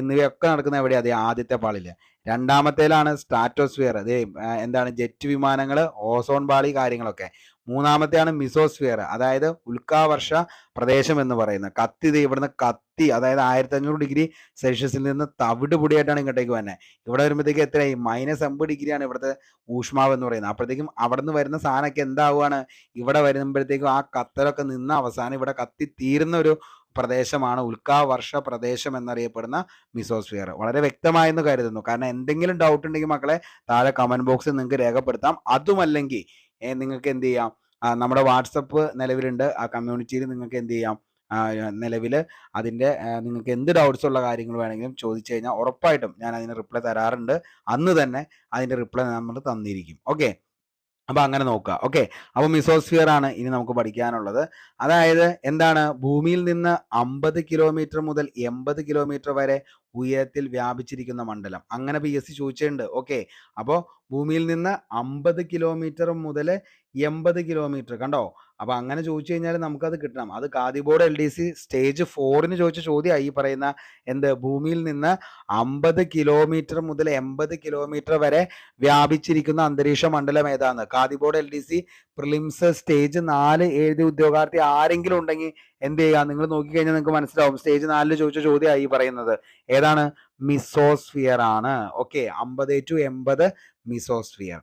എന്നിവയൊക്കെ നടക്കുന്ന എവിടെയാ? അതെ, ആദ്യത്തെ പാളില്. രണ്ടാമത്തേലാണ് സ്ട്രാറ്റോസ്ഫിയർ. അതേ എന്താണ് ജെറ്റ് വിമാനങ്ങൾ, ഓസോൺ പാളി കാര്യങ്ങളൊക്കെ. മൂന്നാമത്തെയാണ് മിസോസ്ഫിയർ, അതായത് ഉൽക്കാവർഷ പ്രദേശം എന്ന് പറയുന്നത്. കത്തി ഇവിടുന്ന് കത്തി, അതായത് 1500 ഡിഗ്രി സെൽഷ്യസിൽ നിന്ന് തവിട് പൊടിയായിട്ടാണ് ഇങ്ങോട്ടേക്ക് വരുന്നത്. ഇവിടെ വരുമ്പോഴത്തേക്ക് എത്രയായി? -80 ഡിഗ്രിയാണ് ഇവിടുത്തെ ഊഷ്മാവ് എന്ന് പറയുന്നത്. അപ്പോഴത്തേക്കും അവിടെ നിന്ന് വരുന്ന സാധനമൊക്കെ എന്താവുകയാണ്? ഇവിടെ വരുമ്പോഴത്തേക്കും ആ കത്തലൊക്കെ നിന്ന് അവസാനം ഇവിടെ കത്തി തീരുന്ന ഒരു പ്രദേശമാണ് ഉൽക്കാവർഷ പ്രദേശം എന്നറിയപ്പെടുന്ന മിസോസ്ഫിയർ. വളരെ വ്യക്തമായെന്ന് കരുതുന്നു. കാരണം എന്തെങ്കിലും ഡൗട്ട് ഉണ്ടെങ്കിൽ മക്കളെ താഴെ കമന്റ് ബോക്സിൽ നിങ്ങൾക്ക് രേഖപ്പെടുത്താം. അതുമല്ലെങ്കിൽ നിങ്ങൾക്ക് എന്ത് ചെയ്യാം, നമ്മുടെ വാട്സപ്പ് നിലവിലുണ്ട്. ആ കമ്മ്യൂണിറ്റിയിൽ നിങ്ങൾക്ക് എന്ത് ചെയ്യാം, നിലവിൽ അതിൻ്റെ നിങ്ങൾക്ക് എന്ത് ഡൗട്ട്സ് ഉള്ള കാര്യങ്ങൾ വേണമെങ്കിലും ചോദിച്ചു കഴിഞ്ഞാൽ ഉറപ്പായിട്ടും ഞാൻ അതിന് റിപ്ലൈ തരാറുണ്ട്. അന്ന് തന്നെ അതിൻ്റെ റിപ്ലൈ നമ്മൾ തന്നിരിക്കും. ഓക്കെ, അപ്പൊ അങ്ങനെ നോക്കുക. ഓക്കെ, അപ്പൊ മിസോസ്ഫിയർ ആണ് ഇനി നമുക്ക് പഠിക്കാനുള്ളത്. അതായത് എന്താണ്, ഭൂമിയിൽ നിന്ന് 50 കിലോമീറ്റർ മുതൽ 80 കിലോമീറ്റർ വരെ ഉയരത്തിൽ വ്യാപിച്ചിരിക്കുന്ന മണ്ഡലം. അങ്ങനെ PSC ചോദിച്ചിട്ടുണ്ട്. ഓക്കെ, അപ്പോൾ ഭൂമിയിൽ നിന്ന് 50 കിലോമീറ്റർ മുതൽ 80 കിലോമീറ്റർ. കണ്ടോ? അപ്പൊ അങ്ങനെ ചോദിച്ചു കഴിഞ്ഞാൽ നമുക്കത് കിട്ടണം. അത് ഖാദി ബോർഡ് LDC സ്റ്റേജ് 4 ചോദിച്ച ചോദ്യമായി ഈ പറയുന്ന ഭൂമിയിൽ നിന്ന് 50 കിലോമീറ്റർ മുതൽ 80 കിലോമീറ്റർ വരെ വ്യാപിച്ചിരിക്കുന്ന അന്തരീക്ഷ മണ്ഡലം ഏതാണ്? Khadi board LDC prelims stage 4 എഴുതിയ ഉദ്യോഗാർത്ഥി ആരെങ്കിലും ഉണ്ടെങ്കിൽ എന്ത് ചെയ്യുക? നിങ്ങൾ നോക്കിക്കഴിഞ്ഞാൽ നിങ്ങൾക്ക് മനസ്സിലാവും. സ്റ്റേജ് 4 ചോദിച്ച ചോദ്യമായി പറയുന്നത് ഏതാണ്? മിസോസ്ഫിയർ ആണ്. Okay, 50 to 80 mesosphere.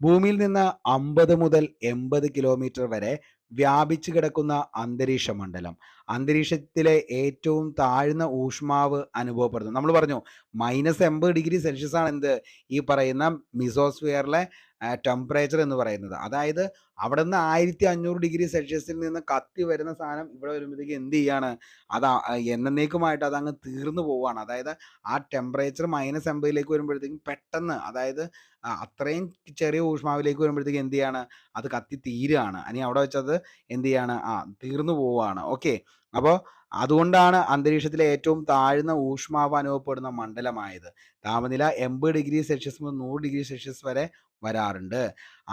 ഭൂമിയിൽ നിന്ന് 50 മുതൽ 80 കിലോമീറ്റർ വരെ വ്യാപിച്ചു കിടക്കുന്ന അന്തരീക്ഷ മണ്ഡലം. അന്തരീക്ഷത്തിലെ ഏറ്റവും താഴ്ന്ന ഊഷ്മാവ് അനുഭവപ്പെടുന്നു. നമ്മൾ പറഞ്ഞു -80°C ആണ് ഈ പറയുന്ന മിസോസ്ഫിയറിലെ ടെമ്പറേച്ചർ എന്ന് പറയുന്നത്. അതായത് അവിടെ നിന്ന് 1500°C നിന്ന് കത്തി വരുന്ന സാധനം ഇവിടെ വരുമ്പോഴത്തേക്ക് എന്ത് ചെയ്യാണ്? അത് എന്നേക്കുമായിട്ട് അതങ്ങ് തീർന്നു പോവുകയാണ്. അതായത് ആ ടെമ്പറേച്ചർ -80 വരുമ്പോഴത്തേക്കും പെട്ടെന്ന്, അതായത് അത്രയും ചെറിയ ഊഷ്മാവിലേക്ക് വരുമ്പോഴത്തേക്ക് എന്ത് ചെയ്യാണ്? അത് കത്തി തീരുകയാണ്. ഇനി അവിടെ വെച്ചത് എന്ത് ചെയ്യാണ്? തീർന്നു പോവുകയാണ്. ഓക്കെ, അപ്പോൾ അതുകൊണ്ടാണ് അന്തരീക്ഷത്തിലെ ഏറ്റവും താഴ്ന്ന ഊഷ്മാവ് അനുഭവപ്പെടുന്ന മണ്ഡലമായത്. താപനില 80°C മുതൽ 100°C വരെ വരാറുണ്ട്.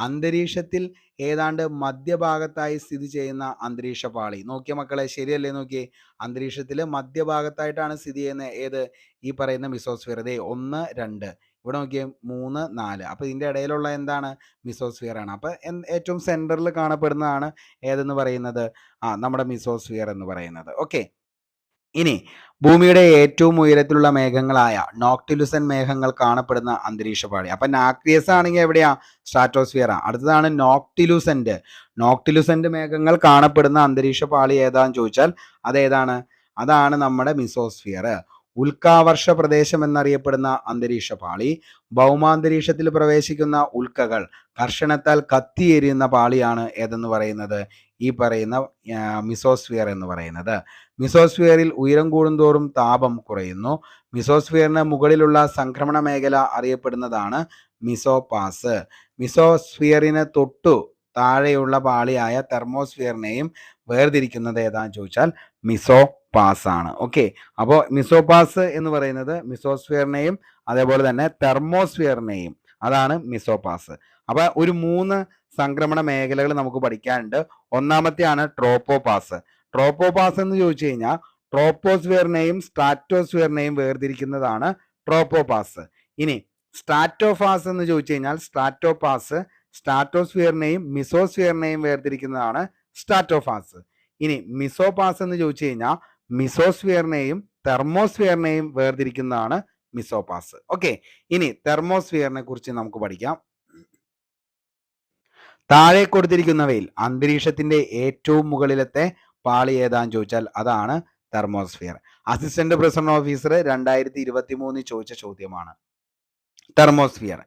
അന്തരീക്ഷത്തിൽ ഏതാണ്ട് മധ്യഭാഗത്തായി സ്ഥിതി ചെയ്യുന്ന അന്തരീക്ഷ പാളി. നോക്കിയ മക്കളെ, ശരിയല്ലേ? നോക്കിയേ, അന്തരീക്ഷത്തിൽ മധ്യഭാഗത്തായിട്ടാണ് സ്ഥിതി ചെയ്യുന്ന ഈ പറയുന്ന മിസോസ്ഫിയർ. 1, 2 ഇവിടെ നോക്കിയേ, 3, 4. അപ്പോൾ ഇതിൻ്റെ ഇടയിലുള്ള എന്താണ്? മിസോസ്ഫിയർ ആണ്. അപ്പോൾ ഏറ്റവും സെൻറ്ററിൽ കാണപ്പെടുന്നതാണ് ഏതെന്ന് പറയുന്നത്? നമ്മുടെ മിസോസ്ഫിയർ എന്ന് പറയുന്നത്. ഓക്കെ, ഇനി ഭൂമിയുടെ ഏറ്റവും ഉയരത്തിലുള്ള മേഘങ്ങളായ നോക്ടിലുസൻ മേഘങ്ങൾ കാണപ്പെടുന്ന അന്തരീക്ഷ പാളി. അപ്പൊ നാക്രിയസ് ആണെങ്കിൽ എവിടെയാ? സ്ട്രാറ്റോസ്ഫിയർ. അടുത്തതാണ് നോക്ടിലുസന്റ്. നോക്ടിലുസന്റ് മേഘങ്ങൾ കാണപ്പെടുന്ന അന്തരീക്ഷ പാളി ഏതാന്ന് ചോദിച്ചാൽ അതേതാണ്? അതാണ് നമ്മുടെ മിസോസ്ഫിയർ. ഉൽക്കാവർഷ പ്രദേശം എന്നറിയപ്പെടുന്ന അന്തരീക്ഷ പാളി. ഭൗമാന്തരീക്ഷത്തിൽ പ്രവേശിക്കുന്ന ഉൽക്കകൾ കർഷണത്താൽ കത്തിയെരിയുന്ന പാളിയാണ് ഏതെന്ന് പറയുന്നത്? ഈ പറയുന്ന മിസോസ്ഫിയർ എന്ന് പറയുന്നത്. മിസോസ്ഫിയറിൽ ഉയരം കൂടുന്തോറും താപം കുറയുന്നു. മിസോസ്ഫിയറിന് മുകളിലുള്ള സംക്രമണ മേഖല അറിയപ്പെടുന്നതാണ് മിസോപാസ്. മിസോസ്ഫിയറിന് തൊട്ടു താഴെയുള്ള പാളിയായ തെർമോസ്ഫിയറിനെയും വേർതിരിക്കുന്നത് ഏതാന്ന് ചോദിച്ചാൽ മിസോപാസ് ആണ്. ഓക്കെ, അപ്പോൾ മിസോപാസ് എന്ന് പറയുന്നത് മിസോസ്ഫിയറിനെയും അതേപോലെ തന്നെ തെർമോസ്ഫിയറിനെയും, അതാണ് മിസോപാസ്. അപ്പൊ ഒരു 3 സംക്രമണ മേഖലകൾ നമുക്ക് പഠിക്കാനുണ്ട്. ഒന്നാമത്തെയാണ് ട്രോപ്പോപാസ്. ട്രോപ്പോപാസ് എന്ന് ചോദിച്ചു കഴിഞ്ഞാൽ ട്രോപ്പോസ്ഫിയറിനെയും സ്ട്രാറ്റോസ്ഫിയറിനെയും വേർതിരിക്കുന്നതാണ് ട്രോപ്പോപാസ്. ഇനി സ്ട്രാറ്റോഫാസ് എന്ന് ചോദിച്ചു കഴിഞ്ഞാൽ സ്ട്രാറ്റോപാസ് സ്ട്രാറ്റോസ്ഫിയറിനെയും മിസോസ്ഫിയറിനെയും വേർതിരിക്കുന്നതാണ് സ്ട്രാറ്റോഫാസ്. ഇനി മിസോപാസ് എന്ന് ചോദിച്ചു കഴിഞ്ഞാൽ മിസോസ്ഫിയറിനെയും തെർമോസ്ഫിയറിനെയും വേർതിരിക്കുന്നതാണ് മിസോപാസ്. ഓക്കെ, ഇനി തെർമോസ്ഫിയറിനെ കുറിച്ച് നമുക്ക് പഠിക്കാം. താഴെ കൊടുത്തിരിക്കുന്നവയിൽ അന്തരീക്ഷത്തിന്റെ ഏറ്റവും മുകളിലത്തെ പാളി ഏതാന്ന് ചോദിച്ചാൽ അതാണ് തെർമോസ്ഫിയർ. അസിസ്റ്റന്റ് പ്രസിഡന്റ് ഓഫീസർ 2023 ചോദിച്ച ചോദ്യമാണ്. തെർമോസ്ഫിയർ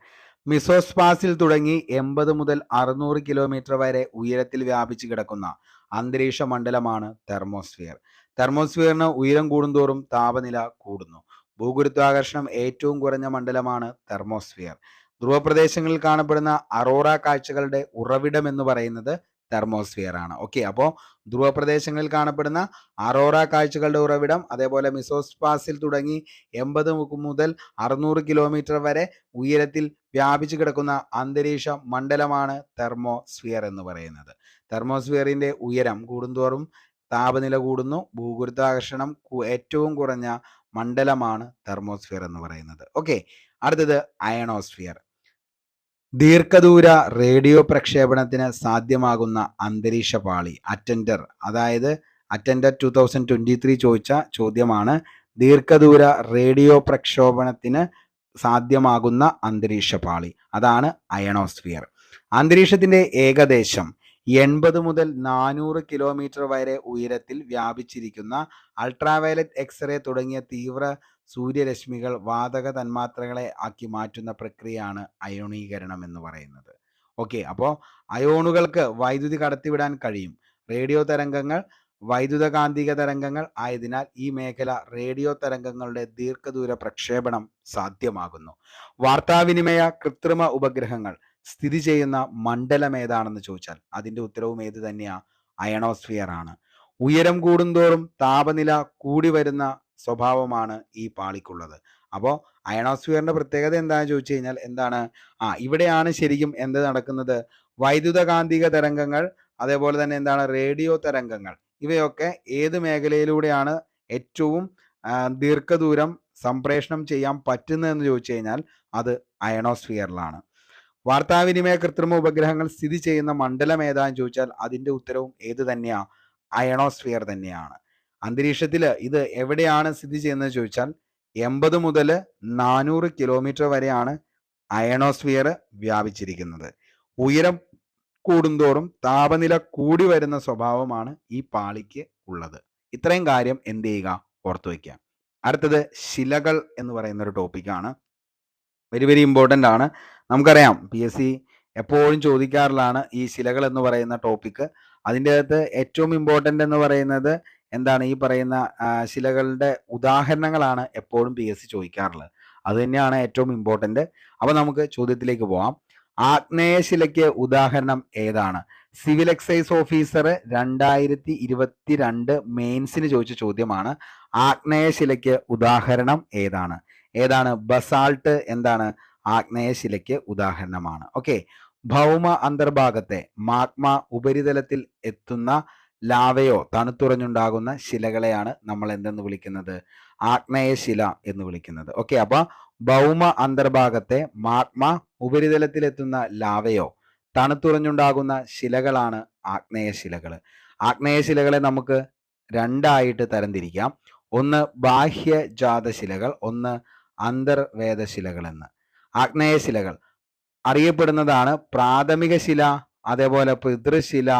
മിസോസ്പാസിൽ തുടങ്ങി 80 മുതൽ 600 കിലോമീറ്റർ വരെ ഉയരത്തിൽ വ്യാപിച്ചു കിടക്കുന്ന അന്തരീക്ഷ മണ്ഡലമാണ് തെർമോസ്ഫിയർ. തെർമോസ്ഫിയറിന് ഉയരം കൂടുന്തോറും താപനില കൂടുന്നു. ഭൂഗുരുത്വാകർഷണം ഏറ്റവും കുറഞ്ഞ മണ്ഡലമാണ് തെർമോസ്ഫിയർ. ധ്രുവപ്രദേശങ്ങളിൽ കാണപ്പെടുന്ന അറോറ കാഴ്ചകളുടെ ഉറവിടം എന്ന് പറയുന്നത് തെർമോസ്ഫിയർ ആണ്. ഓക്കെ, അപ്പോൾ ധ്രുവപ്രദേശങ്ങളിൽ കാണപ്പെടുന്ന അറോറ കാഴ്ചകളുടെ ഉറവിടം, അതേപോലെ മിസോസ്പാസിൽ തുടങ്ങി 80 മുതൽ 600 കിലോമീറ്റർ വരെ ഉയരത്തിൽ വ്യാപിച്ചു കിടക്കുന്ന അന്തരീക്ഷ മണ്ഡലമാണ് തെർമോസ്ഫിയർ എന്ന് പറയുന്നത്. തെർമോസ്ഫിയറിന്റെ ഉയരം കൂടുന്തോറും താപനില കൂടുന്നു. ഭൂഗുരുത്വാകർഷണം ഏറ്റവും കുറഞ്ഞ മണ്ഡലമാണ് തെർമോസ്ഫിയർ എന്ന് പറയുന്നത്. ഓക്കെ, അടുത്തത് അയണോസ്ഫിയർ. ദീർഘദൂര റേഡിയോ പ്രക്ഷേപണത്തിന് സാധ്യമാകുന്ന അന്തരീക്ഷ പാളി. അറ്റൻഡർ, അതായത് അറ്റൻഡർ 2023 ചോദിച്ച ചോദ്യമാണ്. ദീർഘദൂര റേഡിയോ പ്രക്ഷേപണത്തിന് സാധ്യമാകുന്ന അന്തരീക്ഷ പാളി, അതാണ് അയണോസ്ഫിയർ. അന്തരീക്ഷത്തിന്റെ ഏകദേശം 80 മുതൽ 400 കിലോമീറ്റർ വരെ ഉയരത്തിൽ വ്യാപിച്ചിരിക്കുന്ന അൾട്രാവയലറ്റ് എക്സ്റേ തുടങ്ങിയ തീവ്ര സൂര്യരശ്മികൾ വാതക തന്മാത്രകളെ ആക്കി മാറ്റുന്ന പ്രക്രിയയാണ് അയോണീകരണം എന്ന് പറയുന്നത്. ഓക്കെ, അപ്പോൾ അയോണുകൾക്ക് വൈദ്യുതി കടത്തിവിടാൻ കഴിയും. റേഡിയോ തരംഗങ്ങൾ വൈദ്യുതകാന്തിക തരംഗങ്ങൾ ആയതിനാൽ ഈ മേഖല റേഡിയോ തരംഗങ്ങളുടെ ദീർഘദൂര പ്രക്ഷേപണം സാധ്യമാകുന്നു. വാർത്താവിനിമയ കൃത്രിമ ഉപഗ്രഹങ്ങൾ സ്ഥിതി ചെയ്യുന്ന മണ്ഡലം ഏതാണെന്ന് ചോദിച്ചാൽ അതിന്റെ ഉത്തരവും ഏത് തന്നെയാ? അയണോസ്ഫിയർ ആണ്. ഉയരം കൂടുന്തോറും താപനില കൂടി വരുന്ന സ്വഭാവമാണ് ഈ പാളിക്കുള്ളത്. അപ്പോൾ അയണോസ്ഫിയറിന്റെ പ്രത്യേകത എന്താണെന്ന് ചോദിച്ചു കഴിഞ്ഞാൽ എന്താണ്? ഇവിടെയാണ് ശരിക്കും എന്ത് നടക്കുന്നത്? വൈദ്യുതകാന്തിക തരംഗങ്ങൾ, അതേപോലെ തന്നെ എന്താണ് റേഡിയോ തരംഗങ്ങൾ, ഇവയൊക്കെ ഏത് മേഖലയിലൂടെയാണ് ഏറ്റവും ദീർഘദൂരം സംപ്രേഷണം ചെയ്യാൻ പറ്റുന്നതെന്ന് ചോദിച്ചു കഴിഞ്ഞാൽ അത് അയണോസ്ഫിയറിലാണ്. വാർത്താവിനിമയ കൃത്രിമ ഉപഗ്രഹങ്ങൾ സ്ഥിതി ചെയ്യുന്ന മണ്ഡലം ഏതാന്ന് ചോദിച്ചാൽ അതിന്റെ ഉത്തരവും ഏത് തന്നെയാ? അയണോസ്ഫിയർ തന്നെയാണ്. അന്തരീക്ഷത്തിൽ ഇത് എവിടെയാണ് സ്ഥിതി ചെയ്യുന്നത് ചോദിച്ചാൽ 80 മുതൽ 400 കിലോമീറ്റർ വരെയാണ് അയണോസ്ഫിയർ വ്യാപിച്ചിരിക്കുന്നത്. ഉയരം കൂടുന്തോറും താപനില കൂടി വരുന്ന സ്വഭാവമാണ് ഈ പാളിക്ക് ഉള്ളത്. ഇത്രയും കാര്യം എന്ത് ചെയ്യുക? ഓർത്തു വയ്ക്കുക. അടുത്തത് ശിലകൾ എന്ന് പറയുന്ന ഒരു ടോപ്പിക്കാണ്. വെരി ഇമ്പോർട്ടൻ്റ് ആണ്. നമുക്കറിയാം PSC എപ്പോഴും ചോദിക്കാറുള്ളതാണ് ഈ ശിലകൾ എന്ന് പറയുന്ന ടോപ്പിക്ക്. അതിൻ്റെ അകത്ത് ഏറ്റവും ഇമ്പോർട്ടൻ്റ് എന്ന് പറയുന്നത് എന്താണ്? ഈ പറയുന്ന ശിലകളുടെ ഉദാഹരണങ്ങളാണ് എപ്പോഴും PSC ചോദിക്കാറുള്ളത്. അത് തന്നെയാണ് ഏറ്റവും ഇമ്പോർട്ടൻ്റ്. അപ്പോൾ നമുക്ക് ചോദ്യത്തിലേക്ക് പോവാം. ആഗ്നേയശിലയ്ക്ക് ഉദാഹരണം ഏതാണ്? സിവിൽ എക്സൈസ് ഓഫീസർ 2022 മെയിൻസിന് ചോദിച്ച ചോദ്യമാണ്. ആഗ്നേയശിലയ്ക്ക് ഉദാഹരണം ഏതാണ്? ഏതാണ്? ബസാൾട്ട് എന്താണ്? ആഗ്നേയശിലയ്ക്ക് ഉദാഹരണമാണ്. ഓക്കെ. ഭൗമ അന്തർഭാഗത്തെ മാഗ്മ ഉപരിതലത്തിൽ എത്തുന്ന ലാവയോ തണുത്തുറഞ്ഞുണ്ടാകുന്ന ശിലകളെയാണ് നമ്മൾ എന്തെന്ന് വിളിക്കുന്നത്? ആഗ്നേയശില എന്ന് വിളിക്കുന്നത്. ഓക്കെ. അപ്പൊ ഭൗമ അന്തർഭാഗത്തെ മാഗ്മ ഉപരിതലത്തിലെത്തുന്ന ലാവയോ തണുത്തുറഞ്ഞുണ്ടാകുന്ന ശിലകളാണ് ആഗ്നേയശിലകൾ. ആഗ്നേയശിലകളെ നമുക്ക് രണ്ടായിട്ട് തരംതിരിക്കാം. ഒന്ന് ബാഹ്യജാത ശിലകൾ, ഒന്ന് അന്തർവേദശിലകൾ എന്ന്. ആഗ്നേയശിലകൾ അറിയപ്പെടുന്നതാണ് പ്രാഥമിക ശില, അതേപോലെ പിതൃശില,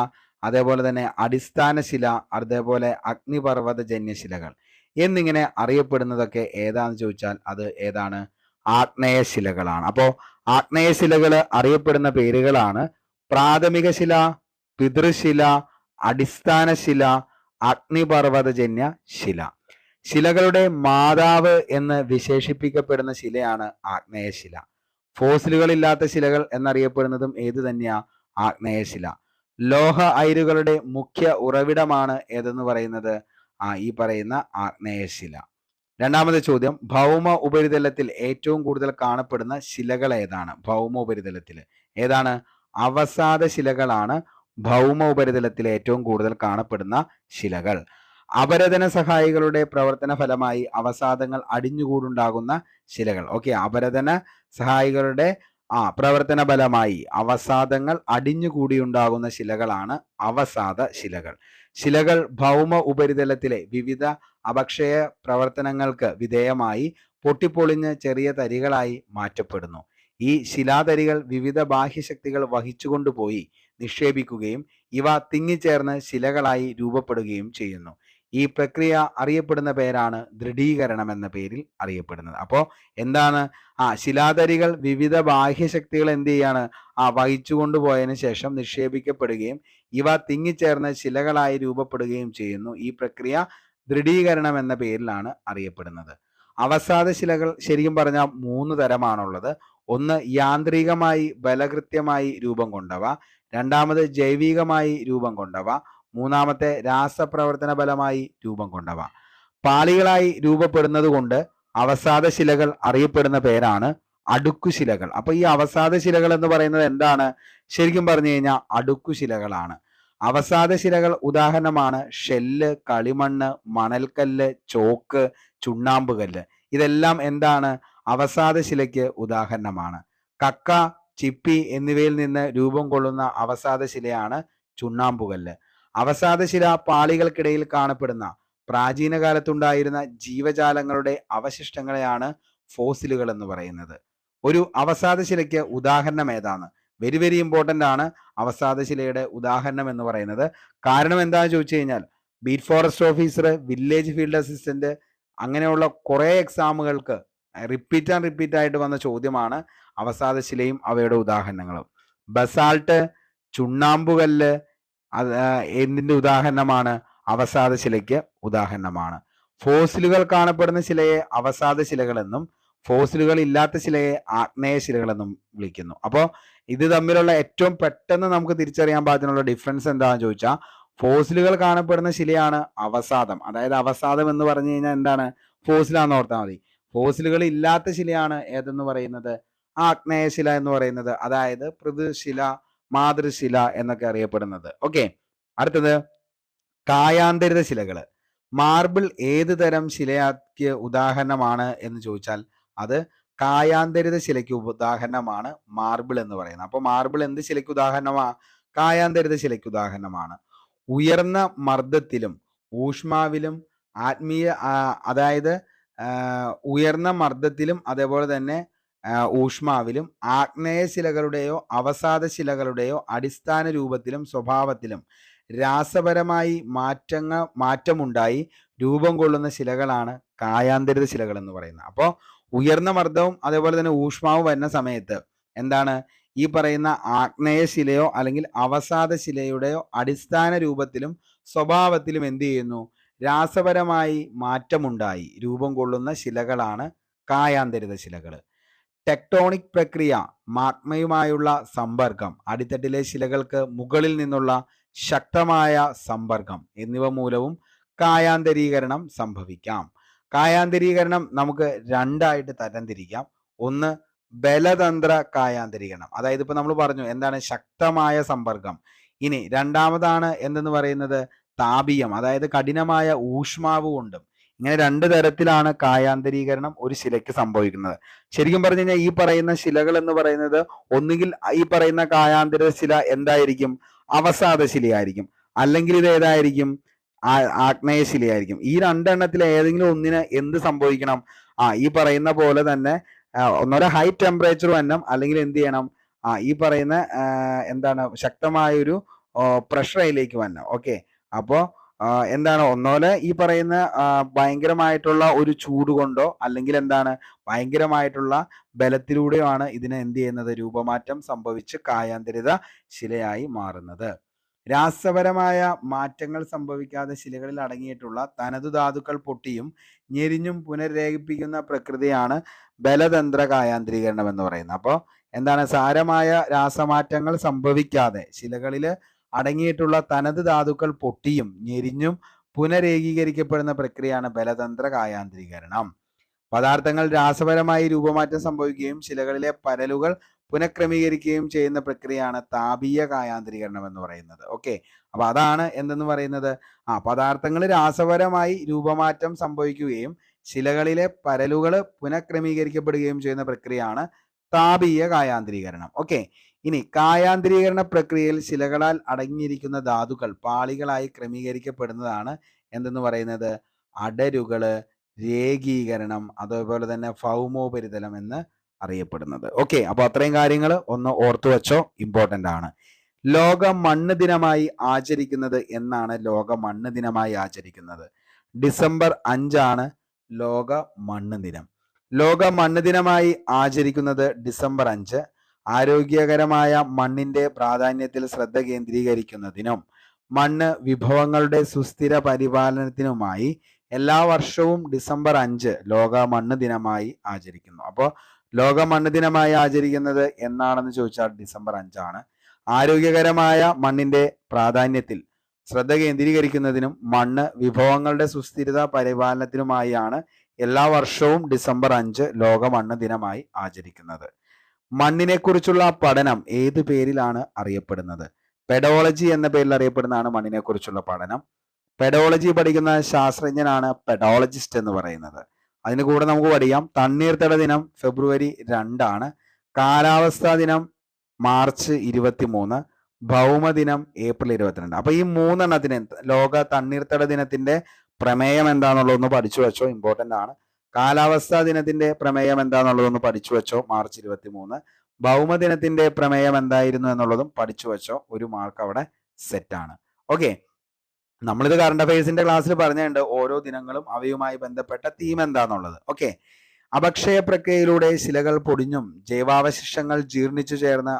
അതേപോലെ തന്നെ അടിസ്ഥാന ശില, അതേപോലെ അഗ്നിപർവ്വതജന്യ ശിലകൾ എന്നിങ്ങനെ അറിയപ്പെടുന്നതൊക്കെ ഏതാന്ന് ചോദിച്ചാൽ അത് ഏതാണ്? ആഗ്നേയശിലകളാണ്. അപ്പോൾ ആഗ്നേയശിലകൾ അറിയപ്പെടുന്ന പേരുകളാണ് പ്രാഥമിക ശില, പിതൃശില, അടിസ്ഥാന ശില, അഗ്നിപർവ്വതജന്യ ശില. ശിലകളുടെ മാതാവ് എന്ന് വിശേഷിപ്പിക്കപ്പെടുന്ന ശിലയാണ് ആഗ്നേയശില. ഫോസിലുകളില്ലാത്ത ശിലകൾ എന്നറിയപ്പെടുന്നതും ഏത് തന്നെയാ? ആഗ്നേയശില. ലോഹ അയിരുകളുടെ മുഖ്യ ഉറവിടമാണ് ഏതെന്ന് പറയുന്നത്? ഈ പറയുന്ന ആഗ്നേയശില. രണ്ടാമത്തെ ചോദ്യം, ഭൗമ ഉപരിതലത്തിൽ ഏറ്റവും കൂടുതൽ കാണപ്പെടുന്ന ശിലകൾ ഏതാണ്? ഭൗമ ഉപരിതലത്തിൽ ഏതാണ്? അവസാദ ശിലകളാണ് ഭൗമ ഉപരിതലത്തിൽ ഏറ്റവും കൂടുതൽ കാണപ്പെടുന്ന ശിലകൾ. അപരദന സഹായികളുടെ പ്രവർത്തന ഫലമായി അവസാദങ്ങൾ അടിഞ്ഞുകൂടുണ്ടാകുന്ന ശിലകൾ. ഓക്കെ. അപരദന സഹായികളുടെ പ്രവർത്തന ഫലമായി അവസാദങ്ങൾ അടിഞ്ഞുകൂടിയുണ്ടാകുന്ന ശിലകളാണ് അവസാദ ശിലകൾ. ശിലകൾ ഭൗമ ഉപരിതലത്തിലെ വിവിധ അപക്ഷയ പ്രവർത്തനങ്ങൾക്ക് വിധേയമായി പൊട്ടിപ്പൊളിഞ്ഞ് ചെറിയ തരികളായി മാറ്റപ്പെടുന്നു. ഈ ശിലാതരികൾ വിവിധ ബാഹ്യശക്തികൾ വഹിച്ചുകൊണ്ടുപോയി നിക്ഷേപിക്കുകയും ഇവ തിങ്ങിച്ചേർന്ന് ശിലകളായി രൂപപ്പെടുകയും ചെയ്യുന്നു. ഈ പ്രക്രിയ അറിയപ്പെടുന്ന പേരാണ് ദൃഢീകരണം എന്ന പേരിൽ അറിയപ്പെടുന്നത്. അപ്പോൾ എന്താണ്? ശിലാതരികൾ വിവിധ ബാഹ്യശക്തികൾ എന്ത് ചെയ്യാണ്? വഹിച്ചു കൊണ്ടുപോയതിനു ശേഷം നിക്ഷേപിക്കപ്പെടുകയും ഇവ തിങ്ങിച്ചേർന്ന് ശിലകളായി രൂപപ്പെടുകയും ചെയ്യുന്നു. ഈ പ്രക്രിയ ദൃഢീകരണം എന്ന പേരിലാണ് അറിയപ്പെടുന്നത്. അവസാദ ശിലകൾ ശരിക്കും പറഞ്ഞാൽ 3 തരമാണുള്ളത്. ഒന്ന് യാന്ത്രികമായി ബലകൃത്യമായി രൂപം കൊണ്ടവ, രണ്ടാമത് ജൈവികമായി രൂപം കൊണ്ടവ, മൂന്നാമത്തെ രാസപ്രവർത്തന ഫലമായി രൂപം കൊണ്ടവ. പാളികളായി രൂപപ്പെടുന്നത് കൊണ്ട് അവസാദ ശിലകൾ അറിയപ്പെടുന്ന പേരാണ് അടുക്കുശിലകൾ. അപ്പൊ ഈ അവസാദ ശിലകൾ എന്ന് പറയുന്നത് എന്താണ്? ശരിക്കും പറഞ്ഞു കഴിഞ്ഞാൽ അടുക്കുശിലകളാണ്. അവസാദ ശിലകൾ ഉദാഹരണമാണ് ഷെല്ല്, കളിമണ്ണ്, മണൽക്കല്ല്, ചോക്ക്, ചുണ്ണാമ്പുകല്ല്. ഇതെല്ലാം എന്താണ്? അവസാദ ശിലയ്ക്ക് ഉദാഹരണമാണ്. കക്ക, ചിപ്പി എന്നിവയിൽ നിന്ന് രൂപം കൊള്ളുന്ന അവസാദ ശിലയാണ് ചുണ്ണാമ്പുകല്ല്. അവസാദ ശില പാളികൾക്കിടയിൽ കാണപ്പെടുന്ന പ്രാചീന കാലത്തുണ്ടായിരുന്ന ജീവജാലങ്ങളുടെ അവശിഷ്ടങ്ങളെയാണ് ഫോസിലുകൾ എന്ന് പറയുന്നത്. ഒരു അവസാദ ശിലയ്ക്ക് ഉദാഹരണം ഏതാണ്? വെരി ഇമ്പോർട്ടൻ്റ് ആണ് അവസാദ ശിലയുടെ ഉദാഹരണം എന്ന് പറയുന്നത്. കാരണം എന്താണെന്ന് ചോദിച്ചു കഴിഞ്ഞാൽ beat forest officer, village field assistant അങ്ങനെയുള്ള കുറേ എക്സാമുകൾക്ക് റിപ്പീറ്റ് ആയിട്ട് വന്ന ചോദ്യമാണ് അവസാദ ശിലയും അവയുടെ ഉദാഹരണങ്ങളും. ബസാൾട്ട്, ചുണ്ണാമ്പുകല്ല് എന്തിന്റെ ഉദാഹരണമാണ്? അവസാദ ശിലയ്ക്ക് ഉദാഹരണമാണ്. ഫോസിലുകൾ കാണപ്പെടുന്ന ശിലയെ അവസാദ ശിലകളെന്നും ഫോസിലുകൾ ഇല്ലാത്ത ശിലയെ ആഗ്നേയശിലകളെന്നും വിളിക്കുന്നു. അപ്പോൾ ഇത് തമ്മിലുള്ള ഏറ്റവും പെട്ടെന്ന് നമുക്ക് തിരിച്ചറിയാൻ പാകത്തിനുള്ള ഡിഫറൻസ് എന്താണെന്ന് ചോദിച്ചാൽ, ഫോസിലുകൾ കാണപ്പെടുന്ന ശിലയാണ് അവസാദം. അതായത് അവസാദം എന്ന് പറഞ്ഞു കഴിഞ്ഞാൽ എന്താണ്? ഫോസിലാന്ന് ഓർത്താൽ മതി. ഫോസിലുകൾ ഇല്ലാത്ത ശിലയാണ് ഏതെന്ന് പറയുന്നത്? ആഗ്നേയശില എന്ന് പറയുന്നത്. അതായത് പൃഥ്വിശില, മാതൃശില എന്നൊക്കെ അറിയപ്പെടുന്നത്. ഓക്കെ, അടുത്തത് കായാന്തരിത ശിലകൾ. മാർബിൾ ഏത് തരം ശിലയ്ക്ക് ഉദാഹരണമാണ് എന്ന് ചോദിച്ചാൽ അത് കായാന്തരിത ശിലയ്ക്ക് ഉദാഹരണമാണ് മാർബിൾ എന്ന് പറയുന്നത്. അപ്പോൾ മാർബിൾ എന്ത് ശിലയ്ക്ക് ഉദാഹരണമാണ്? കായാന്തരിത ശിലയ്ക്ക് ഉദാഹരണമാണ്. ഉയർന്ന മർദ്ദത്തിലും ഊഷ്മാവിലും അതായത് ഉയർന്ന മർദ്ദത്തിലും അതേപോലെ തന്നെ ഊഷ്മാവിലും ആഗ്നേയ ശിലകളുടെയോ അവസാദ ശിലകളുടെയോ അടിസ്ഥാന രൂപത്തിലും സ്വഭാവത്തിലും രാസപരമായി മാറ്റമുണ്ടായി രൂപം കൊള്ളുന്ന ശിലകളാണ് കായാന്തരിത ശിലകൾ എന്ന് പറയുന്നത്. അപ്പോൾ ഉയർന്ന മർദ്ദവും അതേപോലെ തന്നെ ഊഷ്മാവും വരുന്ന സമയത്ത് എന്താണ് ഈ പറയുന്ന ആഗ്നേയ ശിലയോ അല്ലെങ്കിൽ അവസാദ ശിലയുടെയോ അടിസ്ഥാന രൂപത്തിലും സ്വഭാവത്തിലും എന്ത് ചെയ്യുന്നു? രാസപരമായി മാറ്റമുണ്ടായി രൂപം കൊള്ളുന്ന ശിലകളാണ് കായാന്തരിത ശിലകൾ. ടെക്ടോണിക് പ്രക്രിയ, മാഗ്മയുമായുള്ള സമ്പർക്കം, അടിത്തട്ടിലെ ശിലകൾക്ക് മുകളിൽ നിന്നുള്ള ശക്തമായ സമ്പർക്കം എന്നിവ മൂലവും കായാന്തരീകരണം സംഭവിക്കാം. കായാന്തരീകരണം നമുക്ക് രണ്ടായിട്ട് തരംതിരിക്കാം. ഒന്ന് ബലതന്ത്ര കായാന്തരീകരണം, അതായത് ഇപ്പൊ നമ്മൾ പറഞ്ഞു എന്താണ് ശക്തമായ സമ്പർക്കം. ഇനി രണ്ടാമതാണ് എന്തെന്ന് പറയുന്നത് താപീയം, അതായത് കഠിനമായ ഊഷ്മാവ് കൊണ്ടും. ഇങ്ങനെ രണ്ട് തരത്തിലാണ് കായാന്തരീകരണം ഒരു ശിലയ്ക്ക് സംഭവിക്കുന്നത്. ശരിക്കും പറഞ്ഞു കഴിഞ്ഞാൽ ഈ പറയുന്ന ശിലകൾ എന്ന് പറയുന്നത് ഒന്നുകിൽ ഈ പറയുന്ന കായാന്തരിത ശില എന്തായിരിക്കും? അവസാദ ശിലയായിരിക്കും, അല്ലെങ്കിൽ ഇത് ഏതായിരിക്കും? ആഗ്നേയ ശിലയായിരിക്കും. ഈ രണ്ടെണ്ണത്തിൽ ഏതെങ്കിലും ഒന്നിന് എന്ത് സംഭവിക്കണം? ഈ പറയുന്ന പോലെ തന്നെ ഒന്നോടെ ഹൈ ടെമ്പറേച്ചർ വരണം, അല്ലെങ്കിൽ എന്ത് ചെയ്യണം? ഈ പറയുന്ന എന്താണ് ശക്തമായൊരു പ്രഷർ അതിലേക്ക് വരണം. ഓക്കെ, അപ്പോൾ എന്താണ് ഒന്നോലെ ഈ പറയുന്ന ഭയങ്കരമായിട്ടുള്ള ഒരു ചൂട് കൊണ്ടോ അല്ലെങ്കിൽ എന്താണ് ഭയങ്കരമായിട്ടുള്ള ബലത്തിലൂടെയോ ആണ് ഇതിനെ എന്ത് ചെയ്യുന്നത്? രൂപമാറ്റം സംഭവിച്ച് കായാന്തരിത ശിലയായി മാറുന്നത്. രാസപരമായ മാറ്റങ്ങൾ സംഭവിക്കാതെ ശിലകളിൽ അടങ്ങിയിട്ടുള്ള തനതു ധാതുക്കൾ പൊട്ടിയും ഞെരിഞ്ഞും പുനരേഖിപ്പിക്കുന്ന പ്രക്രിയയാണ് ബലതന്ത്ര കായാന്തരീകരണം എന്ന് പറയുന്നത്. അപ്പോൾ എന്താണ് സാരമായ രാസമാറ്റങ്ങൾ സംഭവിക്കാതെ ശിലകളിൽ അടങ്ങിയിട്ടുള്ള തനത് ധാതുക്കൾ പൊട്ടിയും ഞെരിഞ്ഞും പുനരേകീകരിക്കപ്പെടുന്ന പ്രക്രിയയാണ് ബലതന്ത്ര കായാന്തരീകരണം. പദാർത്ഥങ്ങൾ രാസപരമായി രൂപമാറ്റം സംഭവിക്കുകയും ശിലകളിലെ പരലുകൾ പുനഃക്രമീകരിക്കുകയും ചെയ്യുന്ന പ്രക്രിയയാണ് താപീയ കായാന്തരീകരണം എന്ന് പറയുന്നത്. ഓക്കെ, അപ്പൊ അതാണ് എന്തെന്ന് പറയുന്നത് പദാർത്ഥങ്ങൾ രാസപരമായി രൂപമാറ്റം സംഭവിക്കുകയും ശിലകളിലെ പരലുകൾ പുനഃക്രമീകരിക്കപ്പെടുകയും ചെയ്യുന്ന പ്രക്രിയയാണ് താപീയ കായാന്തരീകരണം. ഓക്കെ, ഇനി കായാന്തരീകരണ പ്രക്രിയയിൽ ശിലകളാൽ അടങ്ങിയിരിക്കുന്ന ധാതുക്കൾ പാളികളായി ക്രമീകരിക്കപ്പെടുന്നതാണ് എന്തെന്ന് പറയുന്നത് അടരുകള്, രേഖീകരണം, അതേപോലെ തന്നെ ഭൗമോപരിതലം എന്ന് അറിയപ്പെടുന്നത്. ഓക്കെ, അപ്പൊ അത്രയും കാര്യങ്ങൾ ഒന്ന് ഓർത്തു വെച്ചോ, ഇമ്പോർട്ടൻ്റ് ആണ്. ലോക മണ്ണ് ദിനമായി ആചരിക്കുന്നത് എന്നാണ് ലോക മണ്ണ് ദിനമായി ആചരിക്കുന്നത്? ഡിസംബർ 5 ലോക മണ്ണ് ദിനം. ലോക മണ്ണ് ദിനമായി ആചരിക്കുന്നത് ഡിസംബർ 5 ആരോഗ്യകരമായ മണ്ണിന്റെ പ്രാധാന്യത്തിൽ ശ്രദ്ധ കേന്ദ്രീകരിക്കുന്നതിനും മണ്ണ് വിഭവങ്ങളുടെ സുസ്ഥിര പരിപാലനത്തിനുമായി എല്ലാ വർഷവും ഡിസംബർ 5 ലോക മണ്ണ് ദിനമായി ആചരിക്കുന്നു. അപ്പോൾ ലോക മണ്ണ് ദിനമായി ആചരിക്കുന്നത് എന്നാണെന്ന് ചോദിച്ചാൽ ഡിസംബർ 5 ആരോഗ്യകരമായ മണ്ണിന്റെ പ്രാധാന്യത്തിൽ ശ്രദ്ധ കേന്ദ്രീകരിക്കുന്നതിനും മണ്ണ് വിഭവങ്ങളുടെ സുസ്ഥിരത പരിപാലനത്തിനുമായാണ് എല്ലാ വർഷവും ഡിസംബർ 5 ലോക മണ്ണ് ദിനമായി ആചരിക്കുന്നത്. മണ്ണിനെ കുറിച്ചുള്ള പഠനം ഏത് പേരിലാണ് അറിയപ്പെടുന്നത്? പെഡോളജി എന്ന പേരിൽ അറിയപ്പെടുന്നതാണ് മണ്ണിനെ കുറിച്ചുള്ള പഠനം. പെഡോളജി പഠിക്കുന്ന ശാസ്ത്രജ്ഞനാണ് പെഡോളജിസ്റ്റ് എന്ന് പറയുന്നത്. അതിന് കൂടെ നമുക്ക് പഠിക്കാം തണ്ണീർത്തട ദിനം ഫെബ്രുവരി 2, കാലാവസ്ഥാ ദിനം മാർച്ച് 23, ഭൗമദിനം ഏപ്രിൽ 22. അപ്പൊ ഈ 3 ലോക തണ്ണീർത്തട ദിനത്തിന്റെ പ്രമേയം എന്താണെന്നുള്ളതൊന്ന് പഠിച്ചു വെച്ചോ, ഇമ്പോർട്ടൻ്റ് ആണ്. കാലാവസ്ഥാ ദിനത്തിന്റെ പ്രമേയം എന്താണെന്നുള്ളതൊന്ന് പഠിച്ചു വെച്ചോ, മാർച്ച് 23. ഭൗമദിനത്തിന്റെ പ്രമേയം എന്തായിരുന്നു എന്നുള്ളതും പഠിച്ചു വെച്ചോ, ഒരു മാർക്ക് അവിടെ സെറ്റാണ്. ഓക്കെ, നമ്മളിത് കറണ്ട് അഫയേഴ്സിന്റെ ക്ലാസ്സിൽ പറഞ്ഞിട്ടുണ്ട് ഓരോ ദിനങ്ങളും അവയുമായി ബന്ധപ്പെട്ട തീം എന്താന്നുള്ളത്. ഓക്കെ, അപക്ഷയ പ്രക്രിയയിലൂടെ ശിലകൾ പൊടിഞ്ഞും ജൈവാവശിഷ്ടങ്ങൾ ജീർണിച്ചു ചേർന്ന്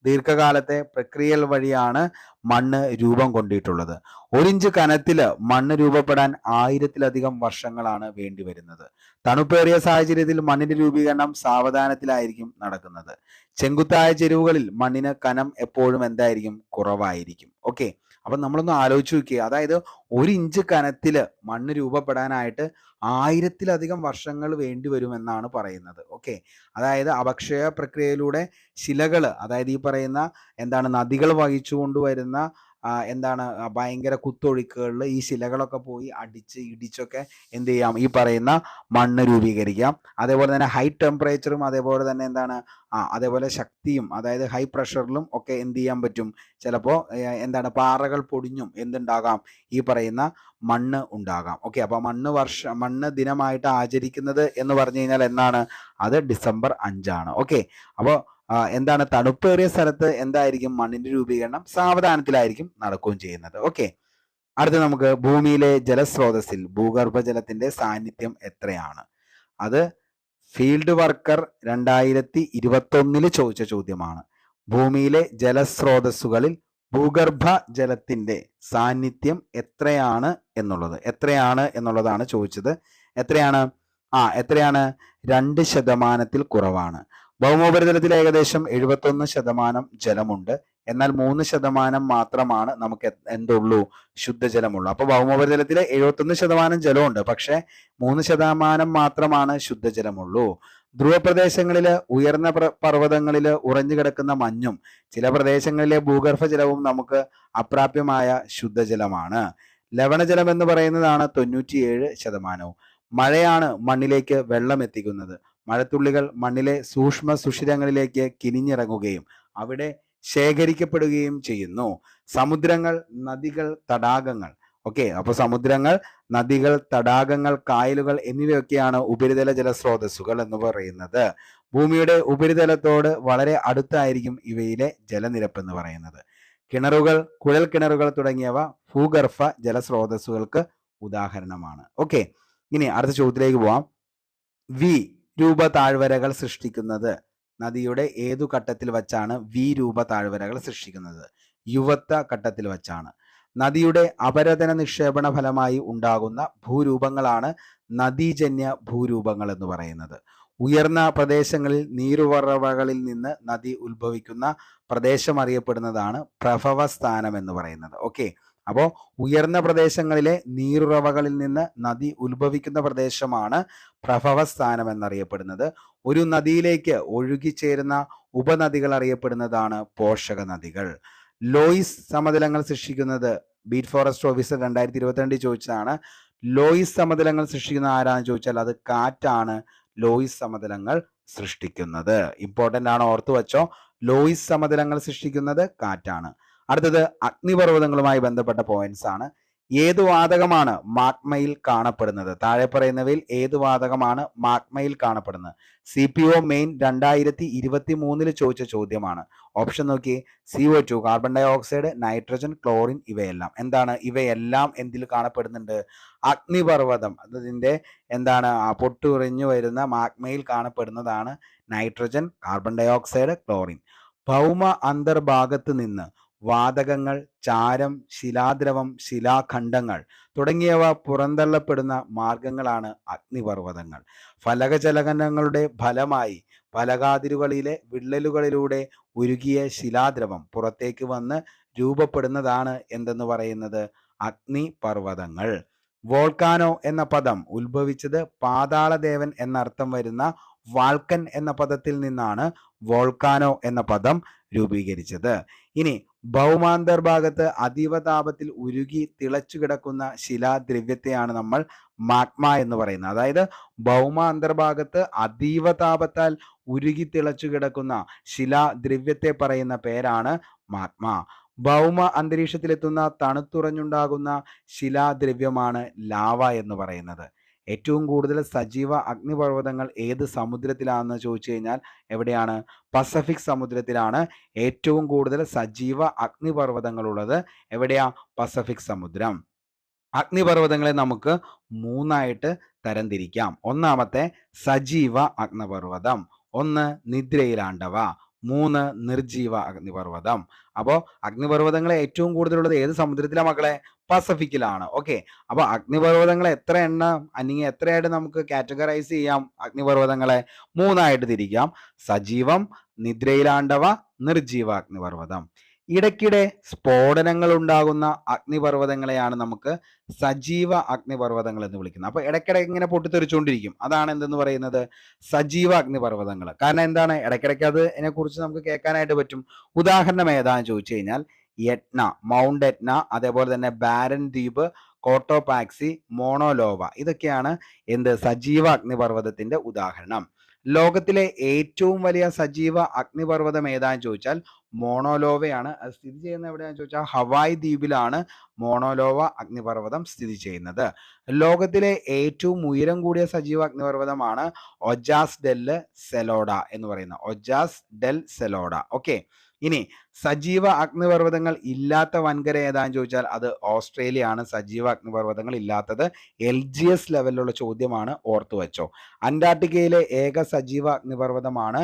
ദീർഘകാലത്തെ പ്രക്രിയകൾ വഴിയാണ് മണ്ണ് രൂപം കൊണ്ടിട്ടുള്ളത്. 1 ഇഞ്ച് കനത്തില് മണ്ണ് രൂപപ്പെടാൻ 1000-ലധികം വർഷങ്ങളാണ് വേണ്ടിവരുന്നത്. തണുപ്പേറിയ സാഹചര്യത്തിൽ മണ്ണിന്റെ രൂപീകരണം സാവധാനത്തിലായിരിക്കും നടക്കുന്നത്. ചെങ്കുത്തായ ചെരുവുകളിൽ മണ്ണിന് കനം എപ്പോഴും എന്തായിരിക്കും? കുറവായിരിക്കും. ഓക്കെ, അപ്പം നമ്മളൊന്ന് ആലോചിച്ച് നോക്കിയേ, അതായത് 1 ഇഞ്ച് കനത്തിൽ മണ്ണ് രൂപപ്പെടാനായിട്ട് 1000-ലധികം വർഷങ്ങൾ വേണ്ടി വരുമെന്നാണ് പറയുന്നത്. ഓക്കെ, അതായത് അപക്ഷയ പ്രക്രിയയിലൂടെ ശിലകൾ, അതായത് ഈ പറയുന്ന എന്താണ് നദികൾ വഹിച്ചു കൊണ്ടുവരുന്ന ഭയങ്കര കുത്തൊഴുക്കുകളിൽ ഈ ശിലകളൊക്കെ പോയി അടിച്ച് ഇടിച്ചൊക്കെ എന്ത് ചെയ്യാം, ഈ പറയുന്ന മണ്ണ് രൂപീകരിക്കാം. അതേപോലെ തന്നെ ഹൈ ടെമ്പറേച്ചറും അതേപോലെ തന്നെ അതേപോലെ ശക്തിയും, അതായത് ഹൈ പ്രഷറിലും ഒക്കെ എന്ത് ചെയ്യാൻ പറ്റും, ചിലപ്പോൾ പാറകൾ പൊടിഞ്ഞും എന്തുണ്ടാകാം, ഈ പറയുന്ന മണ്ണ് ഉണ്ടാകാം. ഓക്കെ, അപ്പോൾ മണ്ണ് ദിനമായിട്ട് ആചരിക്കുന്നത് എന്ന് പറഞ്ഞു കഴിഞ്ഞാൽ എന്നാണ്, അത് ഡിസംബർ 5 ഓക്കെ, അപ്പോൾ തണുപ്പേറിയ സ്ഥലത്ത് എന്തായിരിക്കും, മണ്ണിന്റെ രൂപീകരണം സാവധാനത്തിലായിരിക്കും നടക്കുകയും ചെയ്യുന്നത്. ഓക്കെ, അടുത്ത നമുക്ക് ഭൂമിയിലെ ജലസ്രോതസ്സിൽ ഭൂഗർഭജലത്തിന്റെ സാന്നിധ്യം എത്രയാണ്? അത് ഫീൽഡ് വർക്കർ 2021 ചോദിച്ച ചോദ്യമാണ്. ഭൂമിയിലെ ജലസ്രോതസ്സുകളിൽ ഭൂഗർഭ ജലത്തിന്റെ സാന്നിധ്യം എത്രയാണ് എന്നുള്ളതാണ് ചോദിച്ചത്. എത്രയാണ്? 2% കുറവാണ്. ഭൗമോപരിതലത്തിൽ ഏകദേശം 71% ജലമുണ്ട്. എന്നാൽ 3% മാത്രമാണ് നമുക്ക് എന്തുള്ളൂ, ശുദ്ധജലമുള്ളൂ. അപ്പൊ ഭൗമോപരിതലത്തിൽ 71% ജലമുണ്ട്, പക്ഷെ 3% മാത്രമാണ് ശുദ്ധജലമുള്ളൂ. ധ്രുവപ്രദേശങ്ങളില് ഉയർന്ന പർവ്വതങ്ങളില് ഉറഞ്ഞു കിടക്കുന്ന മഞ്ഞും ചില പ്രദേശങ്ങളിലെ ഭൂഗർഭജലവും നമുക്ക് അപ്രാപ്യമായ ശുദ്ധജലമാണ്. ലവണജലം എന്ന് പറയുന്നതാണ് 97%. മഴയാണ് മണ്ണിലേക്ക് വെള്ളം എത്തിക്കുന്നത്. മഴത്തുള്ളികൾ മണ്ണിലെ സൂക്ഷ്മ സുഷിരങ്ങളിലേക്ക് കിനിഞ്ഞിറങ്ങുകയും അവിടെ ശേഖരിക്കപ്പെടുകയും ചെയ്യുന്നു. സമുദ്രങ്ങൾ, നദികൾ, തടാകങ്ങൾ. ഓക്കെ, അപ്പൊ സമുദ്രങ്ങൾ, നദികൾ, തടാകങ്ങൾ, കായലുകൾ എന്നിവയൊക്കെയാണ് ഉപരിതല ജലസ്രോതസ്സുകൾ എന്ന് പറയുന്നത്. ഭൂമിയുടെ ഉപരിതലത്തോട് വളരെ അടുത്തായിരിക്കും ഇവയിലെ ജലനിരപ്പ് എന്ന് പറയുന്നത്. കിണറുകൾ, കുഴൽ കിണറുകൾ തുടങ്ങിയവ ഭൂഗർഭ ജലസ്രോതസ്സുകൾക്ക് ഉദാഹരണമാണ്. ഓക്കെ, ഇനി അടുത്ത ചോദ്യത്തിലേക്ക് പോവാം. വി രൂപ താഴ്വരകൾ സൃഷ്ടിക്കുന്നത് നദിയുടെ ഏതു ഘട്ടത്തിൽ വച്ചാണ് വി രൂപ താഴ്വരകൾ സൃഷ്ടിക്കുന്നത്? യുവത്വ ഘട്ടത്തിൽ വച്ചാണ്. നദിയുടെ അപരദന നിക്ഷേപണ ഫലമായി ഉണ്ടാകുന്ന ഭൂരൂപങ്ങളാണ് നദീജന്യ ഭൂരൂപങ്ങൾ എന്ന് പറയുന്നത്. ഉയർന്ന പ്രദേശങ്ങളിൽ നീരുറവകളിൽ നിന്ന് നദി ഉത്ഭവിക്കുന്ന പ്രദേശം അറിയപ്പെടുന്നതാണ് പ്രഭവസ്ഥാനം എന്ന് പറയുന്നത്. ഓക്കെ, അപ്പോൾ ഉയർന്ന പ്രദേശങ്ങളിലെ നീരുറവകളിൽ നിന്ന് നദി ഉത്ഭവിക്കുന്ന പ്രദേശമാണ് പ്രഭവസ്ഥാനം എന്നറിയപ്പെടുന്നത്. ഒരു നദിയിലേക്ക് ഒഴുകിച്ചേരുന്ന ഉപനദികൾ അറിയപ്പെടുന്നതാണ് പോഷക നദികൾ. ലോയിസ് സമതലങ്ങൾ സൃഷ്ടിക്കുന്നത്, ബീറ്റ് ഫോറസ്റ്റ് ഓഫീസർ 2022 ചോദിച്ചതാണ്. ലോയിസ് സമതലങ്ങൾ സൃഷ്ടിക്കുന്ന ആരാന്ന് ചോദിച്ചാൽ അത് കാറ്റാണ്. ലോയിസ് സമതലങ്ങൾ സൃഷ്ടിക്കുന്നത് ഇമ്പോർട്ടൻ്റ് ആണ്, ഓർത്തു വെച്ചോ. ലോയിസ് സമതലങ്ങൾ സൃഷ്ടിക്കുന്നത് കാറ്റാണ്. അടുത്തത് അഗ്നിപർവ്വതങ്ങളുമായി ബന്ധപ്പെട്ട പോയിന്റ്സ് ആണ്. ഏതു വാതകമാണ് മാഗ്മയിൽ കാണപ്പെടുന്നത്? താഴെ പറയുന്നവയിൽ ഏതു വാതകമാണ് മാഗ്മയിൽ കാണപ്പെടുന്നത്? CPO മെയിൻ 2023 ചോദിച്ച ചോദ്യമാണ്. ഓപ്ഷൻ നോക്കി, CO2, carbon dioxide, nitrogen, chlorine, ഇവയെല്ലാം ഇവയെല്ലാം എന്തിൽ കാണപ്പെടുന്നുണ്ട്? അഗ്നിപർവ്വതം, അതിന്റെ പൊട്ടുറിഞ്ഞു വരുന്ന മാഗ്മയിൽ കാണപ്പെടുന്നതാണ് nitrogen, carbon dioxide, chlorine. ഭൗമ അന്തർഭാഗത്ത് നിന്ന് വാതകങ്ങൾ, ചാരം, ശിലാദ്രവം, ശിലാഖണ്ഡങ്ങൾ തുടങ്ങിയവ പുറന്തള്ളപ്പെടുന്ന മാർഗങ്ങളാണ് അഗ്നിപർവ്വതങ്ങൾ. ഫലകചലനങ്ങളുടെ ഫലമായി ഫലകാതിരുകളിലെ വിള്ളലുകളിലൂടെ ഉരുകിയ ശിലാദ്രവം പുറത്തേക്ക് വന്ന് രൂപപ്പെടുന്നതാണ് എന്തെന്ന് പറയുന്നത്? അഗ്നിപർവ്വതങ്ങൾ. വോൾക്കാനോ എന്ന പദം ഉത്ഭവിച്ചത് പാതാളദേവൻ എന്നർത്ഥം വരുന്ന വാൾക്കൻ എന്ന പദത്തിൽ നിന്നാണ് വോൾക്കാനോ എന്ന പദം രൂപീകരിച്ചത്. ഇനി ഭൗമാന്തർഭാഗത്ത് അതീവ താപത്തിൽ ഉരുകി തിളച്ചു കിടക്കുന്ന ശിലാദ്രവ്യത്തെയാണ് നമ്മൾ മാഗ്മ എന്ന് പറയുന്നത്. അതായത് ഭൗമ അന്തർഭാഗത്ത് അതീവ താപത്താൽ ഉരുകി തിളച്ചു കിടക്കുന്ന ശിലാദ്രവ്യത്തെ പറയുന്ന പേരാണ് മാഗ്മ. ഭൗമ അന്തരീക്ഷത്തിലെത്തുന്ന തണുത്തുറഞ്ഞുണ്ടാകുന്ന ശിലാദ്രവ്യമാണ് ലാവ എന്ന് പറയുന്നത്. ഏറ്റവും കൂടുതൽ സജീവ അഗ്നിപർവ്വതങ്ങൾ ഏത് സമുദ്രത്തിലാണെന്ന് ചോദിച്ചു കഴിഞ്ഞാൽ എവിടെയാണ്? പസഫിക് സമുദ്രത്തിലാണ് ഏറ്റവും കൂടുതൽ സജീവ അഗ്നിപർവ്വതങ്ങൾ ഉള്ളത്. എവിടെയാ? പസഫിക് സമുദ്രം. അഗ്നിപർവ്വതങ്ങളെ നമുക്ക് 3 തരംതിരിക്കാം. ഒന്നാമത്തെ സജീവ അഗ്നിപർവ്വതം, 1 നിദ്രയിലാണ്ടവ, 3 നിർജീവ അഗ്നിപർവ്വതം. അപ്പോൾ അഗ്നിപർവ്വതങ്ങളെ ഏറ്റവും കൂടുതലുള്ളത് ഏത് സമുദ്രത്തിലാണ് മക്കളെ? പസഫിക്കിലാണ്. ഓക്കെ, അപ്പൊ അഗ്നിപർവ്വതങ്ങളെ എത്ര എണ്ണം അല്ലെങ്കിൽ എത്രയായിട്ട് നമുക്ക് കാറ്റഗറൈസ് ചെയ്യാം? അഗ്നിപർവ്വതങ്ങളെ 3 തിരിക്കാം. സജീവം, നിദ്രയിലാണ്ടവ, നിർജീവ അഗ്നിപർവ്വതം. ഇടയ്ക്കിടെ സ്ഫോടനങ്ങൾ ഉണ്ടാകുന്ന അഗ്നിപർവ്വതങ്ങളെയാണ് നമുക്ക് സജീവ അഗ്നിപർവ്വതങ്ങൾ എന്ന് വിളിക്കുന്നത്. അപ്പോൾ ഇടയ്ക്കിടെ ഇങ്ങനെ പൊട്ടിത്തെറിച്ചുകൊണ്ടിരിക്കും. അതാണ് എന്തെന്ന് പറയുന്നത്, സജീവ അഗ്നിപർവ്വതങ്ങൾ. കാരണം എന്താണ്, ഇടയ്ക്കിടയ്ക്ക് അതിനെക്കുറിച്ച് നമുക്ക് കേൾക്കാനായിട്ട് പറ്റും. ഉദാഹരണം ഏതാണെന്ന് ചോദിച്ചു കഴിഞ്ഞാൽ യത്ന, മൗണ്ട് യത്ന, അതേപോലെ തന്നെ ബാരൻ ദ്വീപ്, കോട്ടോപാക്സി, മോണോലോവ, ഇതൊക്കെയാണ് എന്ത് സജീവ അഗ്നിപർവ്വതത്തിന്റെ ഉദാഹരണം. ലോകത്തിലെ ഏറ്റവും വലിയ സജീവ അഗ്നിപർവ്വതം ഏതാന്ന് ചോദിച്ചാൽ മോണോലോവയാണ്. അത് സ്ഥിതി ചെയ്യുന്നത് എവിടെയാണെന്ന് ചോദിച്ചാൽ ഹവായ് ദ്വീപിലാണ് മോണോലോവ അഗ്നിപർവ്വതം സ്ഥിതി ചെയ്യുന്നത്. ലോകത്തിലെ ഏറ്റവും ഉയരം കൂടിയ സജീവ അഗ്നിപർവ്വതമാണ് ഒജാസ് ഡെൽ സെലോഡ എന്ന് പറയുന്ന ഒജാസ് ഡെൽ സെലോഡ. ഓക്കെ, ഇനി സജീവ അഗ്നിപർവ്വതങ്ങൾ ഇല്ലാത്ത വൻകര ഏതാന്ന് ചോദിച്ചാൽ അത് ഓസ്ട്രേലിയ ആണ് സജീവ അഗ്നിപർവ്വതങ്ങൾ ഇല്ലാത്തത്. LGS ലെവലിലുള്ള ചോദ്യമാണ്, ഓർത്തു വെച്ചോ. അന്റാർട്ടിക്കയിലെ ഏക സജീവ അഗ്നിപർവ്വതമാണ്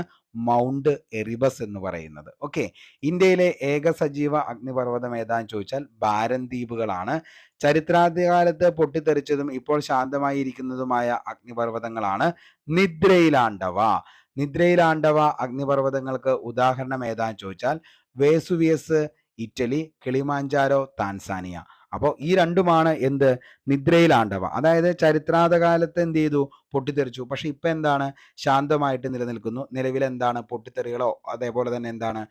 മൗണ്ട് എറിബസ് എന്ന് പറയുന്നത്. ഓക്കെ, ഇന്ത്യയിലെ ഏക സജീവ അഗ്നിപർവ്വതം ഏതാന്ന് ചോദിച്ചാൽ ബാരൻ ദ്വീപുകളാണ്. ചരിത്രാദ്യകാലത്ത് പൊട്ടിത്തെറിച്ചതും ഇപ്പോൾ ശാന്തമായിരിക്കുന്നതുമായ അഗ്നിപർവ്വതങ്ങളാണ് നിദ്രയിലാണ്ടവ. നിദ്രയിലാണ്ടവ അഗ്നിപർവ്വതങ്ങൾക്ക് ഉദാഹരണം ഏതാന്ന് ചോദിച്ചാൽ വേസുവിയസ് ഇറ്റലി, കിളിമാഞ്ചാരോ താൻസാനിയ. അപ്പോൾ ഈ രണ്ടുമാണ് എന്ത് നിദ്രയിലാണ്ടവ. അതായത് ചരിത്രാതകാലത്ത് എന്ത് ചെയ്തു, പൊട്ടിത്തെറിച്ചു. പക്ഷെ ഇപ്പൊ എന്താണ്, ശാന്തമായിട്ട് നിലനിൽക്കുന്നു. നിലവിൽ എന്താണ്, പൊട്ടിത്തെറികളോ അതേപോലെ തന്നെ എന്താണ്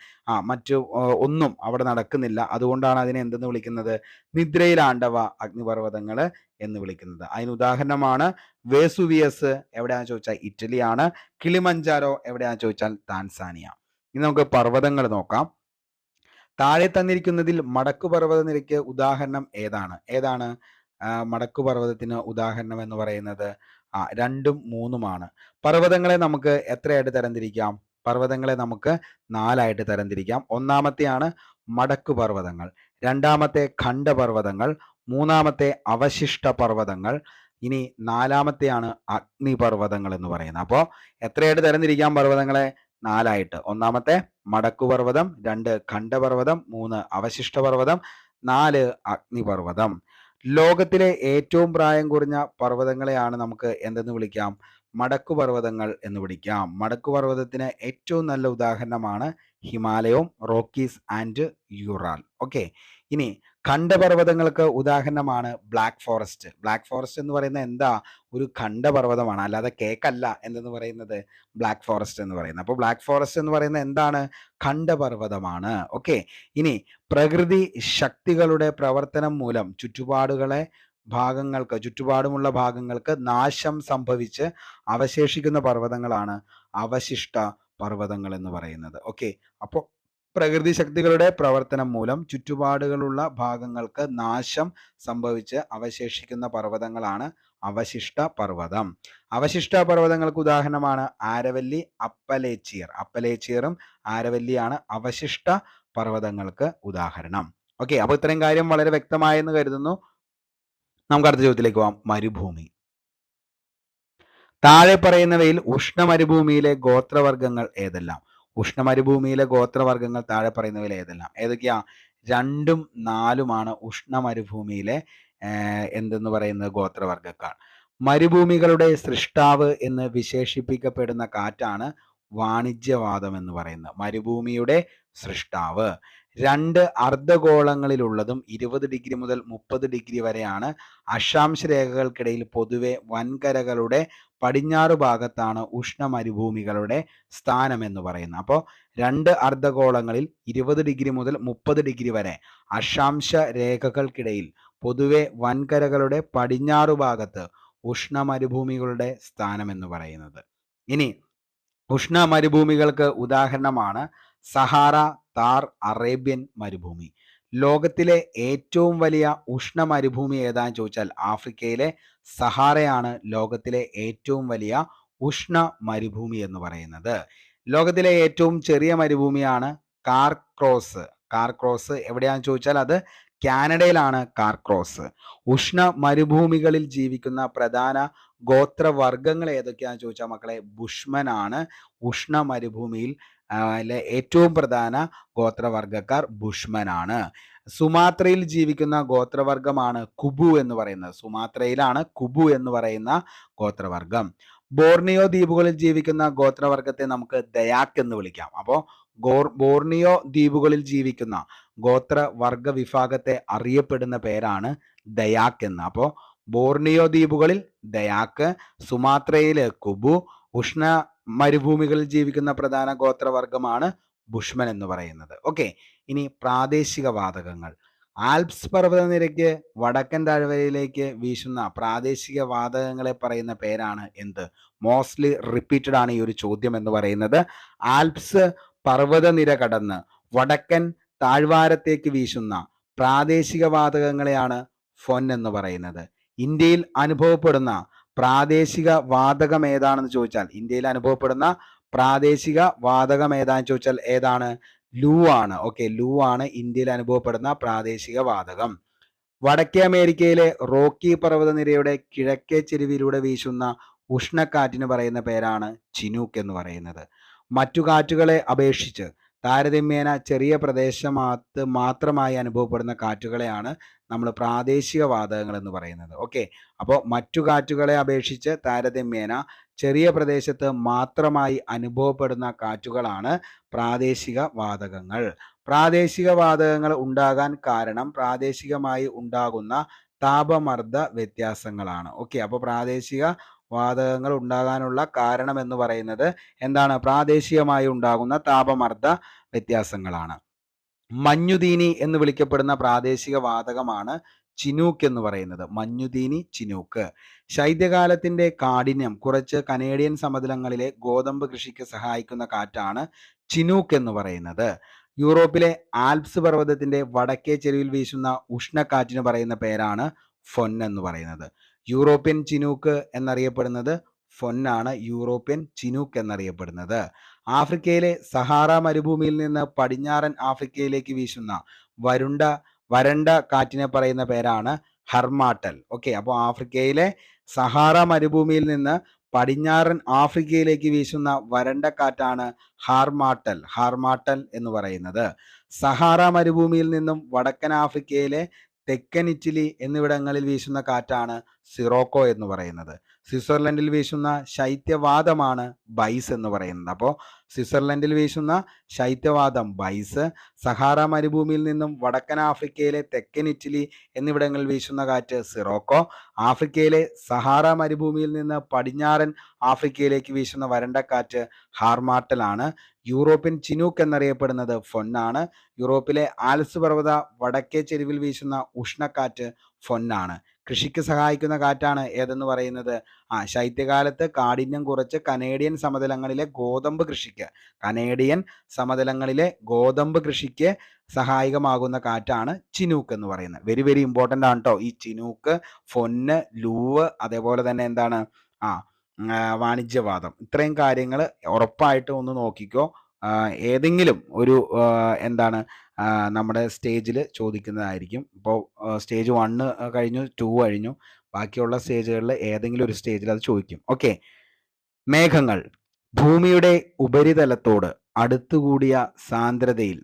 മറ്റു ഒന്നും അവിടെ നടക്കുന്നില്ല. അതുകൊണ്ടാണ് അതിനെ എന്തെന്ന് വിളിക്കുന്നത്, നിദ്രയിലാണ്ടവ അഗ്നിപർവ്വതങ്ങൾ എന്ന് വിളിക്കുന്നത്. അതിന് ഉദാഹരണമാണ് വേസുവിയസ്, എവിടെയാണെന്ന് ചോദിച്ചാൽ ഇറ്റലിയാണ്. കിളിമഞ്ചാരോ എവിടെയാണെന്ന് ചോദിച്ചാൽ താൻസാനിയ. ഇനി നമുക്ക് പർവ്വതങ്ങൾ നോക്കാം. താഴെ തന്നിരിക്കുന്നതിൽ മടക്കു പർവ്വത നിരയ്ക്ക് ഉദാഹരണം ഏതാണ് മടക്കു പർവ്വതത്തിന് ഉദാഹരണം എന്ന് പറയുന്നത് 2ഉം 3ഉമാണ്. പർവ്വതങ്ങളെ നമുക്ക് എത്രയായിട്ട് തരംതിരിക്കാം? പർവ്വതങ്ങളെ നമുക്ക് 4ആയിട്ട് തരംതിരിക്കാം. ഒന്നാമത്തെയാണ് മടക്കു പർവ്വതങ്ങൾ, രണ്ടാമത്തെ ഖണ്ഡപർവ്വതങ്ങൾ, മൂന്നാമത്തെ അവശിഷ്ട പർവ്വതങ്ങൾ, ഇനി നാലാമത്തെയാണ് അഗ്നിപർവ്വതങ്ങൾ എന്ന് പറയുന്നത്. അപ്പോൾ എത്രയായിട്ട് തരംതിരിക്കാം പർവ്വതങ്ങളെ? 4ആയിട്ട്. ഒന്നാമത്തെ മടക്കുപർവ്വതം, 2 ഖണ്ഡപർവ്വതം, 3 അവശിഷ്ട പർവ്വതം, 4 അഗ്നിപർവ്വതം. ലോകത്തിലെ ഏറ്റവും പ്രായം കുറഞ്ഞ പർവ്വതങ്ങളെയാണ് നമുക്ക് എന്തെന്ന് വിളിക്കാം? മടക്കുപർവ്വതങ്ങൾ എന്ന് വിളിക്കാം. മടക്കുപർവ്വതത്തിന് ഏറ്റവും നല്ല ഉദാഹരണമാണ് ഹിമാലയവും റോക്കീസ് ആൻഡ് യുറാൽ. ഓക്കെ, ഇനി ഖണ്ഡപർവ്വതങ്ങൾക്ക് ഉദാഹരണമാണ് ബ്ലാക്ക് ഫോറസ്റ്റ്. ബ്ലാക്ക് ഫോറസ്റ്റ് എന്ന് പറയുന്നത് എന്താ, ഒരു ഖണ്ഡപർവ്വതമാണ്, അല്ലാതെ കേക്കല്ല എന്തെന്ന് പറയുന്നത് ബ്ലാക്ക് ഫോറസ്റ്റ് എന്ന് പറയുന്നത്. അപ്പോൾ ബ്ലാക്ക് ഫോറസ്റ്റ് എന്ന് പറയുന്നത് എന്താണ്, ഖണ്ഡപർവ്വതമാണ്. ഓക്കെ, ഇനി പ്രകൃതി ശക്തികളുടെ പ്രവർത്തനം മൂലം ചുറ്റുപാടുമുള്ള ഭാഗങ്ങൾക്ക് നാശം സംഭവിച്ച് അവശേഷിക്കുന്ന പർവ്വതങ്ങളാണ് അവശിഷ്ട പർവ്വതങ്ങൾ എന്ന് പറയുന്നത്. ഓക്കെ, അപ്പോൾ പ്രകൃതി ശക്തികളുടെ പ്രവർത്തനം മൂലം ചുറ്റുപാടുകളുള്ള ഭാഗങ്ങൾക്ക് നാശം സംഭവിച്ച് അവശേഷിക്കുന്ന പർവ്വതങ്ങളാണ് അവശിഷ്ട പർവ്വതം. അവശിഷ്ട പർവ്വതങ്ങൾക്ക് ഉദാഹരണമാണ് ആരവല്ലി, അപ്പലേച്ചിയറും ആരവല്ലിയാണ് അവശിഷ്ട പർവ്വതങ്ങൾക്ക് ഉദാഹരണം. ഓക്കെ, അപ്പോൾ ഇത്രയും കാര്യം വളരെ വ്യക്തമായെന്ന് കരുതുന്നു. നമുക്ക് അടുത്ത ചോദ്യത്തിലേക്ക് പോവാം. മരുഭൂമി. താഴെ പറയുന്നവയിൽ ഉഷ്ണമരുഭൂമിയിലെ ഗോത്രവർഗ്ഗങ്ങൾ ഏതെല്ലാം? ഉഷ്ണമരുഭൂമിയിലെ ഗോത്രവർഗ്ഗങ്ങൾ താഴെ പറയുന്നവയിൽ ഏതൊക്കെയാ? 2ഉം 4ഉമാണ് ഉഷ്ണമരുഭൂമിയിലെ എന്തെന്ന് പറയുന്നത് ഗോത്രവർഗ്ഗക്കാർ. മരുഭൂമികളുടെ സൃഷ്ടാവ് എന്ന് വിശേഷിപ്പിക്കപ്പെടുന്ന കാറ്റാണ് വാണിജ്യവാദം എന്ന് പറയുന്നത്. മരുഭൂമിയുടെ സൃഷ്ടാവ്. 2 അർദ്ധഗോളങ്ങളിലുള്ളതും 20 ഡിഗ്രി മുതൽ 30 ഡിഗ്രി വരെയാണ് അക്ഷാംശ രേഖകൾക്കിടയിൽ പൊതുവെ വൻകരകളുടെ പടിഞ്ഞാറ് ഭാഗത്താണ് ഉഷ്ണമരുഭൂമികളുടെ സ്ഥാനം എന്ന് പറയുന്നത്. അപ്പോൾ 2 അർദ്ധഗോളങ്ങളിൽ 20 ഡിഗ്രി മുതൽ 30 ഡിഗ്രി വരെ അക്ഷാംശ രേഖകൾക്കിടയിൽ പൊതുവെ വൻകരകളുടെ പടിഞ്ഞാറ് ഭാഗത്ത് ഉഷ്ണമരുഭൂമികളുടെ സ്ഥാനം എന്ന് പറയുന്നത്. ഇനി ഉഷ്ണമരുഭൂമികൾക്ക് ഉദാഹരണമാണ് സഹാറ, താർ, അറേബ്യൻ മരുഭൂമി. ലോകത്തിലെ ഏറ്റവും വലിയ ഉഷ്ണമരുഭൂമി ഏതാന്ന് ചോദിച്ചാൽ ആഫ്രിക്കയിലെ സഹാറയാണ് ലോകത്തിലെ ഏറ്റവും വലിയ ഉഷ്ണ മരുഭൂമി എന്ന് പറയുന്നത്. ലോകത്തിലെ ഏറ്റവും ചെറിയ മരുഭൂമിയാണ് കാർക്രോസ് എവിടെയാണെന്ന് ചോദിച്ചാൽ അത് കാനഡയിലാണ് കാർക്രോസ്. ഉഷ്ണ മരുഭൂമികളിൽ ജീവിക്കുന്ന പ്രധാന ഗോത്രവർഗ്ഗങ്ങൾ ഏതൊക്കെയാണെന്ന് ചോദിച്ചാൽ മക്കളെ ബുഷ്മൻ ആണ്. ഉഷ്ണ മരുഭൂമിയിൽ ഏറ്റവും പ്രധാന ഗോത്രവർഗ്ഗക്കാർ ബുഷ്മൻ ആണ്. സുമാത്രയിൽ ജീവിക്കുന്ന ഗോത്രവർഗ്ഗമാണ് കുബു എന്ന് പറയുന്നത്. സുമാത്രയിലാണ് കുബു എന്ന് പറയുന്ന ഗോത്രവർഗ്ഗം. ബോർണിയോ ദ്വീപുകളിൽ ജീവിക്കുന്ന ഗോത്രവർഗ്ഗത്തെ നമുക്ക് ദയാക്ക് എന്ന് വിളിക്കാം. അപ്പോൾ ബോർണിയോ ദ്വീപുകളിൽ ജീവിക്കുന്ന ഗോത്ര വർഗ വിഭാഗത്തെ അറിയപ്പെടുന്ന പേരാണ് ദയാക്ക് എന്ന്. അപ്പോൾ ബോർണിയോ ദ്വീപുകളിൽ ദയാക്ക്, സുമാത്രയിലെ കുബു, ഉഷ്ണ മരുഭൂമികളിൽ ജീവിക്കുന്ന പ്രധാന ഗോത്രവർഗമാണ് ബുഷ്മൻ എന്ന് പറയുന്നത്. ഓക്കെ, ഇനി പ്രാദേശിക വാതകങ്ങൾ. ആൽപ്സ് പർവ്വതനിരയ്ക്ക് വടക്കൻ താഴ്വരയിലേക്ക് വീശുന്ന പ്രാദേശിക വാതകങ്ങളെ പറയുന്ന പേരാണ് എന്ത്? മോസ്റ്റ്ലി റിപ്പീറ്റഡ് ആണ് ഈ ഒരു ചോദ്യം എന്ന് പറയുന്നത്. ആൽപ്സ് പർവ്വതനിര കടന്ന് വടക്കൻ താഴ്വാരത്തേക്ക് വീശുന്ന പ്രാദേശിക വാതകങ്ങളെയാണ് ഫൊൻ എന്ന് പറയുന്നത്. ഇന്ത്യയിൽ അനുഭവപ്പെടുന്ന പ്രാദേശിക വാതകം ഏതാണെന്ന് ചോദിച്ചാൽ, ഇന്ത്യയിൽ അനുഭവപ്പെടുന്ന പ്രാദേശിക വാതകം ഏതാണെന്ന് ചോദിച്ചാൽ ഏതാണ്? ലൂ ആണ്. ഓക്കെ, ലൂ ആണ് ഇന്ത്യയിൽ അനുഭവപ്പെടുന്ന പ്രാദേശിക വാതകം. വടക്കേ അമേരിക്കയിലെ റോക്കി പർവ്വതനിരയുടെ കിഴക്കേ ചെരുവിലൂടെ വീശുന്ന ഉഷ്ണക്കാറ്റിന് പറയുന്ന പേരാണ് ചിനൂക്ക് എന്ന് പറയുന്നത്. മറ്റു കാറ്റുകളെ അപേക്ഷിച്ച് താരതമ്യേന ചെറിയ പ്രദേശത്ത് മാത്രമായി അനുഭവപ്പെടുന്ന കാറ്റുകളെയാണ് നമ്മൾ പ്രാദേശിക വാതകങ്ങൾ എന്ന് പറയുന്നത്. ഓക്കെ, അപ്പോൾ മറ്റു കാറ്റുകളെ അപേക്ഷിച്ച് താരതമ്യേന ചെറിയ പ്രദേശത്ത് മാത്രമായി അനുഭവപ്പെടുന്ന കാറ്റുകളാണ് പ്രാദേശിക വാതകങ്ങൾ. പ്രാദേശിക വാതകങ്ങൾ ഉണ്ടാകാൻ കാരണം പ്രാദേശികമായി ഉണ്ടാകുന്ന താപമർദ്ദ വ്യത്യാസങ്ങളാണ്. ഓക്കെ, അപ്പോൾ പ്രാദേശിക വാതകങ്ങൾ ഉണ്ടാകാനുള്ള കാരണം എന്ന് പറയുന്നത് എന്താണ്? പ്രാദേശികമായി ഉണ്ടാകുന്ന താപമർദ്ദ വ്യത്യാസങ്ങളാണ്. മഞ്ഞുതീനി എന്ന് വിളിക്കപ്പെടുന്ന പ്രാദേശിക വാതകമാണ് ചിനൂക്ക് എന്ന് പറയുന്നത്. മഞ്ഞുതീനി, ചിനൂക്ക്. ശൈത്യകാലത്തിന്റെ കാഠിന്യം കുറച്ച് കനേഡിയൻ സമതലങ്ങളിലെ ഗോതമ്പ് കൃഷിക്ക് സഹായിക്കുന്ന കാറ്റാണ് ചിനൂക്ക് എന്ന് പറയുന്നത്. യൂറോപ്പിലെ ആൽപ്സ് പർവ്വതത്തിന്റെ വടക്കേ ചെരുവിൽ വീശുന്ന ഉഷ്ണക്കാറ്റിന് പറയുന്ന പേരാണ് ഫൊൻ എന്ന് പറയുന്നത്. യൂറോപ്യൻ ചിനൂക്ക് എന്നറിയപ്പെടുന്നത് ഫൊന്നാണ്. യൂറോപ്യൻ ചിനൂക്ക് എന്നറിയപ്പെടുന്നത്. ആഫ്രിക്കയിലെ സഹാറ മരുഭൂമിയിൽ നിന്ന് പടിഞ്ഞാറൻ ആഫ്രിക്കയിലേക്ക് വീശുന്ന വരണ്ട കാറ്റിനെ പറയുന്ന പേരാണ് ഹർമാട്ടൽ. ഓക്കെ, അപ്പോൾ ആഫ്രിക്കയിലെ സഹാറ മരുഭൂമിയിൽ നിന്ന് പടിഞ്ഞാറൻ ആഫ്രിക്കയിലേക്ക് വീശുന്ന വരണ്ട കാറ്റാണ് ഹാർമാട്ടൽ എന്ന് പറയുന്നത്. സഹാറ മരുഭൂമിയിൽ നിന്നും വടക്കൻ ആഫ്രിക്കയിലെ തെക്കൻ ഇറ്റലി എന്നിവിടങ്ങളിൽ വീശുന്ന കാറ്റാണ് സിറോക്കോ എന്ന് പറയുന്നത്. സ്വിറ്റ്സർലൻഡിൽ വീശുന്ന ശൈത്യവാദമാണ് ബൈസ് എന്ന് പറയുന്നത്. അപ്പോൾ സ്വിറ്റ്സർലൻഡിൽ വീശുന്ന ശൈത്യവാദം ബൈസ്. സഹാറ മരുഭൂമിയിൽ നിന്നും വടക്കൻ ആഫ്രിക്കയിലെ തെക്കൻ ഇറ്റലി എന്നിവിടങ്ങളിൽ വീശുന്ന കാറ്റ് സിറോക്കോ. ആഫ്രിക്കയിലെ സഹാറ മരുഭൂമിയിൽ നിന്ന് പടിഞ്ഞാറൻ ആഫ്രിക്കയിലേക്ക് വീശുന്ന വരണ്ടക്കാറ്റ് ഹാർമാട്ടലാണ്. യൂറോപ്യൻ ചിനൂക്ക് എന്നറിയപ്പെടുന്നത് ഫൊന്നാണ്. യൂറോപ്പിലെ ആൽപ്സ് പർവ്വത വടക്കേ ചെരുവിൽ വീശുന്ന ഉഷ്ണക്കാറ്റ് ഫൊന്നാണ്. കൃഷിക്ക് സഹായിക്കുന്ന കാറ്റാണ് ഏതെന്ന് പറയുന്നത്? ശൈത്യകാലത്ത് കാഠിന്യം കുറച്ച് കനേഡിയൻ സമതലങ്ങളിലെ ഗോതമ്പ് കൃഷിക്ക് സഹായകമാകുന്ന കാറ്റാണ് ചിനൂക്ക് എന്ന് പറയുന്നത്. വെരി വെരി ഇമ്പോർട്ടൻ്റ് ആണ് കേട്ടോ ഈ ചിനൂക്ക്, ഫൊന്ന്, ലൂവ്, അതേപോലെ തന്നെ എന്താണ് വാണിജ്യവാദം. ഇത്രയും കാര്യങ്ങൾ ഉറപ്പായിട്ടും ഒന്ന് നോക്കിക്കോ. ഏതെങ്കിലും ഒരു നമ്മുടെ സ്റ്റേജിൽ ചോദിക്കുന്നതായിരിക്കും. ഇപ്പോൾ സ്റ്റേജ് 1 കഴിഞ്ഞു, 2 കഴിഞ്ഞു, ബാക്കിയുള്ള സ്റ്റേജുകളിൽ ഏതെങ്കിലും ഒരു സ്റ്റേജിൽ അത് ചോദിക്കും. ഓക്കെ, മേഘങ്ങൾ. ഭൂമിയുടെ ഉപരിതലത്തോട് അടുത്തുകൂടിയ സാന്ദ്രതയിൽ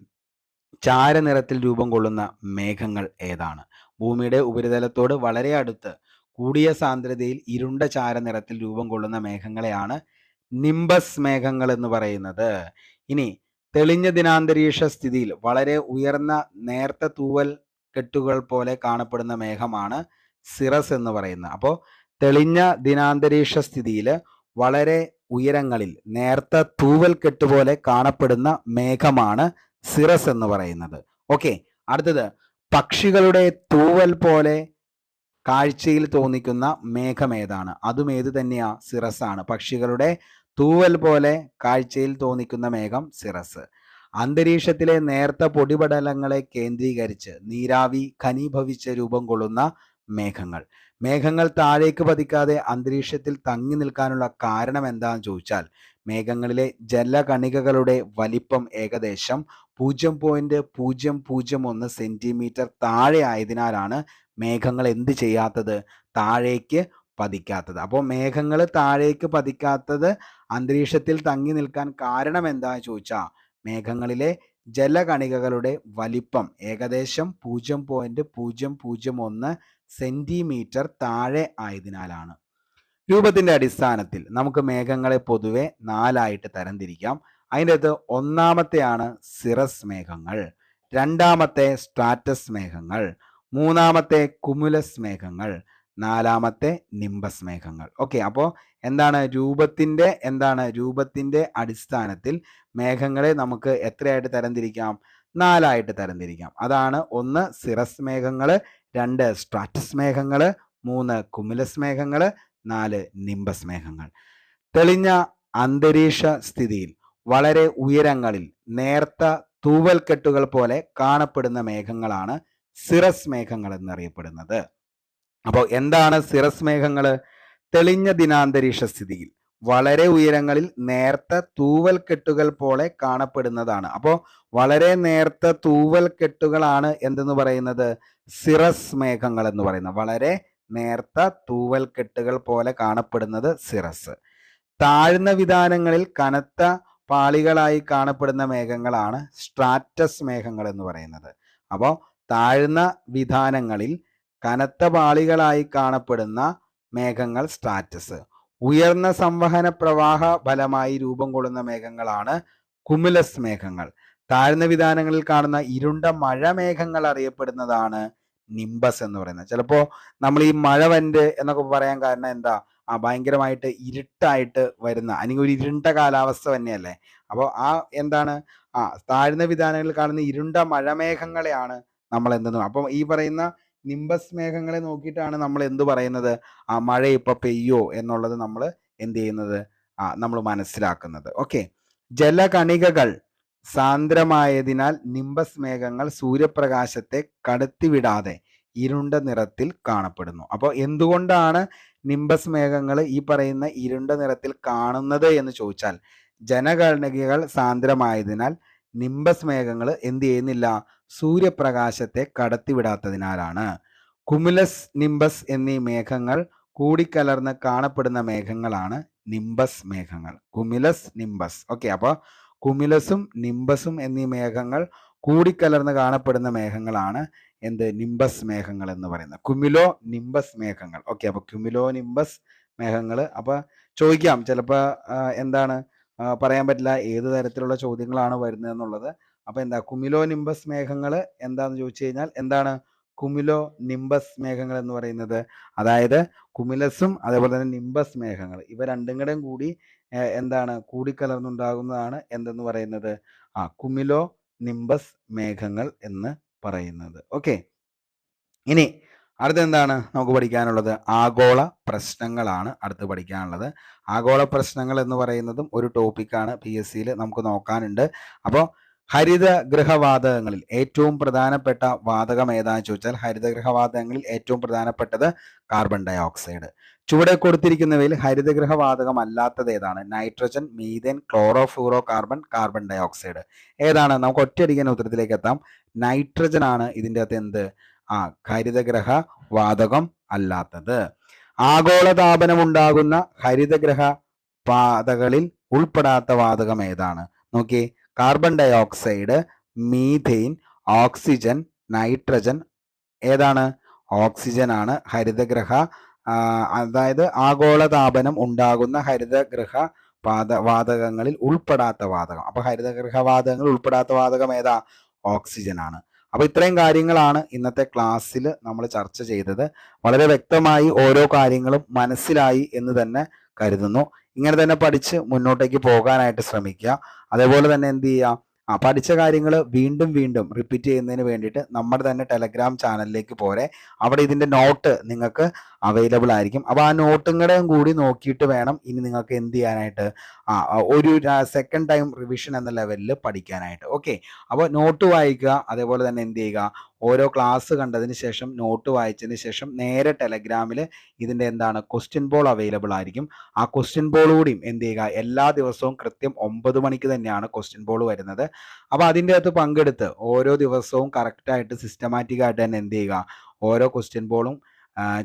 ചാരനിറത്തിൽ രൂപം കൊള്ളുന്ന മേഘങ്ങൾ ഏതാണ്? ഭൂമിയുടെ ഉപരിതലത്തോട് വളരെ അടുത്ത് കൂടിയ സാന്ദ്രതയിൽ ഇരുണ്ട ചാരനിറത്തിൽ രൂപം കൊള്ളുന്ന മേഘങ്ങളെയാണ് നിംബസ് മേഘങ്ങൾ എന്ന് പറയുന്നത്. ഇനി തെളിഞ്ഞ ദിനാന്തരീക്ഷ സ്ഥിതിയിൽ വളരെ ഉയർന്ന നേർത്ത തൂവൽ കെട്ടുകൾ പോലെ കാണപ്പെടുന്ന മേഘമാണ് സിറസ് എന്ന് പറയുന്നത്. അപ്പോൾ തെളിഞ്ഞ ദിനാന്തരീക്ഷ സ്ഥിതിയിൽ വളരെ ഉയരങ്ങളിൽ നേർത്ത തൂവൽ കെട്ടുപോലെ കാണപ്പെടുന്ന മേഘമാണ് സിറസ് എന്ന് പറയുന്നത്. ഓക്കെ, അടുത്തത് പക്ഷികളുടെ തൂവൽ പോലെ കാഴ്ചയിൽ തോന്നിക്കുന്ന മേഘം ഏതാണ്? അതും ഏത് തന്നെയാ? സിറസ് ആണ്. പക്ഷികളുടെ തൂവൽ പോലെ കാഴ്ചയിൽ തോന്നിക്കുന്ന മേഘം സിറസ്. അന്തരീക്ഷത്തിലെ നേർത്ത പൊടിപടലങ്ങളെ കേന്ദ്രീകരിച്ച് നീരാവി ഘനീഭവിച്ച് രൂപം കൊള്ളുന്ന മേഘങ്ങൾ താഴേക്ക് പതിക്കാതെ അന്തരീക്ഷത്തിൽ തങ്ങി നിൽക്കാനുള്ള കാരണം എന്താണെന്ന് ചോദിച്ചാൽ, മേഘങ്ങളിലെ ജലകണികകളുടെ വലിപ്പം ഏകദേശം 0.001 സെന്റിമീറ്റർ താഴെ ആയതിനാലാണ് മേഘങ്ങൾ എന്ത് ചെയ്യാത്തത്? താഴേക്ക് പതിക്കാത്തത്. അപ്പോൾ മേഘങ്ങൾ താഴേക്ക് പതിക്കാത്തത്, അന്തരീക്ഷത്തിൽ തങ്ങി നിൽക്കാൻ കാരണം എന്താണെന്ന് ചോദിച്ചാൽ, മേഘങ്ങളിലെ ജലകണികകളുടെ വലിപ്പം ഏകദേശം 0.001 സെന്റിമീറ്റർ താഴെ ആയതിനാലാണ്. രൂപത്തിന്റെ അടിസ്ഥാനത്തിൽ നമുക്ക് മേഘങ്ങളെ പൊതുവെ 4 ആയിട്ട് തരംതിരിക്കാം. അതിൻ്റെ അകത്ത് ഒന്നാമത്തെയാണ് സിറസ് മേഘങ്ങൾ, രണ്ടാമത്തെ സ്ട്രാറ്റസ് മേഘങ്ങൾ, മൂന്നാമത്തെ കുമുലസ് മേഘങ്ങൾ, നാലാമത്തെ നിംബസ് മേഘങ്ങൾ. ഓക്കെ, അപ്പോൾ രൂപത്തിന്റെ അടിസ്ഥാനത്തിൽ മേഘങ്ങളെ നമുക്ക് എത്രയായിട്ട് തരംതിരിക്കാം? 4 ആയിട്ട് തരംതിരിക്കാം. അതാണ് 1 സിറസ് മേഘങ്ങൾ, 2 സ്ട്രാറ്റസ് മേഘങ്ങൾ, 3 കുമുലസ് മേഘങ്ങൾ, 4 നിംബസ് മേഘങ്ങൾ. തെളിഞ്ഞ അന്തരീക്ഷ സ്ഥിതിയിൽ വളരെ ഉയരങ്ങളിൽ നേർത്ത തൂവൽക്കെട്ടുകൾ പോലെ കാണപ്പെടുന്ന മേഘങ്ങളാണ് സിറസ് മേഘങ്ങൾ എന്നറിയപ്പെടുന്നത്. അപ്പോൾ എന്താണ് സിറസ് മേഘങ്ങൾ? തെളിഞ്ഞ ദിനാന്തരീക്ഷ സ്ഥിതിയിൽ വളരെ ഉയരങ്ങളിൽ നേർത്ത തൂവൽക്കെട്ടുകൾ പോലെ കാണപ്പെടുന്നതാണ്. അപ്പോൾ വളരെ നേർത്ത തൂവൽക്കെട്ടുകളാണ് എന്തെന്ന് പറയുന്നത്? സിറസ് മേഘങ്ങൾ എന്ന് പറയുന്നത്. വളരെ നേർത്ത തൂവൽക്കെട്ടുകൾ പോലെ കാണപ്പെടുന്നത് സിറസ്. താഴ്ന്ന വിതാനങ്ങളിൽ കനത്ത പാളികളായി കാണപ്പെടുന്ന മേഘങ്ങളാണ് സ്ട്രാറ്റസ് മേഘങ്ങൾ എന്ന് പറയുന്നത്. അപ്പോൾ താഴ്ന്ന വിതാനങ്ങളിൽ കനത്ത പാളികളായി കാണപ്പെടുന്ന മേഘങ്ങൾ സ്ട്രാറ്റസ്. ഉയർന്ന സംവഹന പ്രവാഹ ഫലമായി രൂപം കൊള്ളുന്ന മേഘങ്ങളാണ് കുമുലസ് മേഘങ്ങൾ. താഴ്ന്ന വിതാനങ്ങളിൽ കാണുന്ന ഇരുണ്ട മഴ മേഘങ്ങൾ അറിയപ്പെടുന്നതാണ് നിംബസ് എന്ന് പറയുന്നത്. ചിലപ്പോൾ നമ്മൾ ഈ മഴ വന്റ് എന്നൊക്കെ പറയാൻ കാരണം എന്താ? ഭയങ്കരമായിട്ട് ഇരുട്ടായിട്ട് വരുന്ന, അല്ലെങ്കിൽ ഒരു ഇരുണ്ട കാലാവസ്ഥ തന്നെയല്ലേ. അപ്പോൾ താഴ്ന്ന വിതാനങ്ങളിൽ കാണുന്ന ഇരുണ്ട മഴമേഘങ്ങളെയാണ് നമ്മൾ എന്തെന്ന്. അപ്പം ഈ പറയുന്ന നിംബസ് മേഘങ്ങളെ നോക്കിയിട്ടാണ് നമ്മൾ എന്ത് പറയുന്നത്? മഴ ഇപ്പൊ പെയ്യോ എന്നുള്ളത് നമ്മൾ എന്ത് ചെയ്യുന്നത്? നമ്മൾ മനസ്സിലാക്കുന്നത്. ഓക്കെ, ജലകണികകൾ സാന്ദ്രമായതിനാൽ നിംബസ് മേഘങ്ങൾ സൂര്യപ്രകാശത്തെ കടത്തിവിടാതെ ഇരുണ്ട നിറത്തിൽ കാണപ്പെടുന്നു. അപ്പോൾ എന്തുകൊണ്ടാണ് നിംബസ് മേഘങ്ങൾ ഈ പറയുന്ന ഇരുണ്ട നിറത്തിൽ കാണുന്നത് എന്ന് ചോദിച്ചാൽ, ജലകണികകൾ സാന്ദ്രമായതിനാൽ നിംബസ് മേഘങ്ങൾ എന്ത് ചെയ്യുന്നില്ല? സൂര്യപ്രകാശത്തെ കടത്തിവിടാത്തതിനാലാണ്. കുമുലസ്, നിംബസ് എന്നീ മേഘങ്ങൾ കൂടിക്കലർന്ന് കാണപ്പെടുന്ന മേഘങ്ങളാണ് നിംബസ് മേഘങ്ങൾ. Cumulus, nimbus. ഓക്കെ, അപ്പോൾ കുമുലസും നിംബസും എന്നീ മേഘങ്ങൾ കൂടിക്കലർന്ന് കാണപ്പെടുന്ന മേഘങ്ങളാണ് നിംബസ് മേഘങ്ങൾ എന്ന് പറയുന്നത്. കുമുലോ നിംബസ് മേഘങ്ങൾ. ഓക്കെ, അപ്പൊ കുമുലോ നിംബസ് മേഘങ്ങൾ. അപ്പൊ ചോദിക്കാം ചിലപ്പോൾ പറയാൻ പറ്റില്ല ഏത് തരത്തിലുള്ള ചോദ്യങ്ങളാണ് വരുന്നത് എന്നുള്ളത്. അപ്പൊ കുമുലോ നിംബസ് മേഘങ്ങൾ എന്താന്ന് ചോദിച്ചു കഴിഞ്ഞാൽ കുമുലോ നിംബസ് മേഘങ്ങൾ എന്ന് പറയുന്നത്, അതായത് കുമുലസും അതേപോലെ തന്നെ നിംബസ് മേഘങ്ങൾ ഇവ രണ്ടും കൂടി കൂടിക്കലർന്നുണ്ടാകുന്നതാണ് എന്തെന്ന് പറയുന്നത്? കുമുലോ നിംബസ് മേഘങ്ങൾ എന്ന് പറയുന്നത്. ഓക്കെ, ഇനി അടുത്തെന്താണ് നമുക്ക് പഠിക്കാനുള്ളത്? ആഗോള പ്രശ്നങ്ങളാണ് അടുത്ത് പഠിക്കാനുള്ളത്. ആഗോള പ്രശ്നങ്ങൾ എന്ന് പറയുന്നതും ഒരു ടോപ്പിക്കാണ്, PSCയിൽ നമുക്ക് നോക്കാനുണ്ട്. അപ്പോൾ ഹരിതഗൃഹവാതകങ്ങളിൽ ഏറ്റവും പ്രധാനപ്പെട്ട വാതകം ഏതാണെന്ന് ചോദിച്ചാൽ, ഹരിതഗൃഹവാതകങ്ങളിൽ ഏറ്റവും പ്രധാനപ്പെട്ടത് കാർബൺ ഡൈ ഓക്സൈഡ്. ചുവടെ കൊടുത്തിരിക്കുന്നവയിൽ ഹരിതഗൃഹവാതകം അല്ലാത്തത് ഏതാണ്? Nitrogen, methane, chlorofluorocarbon, carbon dioxide. ഏതാണ്? നമുക്ക് ഒറ്റയടിക്കാൻ ഉത്തരത്തിലേക്ക് എത്താം. നൈട്രജൻ ആണ് ഇതിൻ്റെ അകത്ത് ഹരിതഗ്രഹ വാതകം അല്ലാത്തത്. ആഗോളതാപനം ഉണ്ടാകുന്ന ഹരിതഗ്രഹ പാതകളിൽ ഉൾപ്പെടാത്ത വാതകം ഏതാണ്? നോക്കി, carbon dioxide, methane, oxygen, nitrogen. ഏതാണ്? ഓക്സിജൻ ആണ് ഹരിതഗ്രഹ അതായത് ആഗോളതാപനം ഉണ്ടാകുന്ന ഹരിതഗ്രഹ വാതകങ്ങളിൽ ഉൾപ്പെടാത്ത വാതകം. അപ്പൊ ഹരിതഗ്രഹ വാതകങ്ങൾ ഉൾപ്പെടാത്ത വാതകം ഏതാ? ഓക്സിജൻ ആണ്. അപ്പൊ ഇത്രയും കാര്യങ്ങളാണ് ഇന്നത്തെ ക്ലാസ്സിൽ നമ്മൾ ചർച്ച ചെയ്തത്. വളരെ വ്യക്തമായി ഓരോ കാര്യങ്ങളും മനസ്സിലായി എന്ന് തന്നെ കരുതുന്നു. ഇങ്ങനെ തന്നെ പഠിച്ച് മുന്നോട്ടേക്ക് പോകാനായിട്ട് ശ്രമിക്കുക. അതേപോലെ തന്നെ എന്ത് ചെയ്യുക? പഠിച്ച കാര്യങ്ങൾ വീണ്ടും വീണ്ടും റിപ്പീറ്റ് ചെയ്യുന്നതിന് വേണ്ടിയിട്ട് നമ്മുടെ തന്നെ ടെലഗ്രാം ചാനലിലേക്ക് പോരെ. അവിടെ ഇതിൻ്റെ നോട്ട് നിങ്ങൾക്ക് അവൈലബിൾ ആയിരിക്കും. അപ്പോൾ ആ നോട്ടുകളുടെയും കൂടി നോക്കിയിട്ട് വേണം ഇനി നിങ്ങൾക്ക് എന്ത് ചെയ്യാനായിട്ട്, ഒരു സെക്കൻഡ് ടൈം റിവിഷൻ എന്ന ലെവലിൽ പഠിക്കാനായിട്ട്. ഓക്കെ, അപ്പോൾ നോട്ട് വായിക്കുക. അതേപോലെ തന്നെ എന്ത് ചെയ്യുക? ഓരോ ക്ലാസ് കണ്ടതിന് ശേഷം നോട്ട് വായിച്ചതിന് ശേഷം നേരെ ടെലഗ്രാമിൽ ഇതിൻ്റെ ക്വസ്റ്റ്യൻ ബോൾ അവൈലബിൾ ആയിരിക്കും. ആ ക്വസ്റ്റ്യൻ ബോൾ കൂടിയും എന്ത് ചെയ്യുക? എല്ലാ ദിവസവും കൃത്യം 9 മണിക്ക് തന്നെയാണ് ക്വസ്റ്റ്യൻ ബോൾ വരുന്നത്. അപ്പോൾ അതിൻ്റെ അകത്ത് പങ്കെടുത്ത് ഓരോ ദിവസവും കറക്റ്റായിട്ട് സിസ്റ്റമാറ്റിക് ആയിട്ട് തന്നെ എന്ത് ചെയ്യുക? ഓരോ ക്വസ്റ്റ്യൻ ബോളും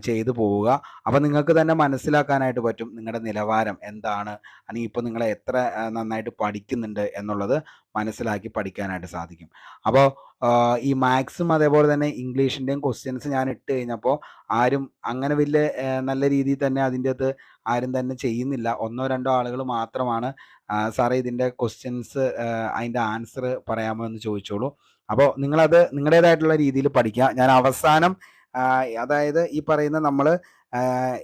ചെയ്തു പോവുക. അപ്പോൾ നിങ്ങൾക്ക് തന്നെ മനസ്സിലാക്കാനായിട്ട് പറ്റും നിങ്ങളുടെ നിലവാരം എന്താണ്, അല്ലെങ്കിൽ ഇപ്പോൾ നിങ്ങൾ എത്ര നന്നായിട്ട് പഠിക്കുന്നുണ്ട് എന്നുള്ളത് മനസ്സിലാക്കി പഠിക്കാനായിട്ട് സാധിക്കും. അപ്പോൾ ഈ മാത്സും അതേപോലെ തന്നെ ഇംഗ്ലീഷിൻ്റെയും ക്വസ്റ്റ്യൻസ് ഞാൻ ഇട്ട് കഴിഞ്ഞപ്പോൾ ആരും അങ്ങനെ വലിയ നല്ല രീതിയിൽ തന്നെ അതിൻ്റെ അകത്ത് ആരും തന്നെ ചെയ്യുന്നില്ല. 1-2 ആളുകൾ മാത്രമാണ് സാറേ ഇതിൻ്റെ ക്വസ്റ്റ്യൻസ് അതിൻ്റെ ആൻസർ പറയാമോ എന്ന് ചോദിച്ചോളൂ. അപ്പോൾ നിങ്ങളത് നിങ്ങളുടേതായിട്ടുള്ള രീതിയിൽ പഠിക്കുക. ഞാൻ അവസാനം അതായത് ഈ പറയുന്ന നമ്മൾ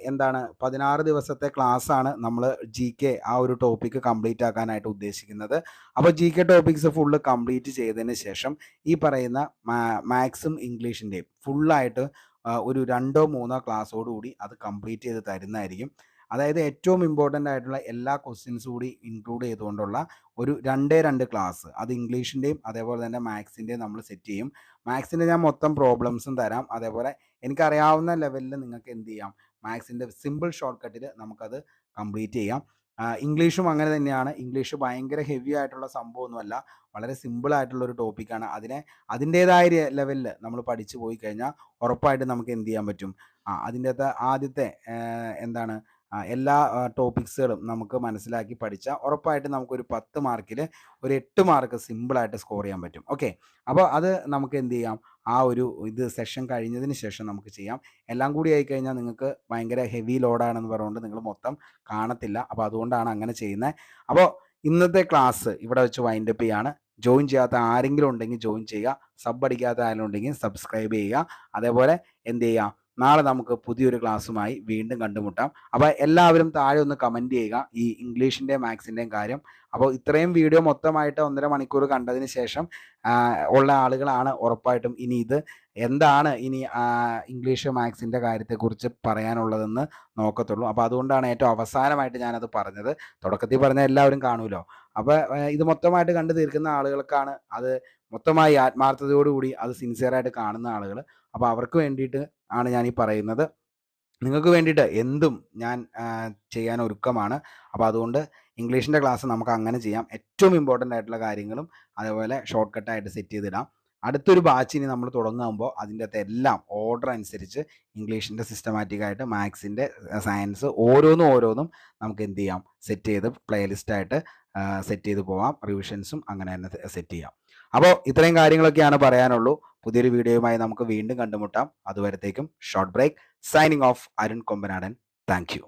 എന്താണ് 16 ദിവസത്തെ ക്ലാസ്സാണ് നമ്മൾ GK ആ ഒരു ടോപ്പിക്ക് കംപ്ലീറ്റ് ആക്കാനായിട്ട് ഉദ്ദേശിക്കുന്നത്. അപ്പോൾ GK ടോപ്പിക്സ് ഫുള്ള് കംപ്ലീറ്റ് ചെയ്തതിന് ശേഷം ഈ പറയുന്ന മാത്സും ഇംഗ്ലീഷിൻ്റെയും ഫുള്ളായിട്ട് ഒരു 2-3 ക്ലാസ്സോടുകൂടി അത് കംപ്ലീറ്റ് ചെയ്ത് തരുന്നതായിരിക്കും. അതായത് ഏറ്റവും ഇമ്പോർട്ടൻ്റ് ആയിട്ടുള്ള എല്ലാ ക്വസ്റ്റ്യൻസ് കൂടി ഇൻക്ലൂഡ് ചെയ്തുകൊണ്ടുള്ള ഒരു 2 ക്ലാസ്, അത് ഇംഗ്ലീഷിൻ്റെയും അതേപോലെ തന്നെ മാത്സിൻ്റെയും നമ്മൾ സെറ്റ് ചെയ്യും. മാത്സിൻ്റെ ഞാൻ മൊത്തം പ്രോബ്ലംസും തരാം. അതേപോലെ എനിക്കറിയാവുന്ന ലെവലിൽ നിങ്ങൾക്ക് എന്ത് ചെയ്യാം, മാത്സിൻ്റെ സിമ്പിൾ ഷോർട്ട് കട്ടിൽ നമുക്കത് കംപ്ലീറ്റ് ചെയ്യാം. ഇംഗ്ലീഷും അങ്ങനെ തന്നെയാണ്. ഇംഗ്ലീഷ് ഭയങ്കര ഹെവി ആയിട്ടുള്ള സംഭവമൊന്നുമല്ല, വളരെ സിമ്പിൾ ആയിട്ടുള്ളൊരു ടോപ്പിക്കാണ്. അതിൻ്റേതായ ലെവലിൽ നമ്മൾ പഠിച്ചു പോയി കഴിഞ്ഞാൽ ഉറപ്പായിട്ടും നമുക്ക് എന്ത് ചെയ്യാൻ പറ്റും, അതിൻ്റെ അകത്ത് ആദ്യത്തെ എന്താണ് എല്ലാ ടോപ്പിക്സുകളും നമുക്ക് മനസ്സിലാക്കി പഠിച്ചാൽ ഉറപ്പായിട്ടും നമുക്കൊരു 10 മാർക്കിൽ ഒരു 8 മാർക്ക് സിമ്പിളായിട്ട് സ്കോർ ചെയ്യാൻ പറ്റും. ഓക്കെ, അപ്പോൾ അത് നമുക്ക് എന്ത് ചെയ്യാം, ആ ഒരു സെഷൻ കഴിഞ്ഞതിന് ശേഷം നമുക്ക് ചെയ്യാം. എല്ലാം കൂടി ആയിക്കഴിഞ്ഞാൽ നിങ്ങൾക്ക് ഭയങ്കര ഹെവി ലോഡാണെന്ന് പറഞ്ഞുകൊണ്ട് നിങ്ങൾ മൊത്തം കാണത്തില്ല. അപ്പോൾ അതുകൊണ്ടാണ് അങ്ങനെ ചെയ്യുന്നത്. അപ്പോൾ ഇന്നത്തെ ക്ലാസ് ഇവിടെ വെച്ച് വൈൻഡപ്പ് ചെയ്യാണ്. ജോയിൻ ചെയ്യാത്ത ആരെങ്കിലും ഉണ്ടെങ്കിൽ ജോയിൻ ചെയ്യുക, സബ് അടിക്കാത്ത ആരെങ്കിലും ഉണ്ടെങ്കിൽ സബ്സ്ക്രൈബ് ചെയ്യുക. അതേപോലെ എന്ത് ചെയ്യുക, നാളെ നമുക്ക് പുതിയൊരു ക്ലാസ്സുമായി വീണ്ടും കണ്ടുമുട്ടാം. അപ്പോൾ എല്ലാവരും താഴെ ഒന്ന് കമൻറ്റ് ചെയ്യുക ഈ ഇംഗ്ലീഷിൻ്റെയും മാത്സിൻ്റെയും കാര്യം. അപ്പോൾ ഇത്രയും വീഡിയോ മൊത്തമായിട്ട് 1.5 മണിക്കൂർ കണ്ടതിന് ശേഷം ഉള്ള ആളുകളാണ് ഉറപ്പായിട്ടും ഇനി ഇത് എന്താണ് ഇനി ഇംഗ്ലീഷ് മാത്സിൻ്റെ കാര്യത്തെക്കുറിച്ച് പറയാനുള്ളതെന്ന് നോക്കത്തുള്ളൂ. അപ്പോൾ അതുകൊണ്ടാണ് ഏറ്റവും അവസാനമായിട്ട് ഞാനത് പറഞ്ഞത്. തുടക്കത്തിൽ പറഞ്ഞ എല്ലാവരും കാണുമല്ലോ. അപ്പോൾ ഇത് മൊത്തമായിട്ട് കണ്ടു തീർക്കുന്ന ആളുകൾക്കാണ് അത് മൊത്തമായി ആത്മാർത്ഥതയോടുകൂടി അത് സിൻസിയറായിട്ട് കാണുന്ന ആളുകൾ. അപ്പോൾ അവർക്ക് വേണ്ടിയിട്ട് ആണ് ഞാൻ ഈ പറയുന്നത്. നിങ്ങൾക്ക് വേണ്ടിയിട്ട് എന്തും ഞാൻ ചെയ്യാൻ ഒരുക്കമാണ്. അപ്പോൾ അതുകൊണ്ട് ഇംഗ്ലീഷിൻ്റെ ക്ലാസ് നമുക്ക് അങ്ങനെ ചെയ്യാം. ഏറ്റവും ഇമ്പോർട്ടൻ്റ് ആയിട്ടുള്ള കാര്യങ്ങളും അതേപോലെ ഷോർട്ട് കട്ടായിട്ട് സെറ്റ് ചെയ്തിടാം. അടുത്തൊരു ബാച്ചിന് നമ്മൾ തുടങ്ങുമ്പോൾ അതിൻ്റെ അകത്ത് എല്ലാം ഓർഡർ അനുസരിച്ച് ഇംഗ്ലീഷിൻ്റെ സിസ്റ്റമാറ്റിക്കായിട്ട് മാത്സിൻ്റെ സയൻസ് ഓരോന്നും നമുക്ക് എന്ത് ചെയ്യാം, സെറ്റ് ചെയ്ത് പ്ലേലിസ്റ്റായിട്ട് സെറ്റ് ചെയ്ത് പോവാം. റിവിഷൻസും അങ്ങനെ തന്നെ സെറ്റ് ചെയ്യാം. അപ്പോൾ ഇത്രയും കാര്യങ്ങളൊക്കെയാണ് പറയാനുള്ളൂ. പുതിയൊരു വീഡിയോയുമായി നമുക്ക് വീണ്ടും കണ്ടുമുട്ടാം. അതുവരത്തേക്കും short break. Signing off, Arun Kombanadan. Thank U.